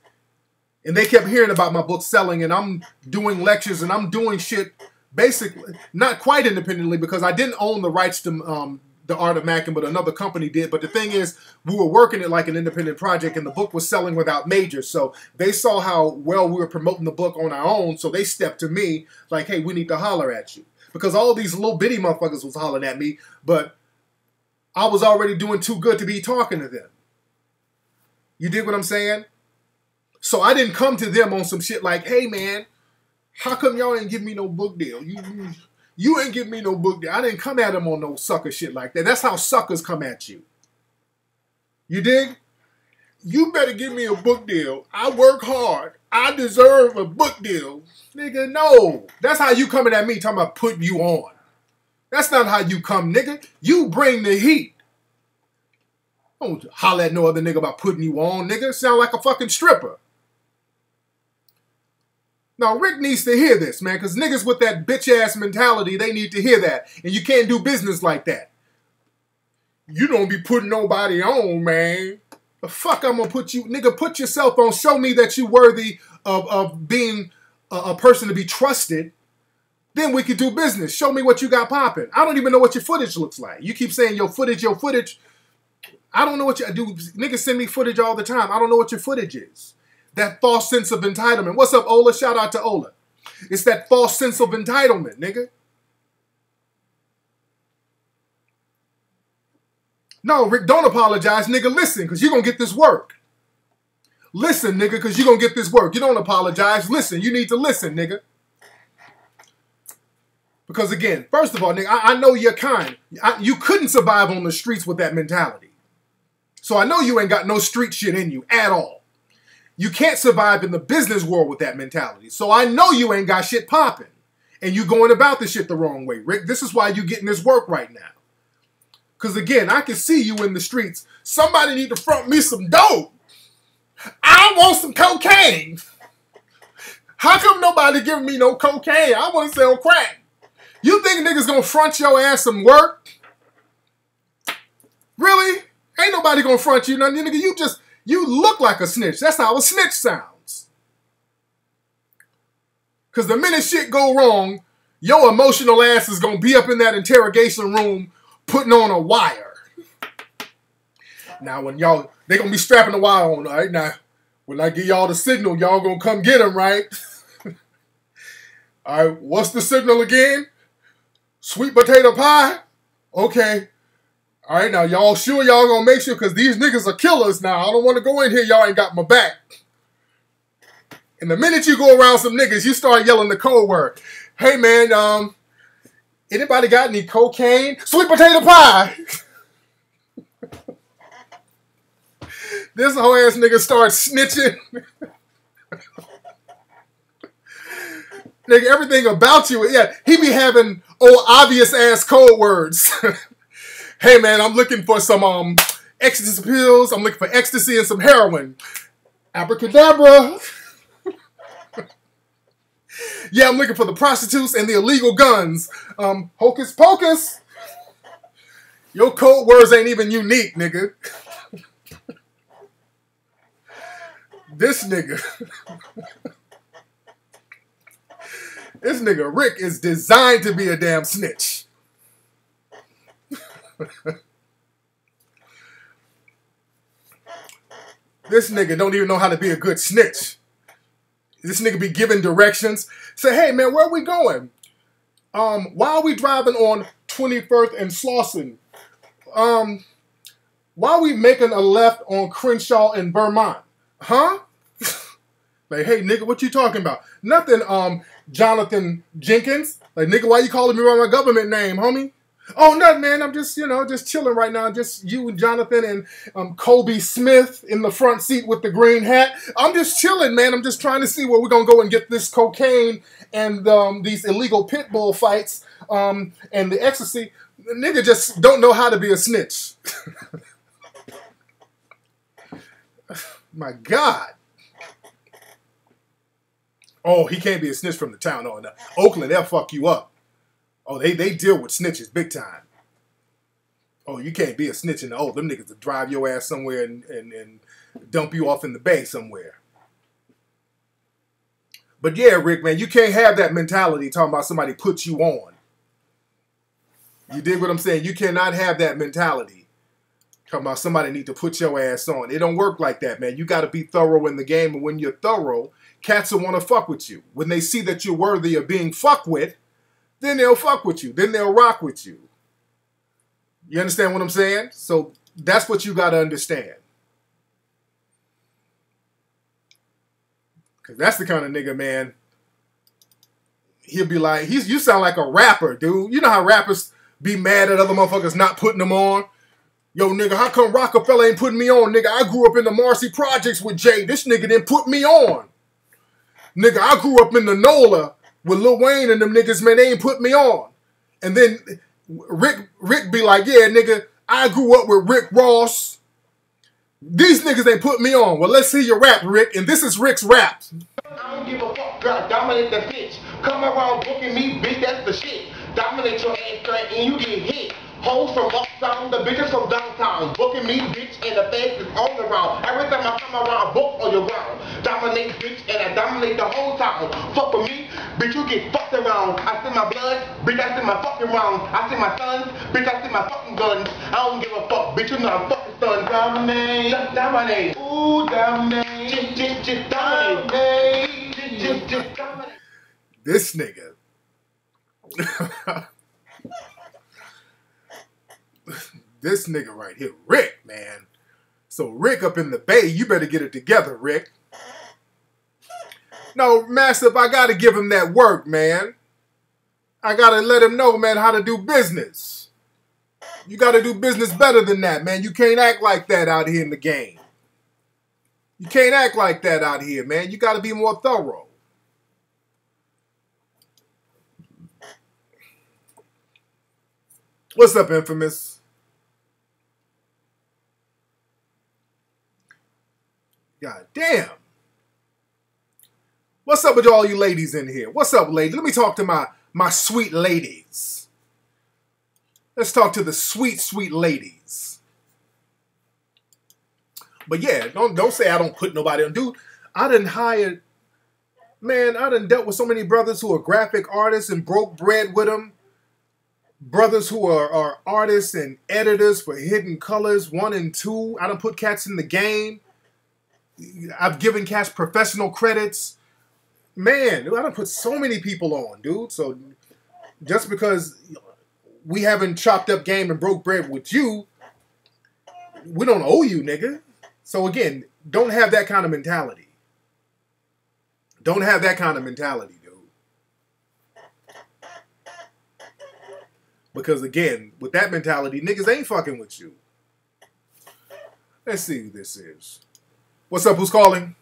And they kept hearing about my book selling, and I'm doing lectures, and I'm doing shit basically, not quite independently, because I didn't own the rights to The Art of Mackin, but another company did. But the thing is, we were working it like an independent project, and the book was selling without majors. So they saw how well we were promoting the book on our own, so they stepped to me like, hey, we need to holler at you. Because all these little bitty motherfuckers was hollering at me, but I was already doing too good to be talking to them. You dig what I'm saying? So I didn't come to them on some shit like, hey man, how come y'all ain't give me no book deal? You ain't give me no book deal. I didn't come at them on no sucker shit like that. That's how suckers come at you. You dig? You better give me a book deal. I work hard. I deserve a book deal. Nigga, no. That's how you coming at me talking about putting you on. That's not how you come, nigga. You bring the heat. Don't holler at no other nigga about putting you on, nigga. Sound like a fucking stripper. Now, Rick needs to hear this, man, because niggas with that bitch-ass mentality, they need to hear that. And you can't do business like that. You don't be putting nobody on, man. The fuck I'm gonna put you... Nigga, put yourself on. Show me that you worthy of being a person to be trusted. Then we could do business. Show me what you got popping. I don't even know what your footage looks like. You keep saying your footage, your footage. I don't know what you do. Niggas send me footage all the time. I don't know what your footage is. That false sense of entitlement. What's up, Ola? Shout out to Ola. It's that false sense of entitlement, nigga. No, Rick, don't apologize, nigga. Listen, because you're going to get this work. Listen, nigga, because you're going to get this work. You don't apologize. Listen, you need to listen, nigga. Because, again, first of all, nigga, I know you're kind. You couldn't survive on the streets with that mentality. So I know you ain't got no street shit in you at all. You can't survive in the business world with that mentality. So I know you ain't got shit popping. And you going about this shit the wrong way, Rick. This is why you getting this work right now. Because again, I can see you in the streets. Somebody need to front me some dope. I want some cocaine. How come nobody giving me no cocaine? I want to sell crack. You think niggas gonna front your ass some work? Really? Ain't nobody gonna front you nothing, nigga. You look like a snitch. That's how a snitch sounds. Because the minute shit go wrong, your emotional ass is gonna be up in that interrogation room putting on a wire. Now when y'all, they gonna be strapping the wire on, all right? Now, when I give y'all the signal, y'all gonna come get him, right? All right, what's the signal again? Sweet potato pie? Okay. All right, now y'all sure y'all gonna make sure, because these niggas are killers now. I don't want to go in here, y'all ain't got my back. And the minute you go around some niggas, you start yelling the code word. Hey man, anybody got any cocaine? Sweet potato pie! This whole ass nigga starts snitching. Nigga, everything about you, yeah, he be having obvious ass code words. Hey man, I'm looking for some ecstasy pills. I'm looking for ecstasy and some heroin. Abracadabra. Yeah, I'm looking for the prostitutes and the illegal guns. Hocus pocus. Your code words ain't even unique, nigga. This nigga. This nigga Rick is designed to be a damn snitch. This nigga don't even know how to be a good snitch. This nigga be giving directions. Say, hey man, where are we going? Why are we driving on 21st and Slauson? Why are we making a left on Crenshaw and Vermont? Huh? Like, hey nigga, what you talking about? Nothing, Jonathan Jenkins. Like, nigga, why you calling me by my government name, homie? Oh, nothing, man. I'm just, just chilling right now. Just you and Jonathan and Kobe Smith in the front seat with the green hat. I'm just chilling, man. I'm just trying to see where we're going to go and get this cocaine and these illegal pit bull fights and the ecstasy. The nigga just don't know how to be a snitch. My God. Oh, he can't be a snitch from the town. Oh, no. Oakland, they'll fuck you up. Oh, they deal with snitches big time. Oh, you can't be a snitch in the them niggas will drive your ass somewhere and dump you off in the bay somewhere. But yeah, Rick, man, you can't have that mentality talking about somebody put you on. You dig what I'm saying? You cannot have that mentality talking about somebody need to put your ass on. It don't work like that, man. You got to be thorough in the game, and when you're thorough, cats will want to fuck with you. When they see that you're worthy of being fucked with, then they'll fuck with you. Then they'll rock with you. You understand what I'm saying? So that's what you got to understand. Because that's the kind of nigga, man. He'll be like, you sound like a rapper, dude. You know how rappers be mad at other motherfuckers not putting them on? Yo, nigga, how come Rockefeller ain't putting me on? Nigga, I grew up in the Marcy Projects with Jay. This nigga didn't put me on. Nigga, I grew up in the NOLA with Lil Wayne and them niggas, man, they ain't put me on. And then Rick be like, yeah, nigga, I grew up with Rick Ross. These niggas ain't put me on. Well, let's see your rap, Rick. And this is Rick's rap. I don't give a fuck, girl. Dominate the bitch. Come around booking me, bitch, that's the shit. Dominate your ass, girl, and you get hit. Hoes from uptown, the bitches from downtown. Booking me, bitch, and the face is all around. Every time I come around, book on your ground. Dominate, bitch, and I dominate the whole town. Fuck with me, bitch, you get fucked around. I see my blood, bitch, I see my fucking round. I see my sons, bitch, I see my fucking guns. I don't give a fuck, bitch, you know I'm fucking son. Dominate, dominate, ooh, dominate, just dominate, just dominate. This nigga. This nigga right here, Rick, man. So Rick up in the bay, you better get it together, Rick. No, Massive, I gotta give him that work, man. I gotta let him know, man, how to do business. You got to do business better than that, man. You can't act like that out here in the game. You can't act like that out here, man. You got to be more thorough. What's up, Infamous? God damn. What's up with all you ladies in here? What's up, ladies? Let me talk to my sweet ladies. Let's talk to the sweet, sweet ladies. But yeah, don't say I don't put nobody on. Dude, I done hired, man, I done dealt with so many brothers who are graphic artists and broke bread with them. Brothers who are artists and editors for Hidden Colors 1 and 2. I done put cats in the game. I've given cats professional credits. Man, dude, I done put so many people on, dude. So just because we haven't chopped up game and broke bread with you, we don't owe you, nigga. So again, don't have that kind of mentality. Don't have that kind of mentality, dude. Because again, with that mentality, niggas ain't fucking with you. Let's see who this is. What's up? Who's calling?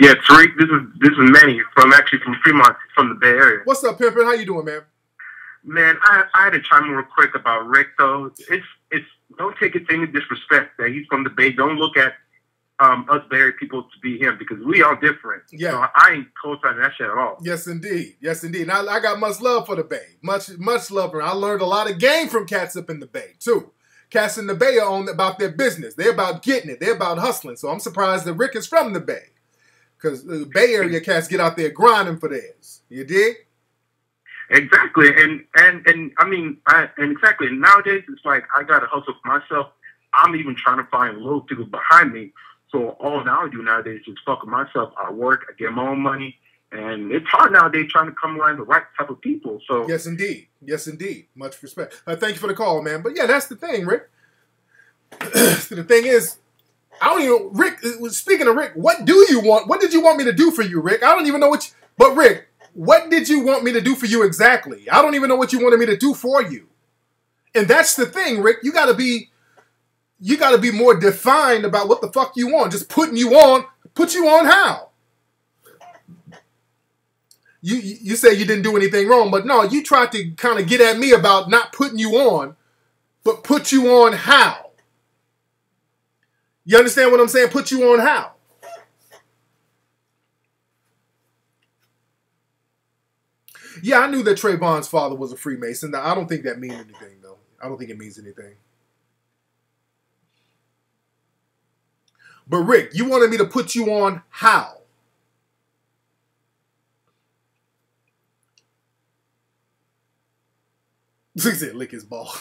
Yeah, Tariq. This is Manny from Fremont, from the Bay Area. What's up, Pimpin'? How you doing, man? Man, I had to chime in real quick about Rick though. It's don't take it to any disrespect that he's from the Bay. Don't look at us Bay Area people to be him because we are different. Yeah, so I ain't co-signing that shit at all. Yes, indeed. Yes, indeed. And I got much love for the Bay. Much love for. I learned a lot of game from cats up in the Bay too. Cats in the Bay are on about their business. They're about getting it. They're about hustling. So I'm surprised that Rick is from the Bay. Because the Bay Area cats get out there grinding for theirs. You dig? Exactly. And I mean, exactly. Nowadays, it's like I got to hustle for myself. I'm even trying to find little people behind me. So all now I do nowadays is fuck with myself. I work, I get my own money. And it's hard nowadays trying to come around the right type of people. So yes, indeed. Yes, indeed. Much respect. Thank you for the call, man. But yeah, that's the thing, Rick. The thing is, I don't even, Rick, speaking of Rick, what do you want? What did you want me to do for you, Rick? I don't even know what but Rick, what did you want me to do for you exactly? I don't even know what you wanted me to do for you. And that's the thing, Rick. You gotta be more defined about what the fuck you want. Just put you on how? You say you didn't do anything wrong, but no, you tried to kind of get at me about not putting you on, but put you on how? You understand what I'm saying? Put you on how? Yeah, I knew that Trayvon's father was a Freemason. Now, I don't think that means anything, though. I don't think it means anything. But Rick, you wanted me to put you on how? He said, lick his ball.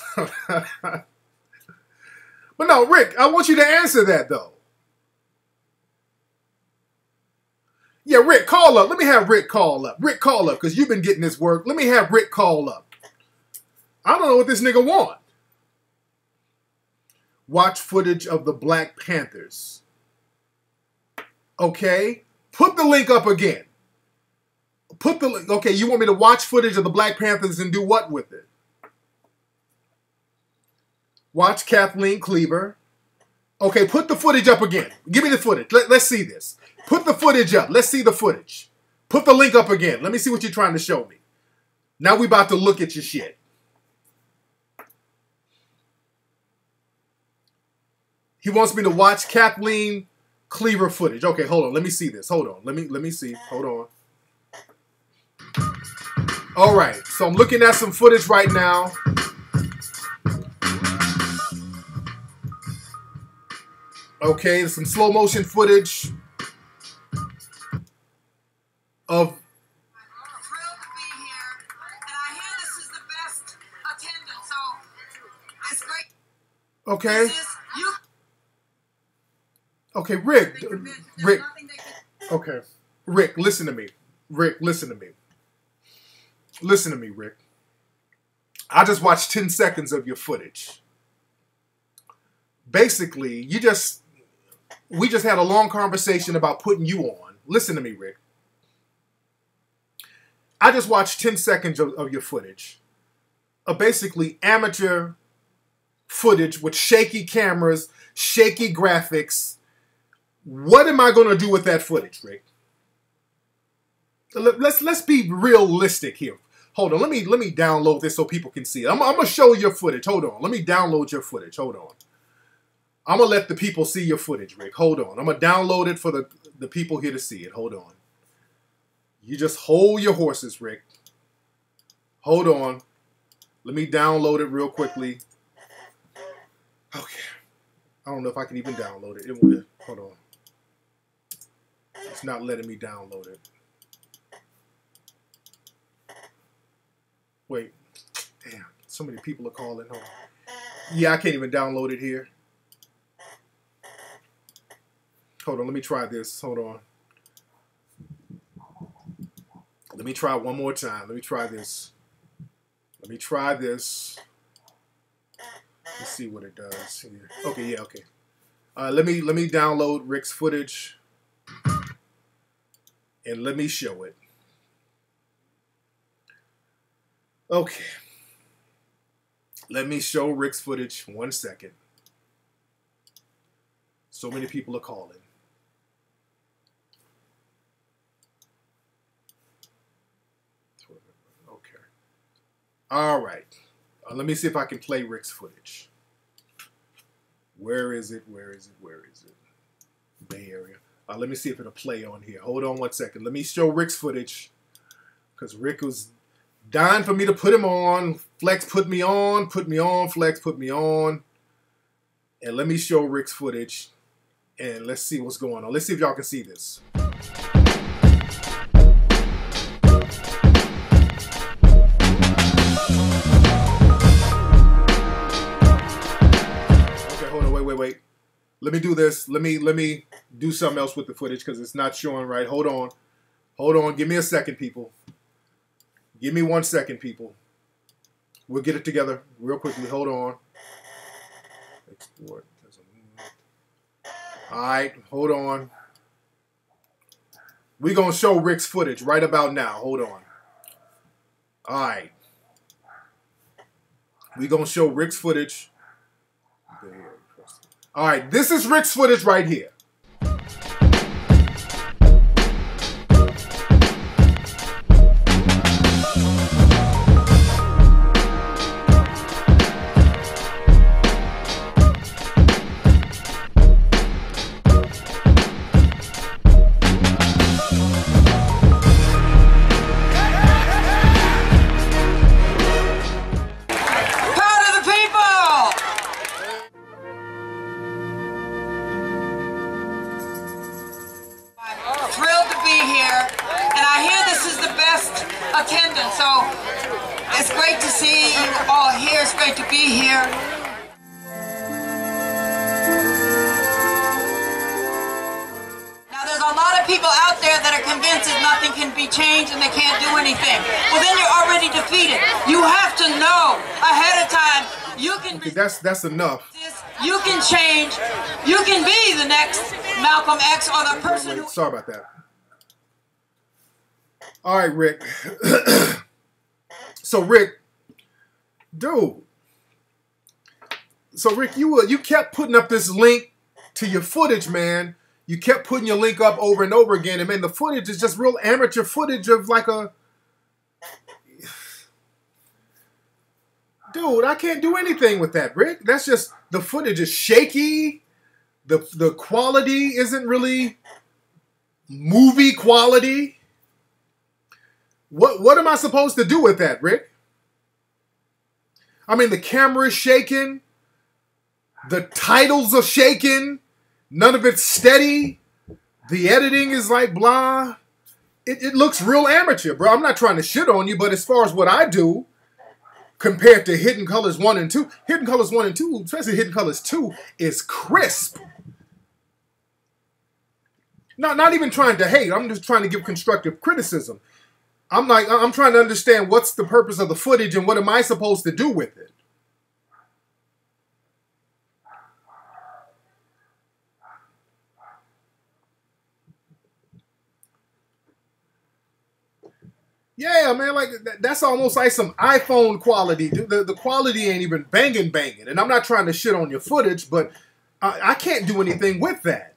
But no, Rick, I want you to answer that, though. Yeah, Rick, call up. Let me have Rick call up. Rick, call up, because you've been getting this work. Let me have Rick call up. I don't know what this nigga want. Watch footage of the Black Panthers. Okay. Put the link up again. Put the link. Okay, you want me to watch footage of the Black Panthers and do what with it? Watch Kathleen Cleaver. Okay, put the footage up again. Give me the footage. Let's see this. Put the footage up. Let's see the footage. Put the link up again. Let me see what you're trying to show me. Now we about to look at your shit. He wants me to watch Kathleen Cleaver footage. Okay, hold on. Let me see this. Hold on. Let me see. Hold on. All right. So I'm looking at some footage right now. Okay, there's some slow motion footage of. Okay. Okay, Rick. Okay, Rick, listen to me. Rick, listen to me. Listen to me, Rick. I just watched 10 seconds of your footage. Basically, we just had a long conversation about putting you on. Listen to me, Rick. I just watched 10 seconds of your footage. Basically amateur footage with shaky cameras, shaky graphics. What am I going to do with that footage, Rick? Let's be realistic here. Hold on, let me download this so people can see it. I'm gonna show your footage. Hold on, let me download your footage. Hold on. I'm gonna let the people see your footage, Rick. Hold on. I'm gonna download it for the people here to see it. Hold on. You just hold your horses, Rick. Hold on. Let me download it real quickly. Okay. I don't know if I can even download it. Hold on. It's not letting me download it. Wait. Damn. So many people are calling. Hold on. Yeah, I can't even download it here. Hold on. Let me try this. Hold on. Let me try one more time. Let me try this. Let me try this. Let's see what it does here. Okay, yeah, okay. Let me download Rick's footage and let me show it. Okay. Let me show Rick's footage. 1 second. So many people are calling. Okay. All right. Let me see if I can play Rick's footage. Where is it? Where is it? Where is it? Bay Area. Let me see if it'll play on here. Hold on 1 second. Let me show Rick's footage. Because Rick was dying for me to put him on. Flex put me on. Put me on. Flex put me on. And let me show Rick's footage. And let's see what's going on. Let's see if y'all can see this. Wait. Let me do this. Let me do something else with the footage because it's not showing right. Hold on. Hold on. Give me a second, people. Give me 1 second, people. We'll get it together real quickly. Hold on. Export. All right. Hold on. We're going to show Rick's footage right about now. Hold on. All right. We're going to show Rick's footage. All right, this is Rick's footage right here. Attendance, so it's great to see you all here. It's great to be here. Now there's a lot of people out there that are convinced that nothing can be changed and they can't do anything. Well, then you're already defeated. You have to know ahead of time you can. Okay, that's enough. You can change. You can be the next Malcolm X or the person who. Sorry about that. All right, Rick. So, Rick, dude. So, Rick, you kept putting up this link to your footage, man. You kept putting your link up over and over again, and man, the footage is just real amateur footage of like a. Dude, I can't do anything with that, Rick. That's just the footage is shaky. The quality isn't really movie quality. What am I supposed to do with that, Rick? I mean, the camera is shaking. The titles are shaking. None of it's steady. The editing is like blah. It looks real amateur, bro. I'm not trying to shit on you, but as far as what I do, compared to Hidden Colors 1 and 2, Hidden Colors 1 and 2, especially Hidden Colors 2, is crisp. Not even trying to hate. I'm just trying to give constructive criticism. I'm trying to understand what's the purpose of the footage and what am I supposed to do with it? Yeah, man, like that's almost like some iPhone quality. The quality ain't even banging. And I'm not trying to shit on your footage, but I can't do anything with that.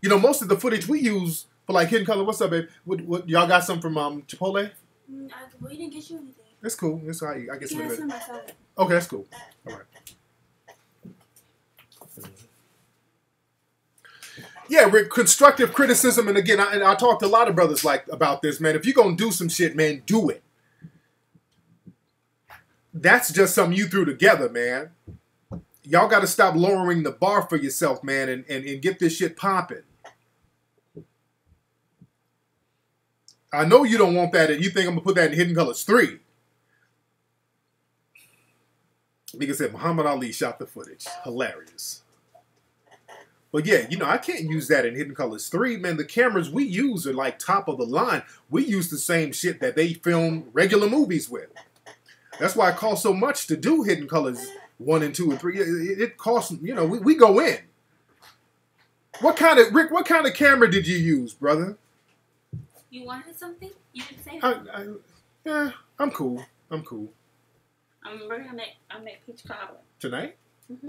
You know, most of the footage we use for like Hidden Color. What's up, babe? What y'all got some from Chipotle? We didn't get you anything. It's cool. It's I get some of it. Myself. Okay, that's cool. All right. Yeah, constructive criticism, and again, I talked to a lot of brothers about this, man. If you're gonna do some shit, man, do it. That's just something you threw together, man. Y'all got to stop lowering the bar for yourself, man, and get this shit popping. I know you don't want that, and you think I'm gonna put that in Hidden Colors 3. Nigga said Muhammad Ali shot the footage. Hilarious. But yeah, you know, I can't use that in Hidden Colors 3, man. The cameras we use are like top of the line. We use the same shit that they film regular movies with. That's why it costs so much to do Hidden Colors 1 and 2 and 3. It costs, you know, we go in. What kind of camera did you use, brother? You wanted something? You didn't say yeah, I'm cool. We're gonna make peach cobbler. Tonight? Mm-hmm.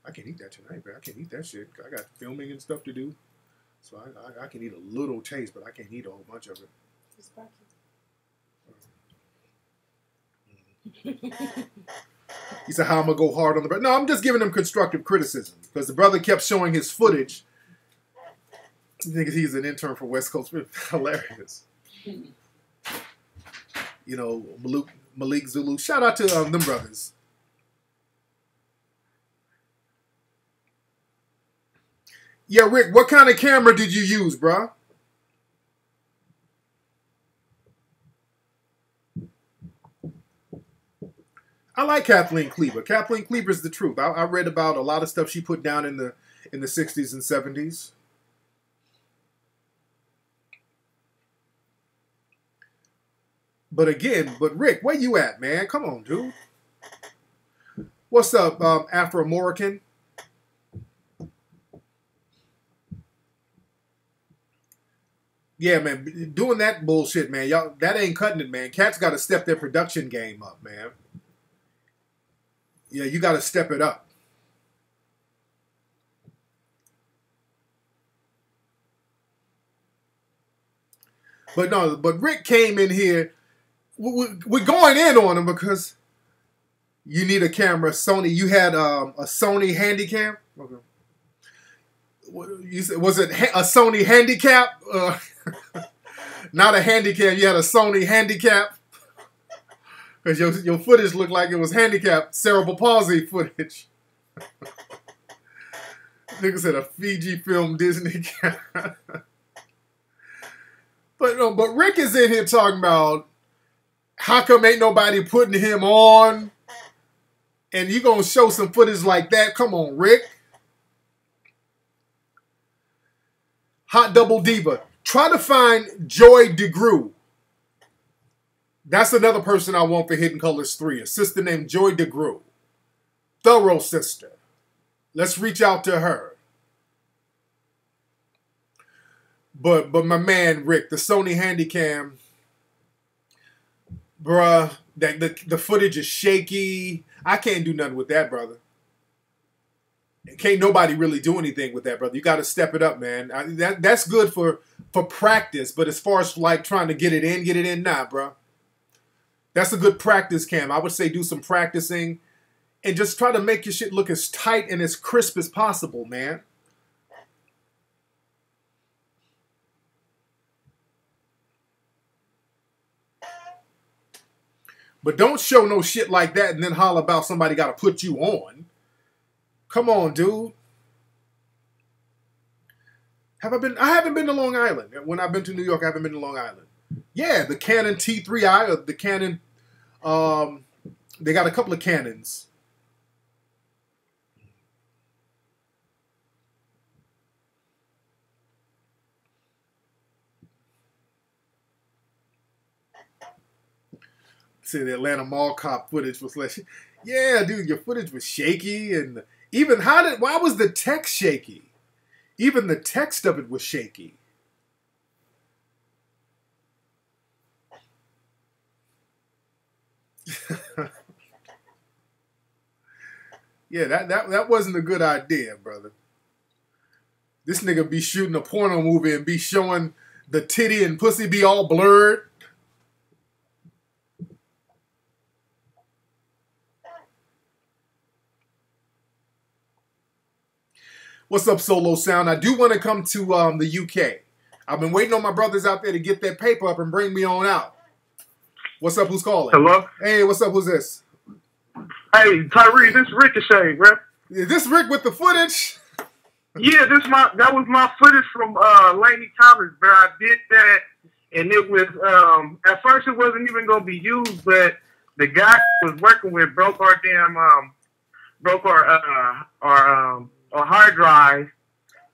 I can't eat that tonight, man. I can't eat that shit. I got filming and stuff to do. So I can eat a little taste, but I can't eat a whole bunch of it. He said, how I'm going to go hard on the brother. No, I'm just giving him constructive criticism because the brother kept showing his footage. I think he's an intern for West Coast. Hilarious. You know, Malik Zulu. Shout out to them brothers. Yeah, Rick, what kind of camera did you use, bruh? I like Kathleen Cleaver. Kathleen Cleaver is the truth. I read about a lot of stuff she put down in the 60s and 70s. But again, Rick, where you at, man? Come on, dude. What's up, Afro-American? Yeah, man, doing that bullshit, man. Y'all, that ain't cutting it, man. Cats got to step their production game up, man. Yeah, you got to step it up. But no, but Rick came in here. We're going in on him because you need a camera. Sony, you had a Sony Handycam. Okay. You said, was it a Sony Handicap? Not a Handicap. You had a Sony Handicap because your footage looked like it was handicapped cerebral palsy footage. Nigga said a Fiji film Disney camera. But no, but Rick is in here talking about how come ain't nobody putting him on, and you gonna show some footage like that? Come on, Rick. Hot Double Diva. Try to find Joy DeGrew. That's another person I want for Hidden Colors 3. A sister named Joy DeGrew. Thorough sister. Let's reach out to her. But my man Rick, the Sony Handycam, bruh, the footage is shaky. I can't do nothing with that, brother. Can't nobody really do anything with that, brother. You got to step it up, man. That's good for practice, but as far as like trying to get it in, nah, bro. That's a good practice cam. I would say do some practicing and just try to make your shit look as tight and as crisp as possible, man. But don't show no shit like that and then holler about somebody got to put you on. Come on, dude. I haven't been to Long Island. When I've been to New York, I haven't been to Long Island. Yeah, the Canon T3i, or the Canon, they got a couple of Canons. See, the Atlanta Mall cop footage was like, yeah, dude, your footage was shaky, and even why was the text shaky? Even the text of it was shaky. Yeah, that wasn't a good idea, brother. This nigga be shooting a porno movie and be showing the titty and pussy be all blurred. What's up, Solo Sound? I do want to come to the UK. I've been waiting on my brothers out there to get that paper up and bring me on out. What's up? Who's calling? Hello? Hey, what's up? Who's this? Hey, Tariq, this Ricochet, bro. Is this Rick with the footage? Yeah, that was my footage from Laney College, bro. I did that, and it was at first it wasn't even gonna be used, but the guy I was working with broke our hard drive,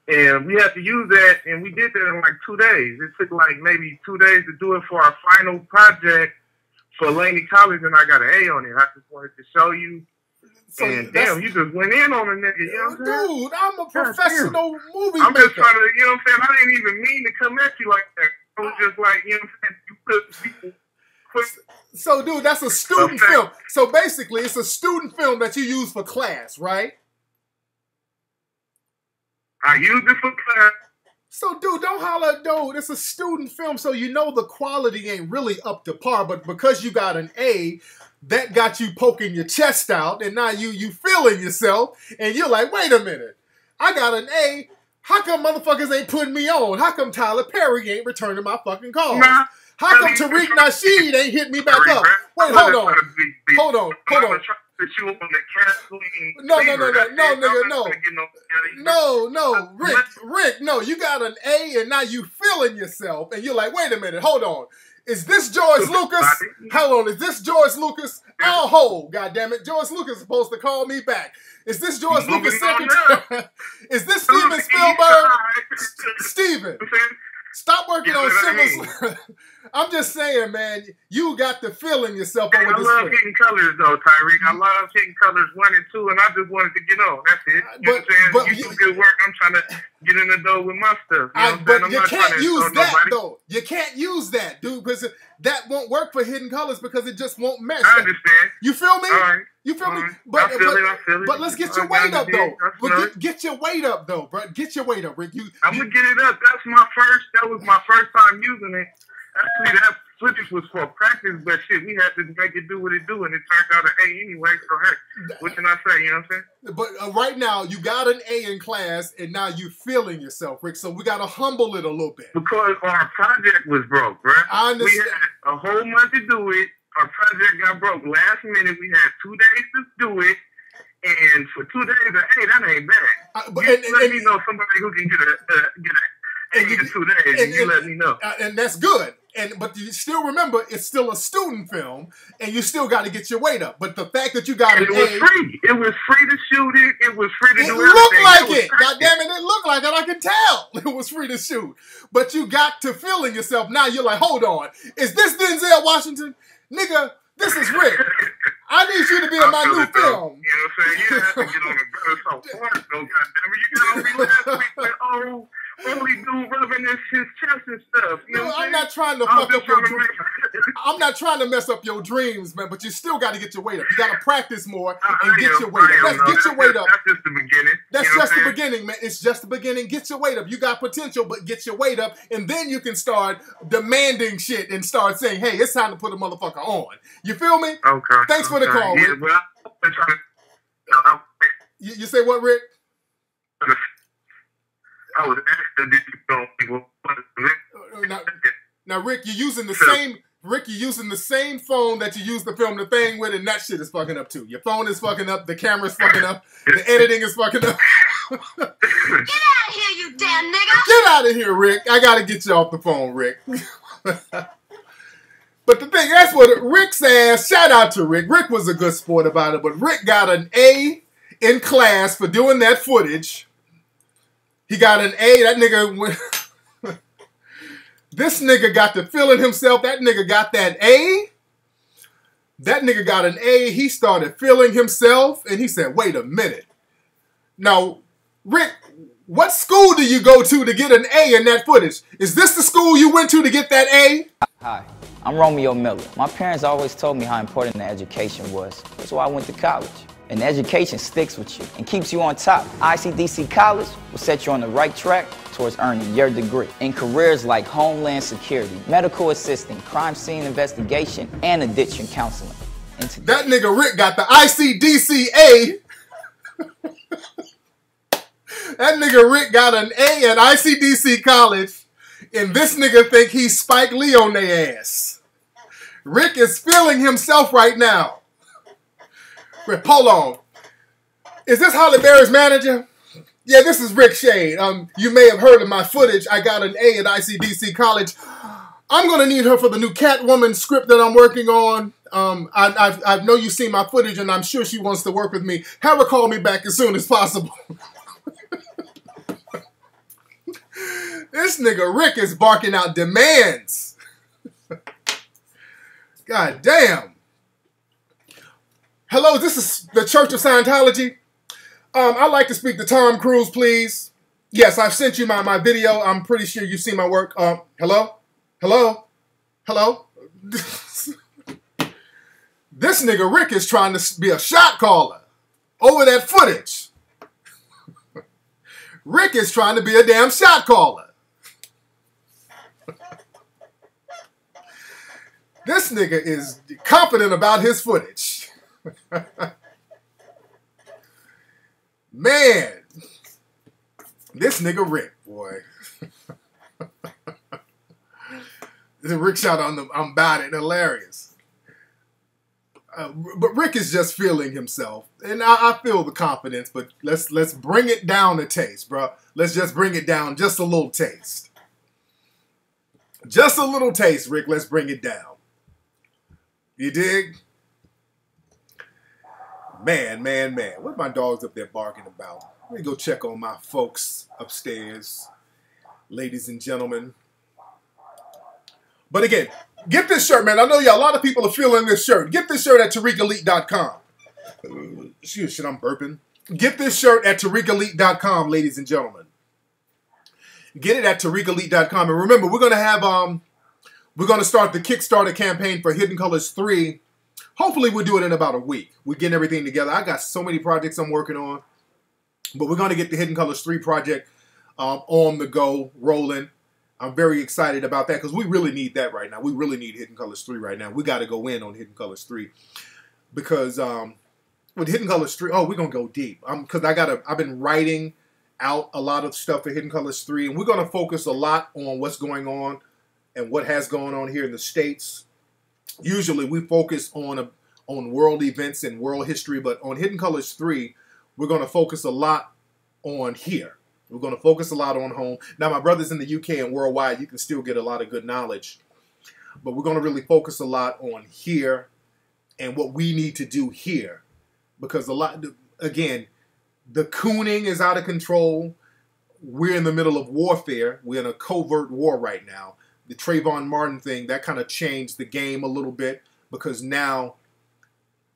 and we had to use that, and we did that in like 2 days. It took like maybe 2 days to do it for our final project for Laney College, and I got an A on it. I just wanted to show you. So and damn, you just went in on a nigga, you know what I'm saying? Dude, I'm a professional movie I'm maker. just trying to, you know what I'm saying? I didn't even mean to come at you like that. I was just like, you know what I'm saying? You put people. So, dude, that's a student film. So, basically, it's a student film that you use for class, right? I used it for class. So, dude, don't holler, dude. It's a student film, so you know the quality ain't really up to par. But because you got an A, that got you poking your chest out, and now you feeling yourself, and you're like, wait a minute. I got an A. How come motherfuckers ain't putting me on? How come Tyler Perry ain't returning my fucking calls? How come Tariq Nasheed ain't hit me back up? Wait, hold on. Hold on. No, nigga, no. No, Rick, no. You got an A, and now you feeling yourself, and you're like, wait a minute, hold on. Is this George Lucas? Hold on, is this George Lucas? I'll hold, goddammit. George Lucas is supposed to call me back. Is this George Lucas' secretary? Is this Steven Spielberg? Steven, stop working on Simmons. I'm just saying, man, you got the feeling yourself over this. I love Hidden Colors, though, Tariq. I love Hidden Colors 1 and 2, and I just wanted to get on. That's it. You know what I'm saying? You do good work. I'm trying to get in the door with my stuff. You know what I'm saying? But you can't use that, though. You can't use that, dude, because that won't work for Hidden Colors because it just won't mesh. I understand. You feel me? All right. You feel me? I feel it. But let's get your weight up, though. But get your weight up, though, bro. Get your weight up, Rick. I'm going to get it up. That was my first time using it. Actually, that footage was for practice, but shit, we had to make it do what it do, and it turned out an A anyway, so heck, what can I say, you know what I'm saying? But right now, you got an A in class, and now you feeling yourself, Rick, so we got to humble it a little bit. Because our project was broke, bro. I understand. We had a whole month to do it. Our project got broke last minute. We had 2 days to do it. And for 2 days, hey, that ain't bad. Let me know somebody who can get an A in 2 days, and you let me know. And that's good. But you still remember, it's still a student film, and you still got to get your weight up. But the fact that you got an A... It was free. It was free to shoot it. It was free to do everything. It looked like it. God damn it, it looked like it. I can tell. It was free to shoot. But you got to feeling yourself. Now you're like, hold on. Is this Denzel Washington? Nigga, this is Rick. I need you to be in my new film. You know what I'm saying? You have to get on the brother so hard, though, goddammit. You got on me last week with, only dude rubbing his chest and stuff. You know I'm not trying to fuck up your dreams. I'm not trying to mess up your dreams, man, but you still got to get your weight up. You got to practice more and get your weight up. Let's get your weight up. That's just the beginning. That's just the beginning, man. It's just the beginning. Get your weight up. You got potential, but get your weight up, and then you can start demanding shit and start saying, hey, it's time to put a motherfucker on. You feel me? Okay. Thanks for the call, Rick. You say what, Rick? I was asked now, Rick, you're using the same. Rick, you're using the same phone that you used to film the thing with, and that shit is fucking up too. Your phone is fucking up. The camera's fucking up. The editing is fucking up. Get out of here, you damn nigga! Get out of here, Rick. I gotta get you off the phone, Rick. But the thing, that's what Rick says. Shout out to Rick. Rick was a good sport about it, but Rick got an A in class for doing that footage. He got an A. That nigga went... This nigga got to feeling himself. That nigga got that A. That nigga got an A. He started feeling himself, and he said, wait a minute. Now, Rick, what school do you go to get an A in that footage? Is this the school you went to get that A? Hi, I'm Romeo Miller. My parents always told me how important the education was. That's why I went to college. And education sticks with you and keeps you on top. ICDC College will set you on the right track towards earning your degree in careers like Homeland Security, medical assisting, crime scene investigation, and addiction counseling. That nigga Rick got the ICDCA. That nigga Rick got an A at ICDC College, and this nigga think he's Spike Lee on their ass. Rick is feeling himself right now. Hold on. Is this Holly Berry's manager? Yeah, this is Rick Shade. You may have heard of my footage. I got an A at ICDC College. I'm going to need her for the new Catwoman script that I'm working on. I know you've seen my footage, and I'm sure she wants to work with me. Have her call me back as soon as possible. This nigga Rick is barking out demands. God damn. Hello, this is the Church of Scientology. I'd like to speak to Tom Cruise, please. Yes, I've sent you my video. I'm pretty sure you've seen my work. Hello? Hello? Hello? This nigga Rick is trying to be a shot caller over that footage. Rick is trying to be a damn shot caller. This nigga is confident about his footage. Man, this nigga Rick, boy. The Rick shot on the I'm about it, hilarious. But Rick is just feeling himself, and I feel the confidence. But let's bring it down a taste, bro. Let's just bring it down just a little taste. Just a little taste, Rick. Let's bring it down. You dig? Man. What my dogs up there barking about? Let me go check on my folks upstairs, ladies and gentlemen. But again, get this shirt, man. I know a lot of people are feeling this shirt. Get this shirt at TariqElite.com. Shit, I'm burping. Get this shirt at TariqElite.com, ladies and gentlemen. Get it at TariqElite.com. And remember, we're gonna start the Kickstarter campaign for Hidden Colors 3. Hopefully we'll do it in about a week. We're getting everything together. I got so many projects I'm working on. But we're going to get the Hidden Colors 3 project on the go, rolling. I'm very excited about that because we really need that right now. We really need Hidden Colors 3 right now. We got to go in on Hidden Colors 3. Because with Hidden Colors 3, we're going to go deep. Because I've been writing out a lot of stuff for Hidden Colors 3. And we're going to focus a lot on what's going on and what has gone on here in the States. Usually we focus on world events and world history, but on Hidden Colors 3, we're going to focus a lot on here. We're going to focus a lot on home. Now, my brothers in the UK and worldwide, you can still get a lot of good knowledge, but we're going to really focus a lot on here and what we need to do here, because again, the cooning is out of control. We're in the middle of warfare. We're in a covert war right now. The Trayvon Martin thing, that kind of changed the game a little bit, because now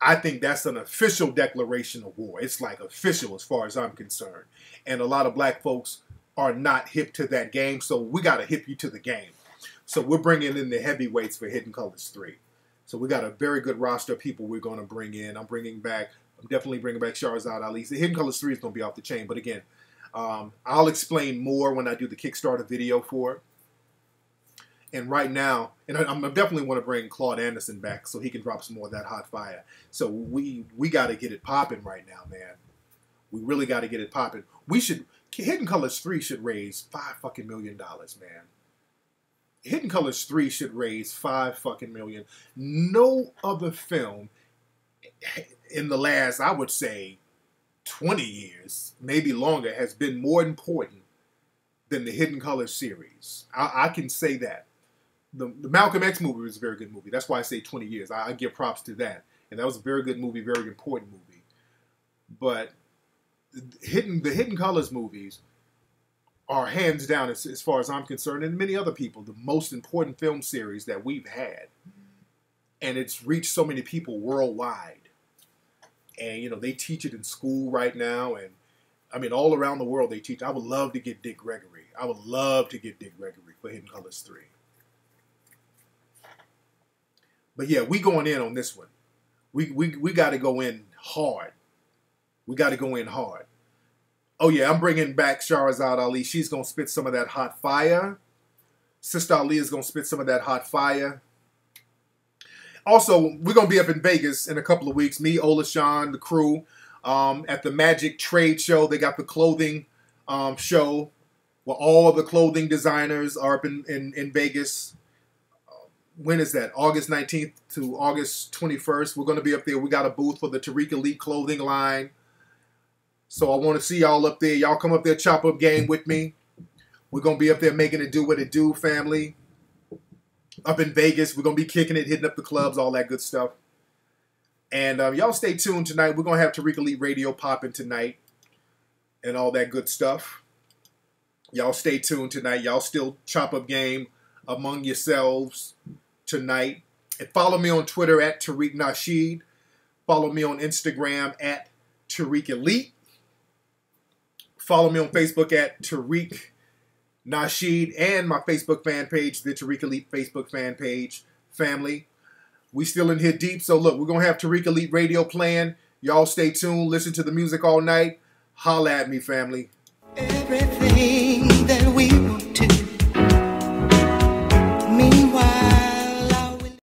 I think that's an official declaration of war. It's like official as far as I'm concerned. And a lot of black folks are not hip to that game, so we got to hip you to the game. So we're bringing in the heavyweights for Hidden Colors 3. So we got a very good roster of people we're going to bring in. I'm definitely bringing back Shahrazad Ali. The Hidden Colors 3 is going to be off the chain. But again, I'll explain more when I do the Kickstarter video for it. And right now, and I definitely want to bring Claude Anderson back so he can drop some more of that hot fire. So we got to get it popping right now, man. We really got to get it popping. Hidden Colors 3 should raise $5 million, man. Hidden Colors 3 should raise $5 million. No other film in the last, I would say, 20 years, maybe longer, has been more important than the Hidden Colors series. I can say that. The Malcolm X movie was a very good movie. That's why I say 20 years. I give props to that. And that was a very good movie, very important movie. But the Hidden Colors movies are hands down, as far as I'm concerned, and many other people, the most important film series that we've had. And it's reached so many people worldwide. And, they teach it in school right now. And, all around the world they teach. I would love to get Dick Gregory. I would love to get Dick Gregory for Hidden Colors 3. But yeah, we going in on this one. We got to go in hard. We got to go in hard. Oh yeah, I'm bringing back Shahrazad Ali. She's gonna spit some of that hot fire. Sister Ali is gonna spit some of that hot fire. Also, we're gonna be up in Vegas in a couple of weeks. Me, Olashawn, the crew, at the Magic Trade Show. They got the clothing show where all the clothing designers are up in Vegas. When is that? August 19th to August 21st. We're gonna be up there. We got a booth for the Tariq Elite clothing line. So I want to see y'all up there. Y'all come up there, chop up game with me. We're going to be up there making it do what it do, family. Up in Vegas, we're going to be kicking it, hitting up the clubs, all that good stuff. And y'all stay tuned tonight. We're going to have Tariq Elite Radio popping tonight and all that good stuff. Y'all stay tuned tonight. Y'all still chop up game among yourselves tonight. And follow me on Twitter at Tariq Nasheed. Follow me on Instagram at Tariq Elite. Follow me on Facebook at Tariq Nasheed and my Facebook fan page, the Tariq Elite Facebook fan page, family. We still in here deep, so look, we're going to have Tariq Elite Radio playing. Y'all stay tuned, listen to the music all night. Holla at me, family. Everything that we want to. Meanwhile, I will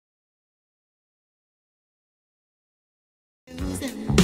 lose them.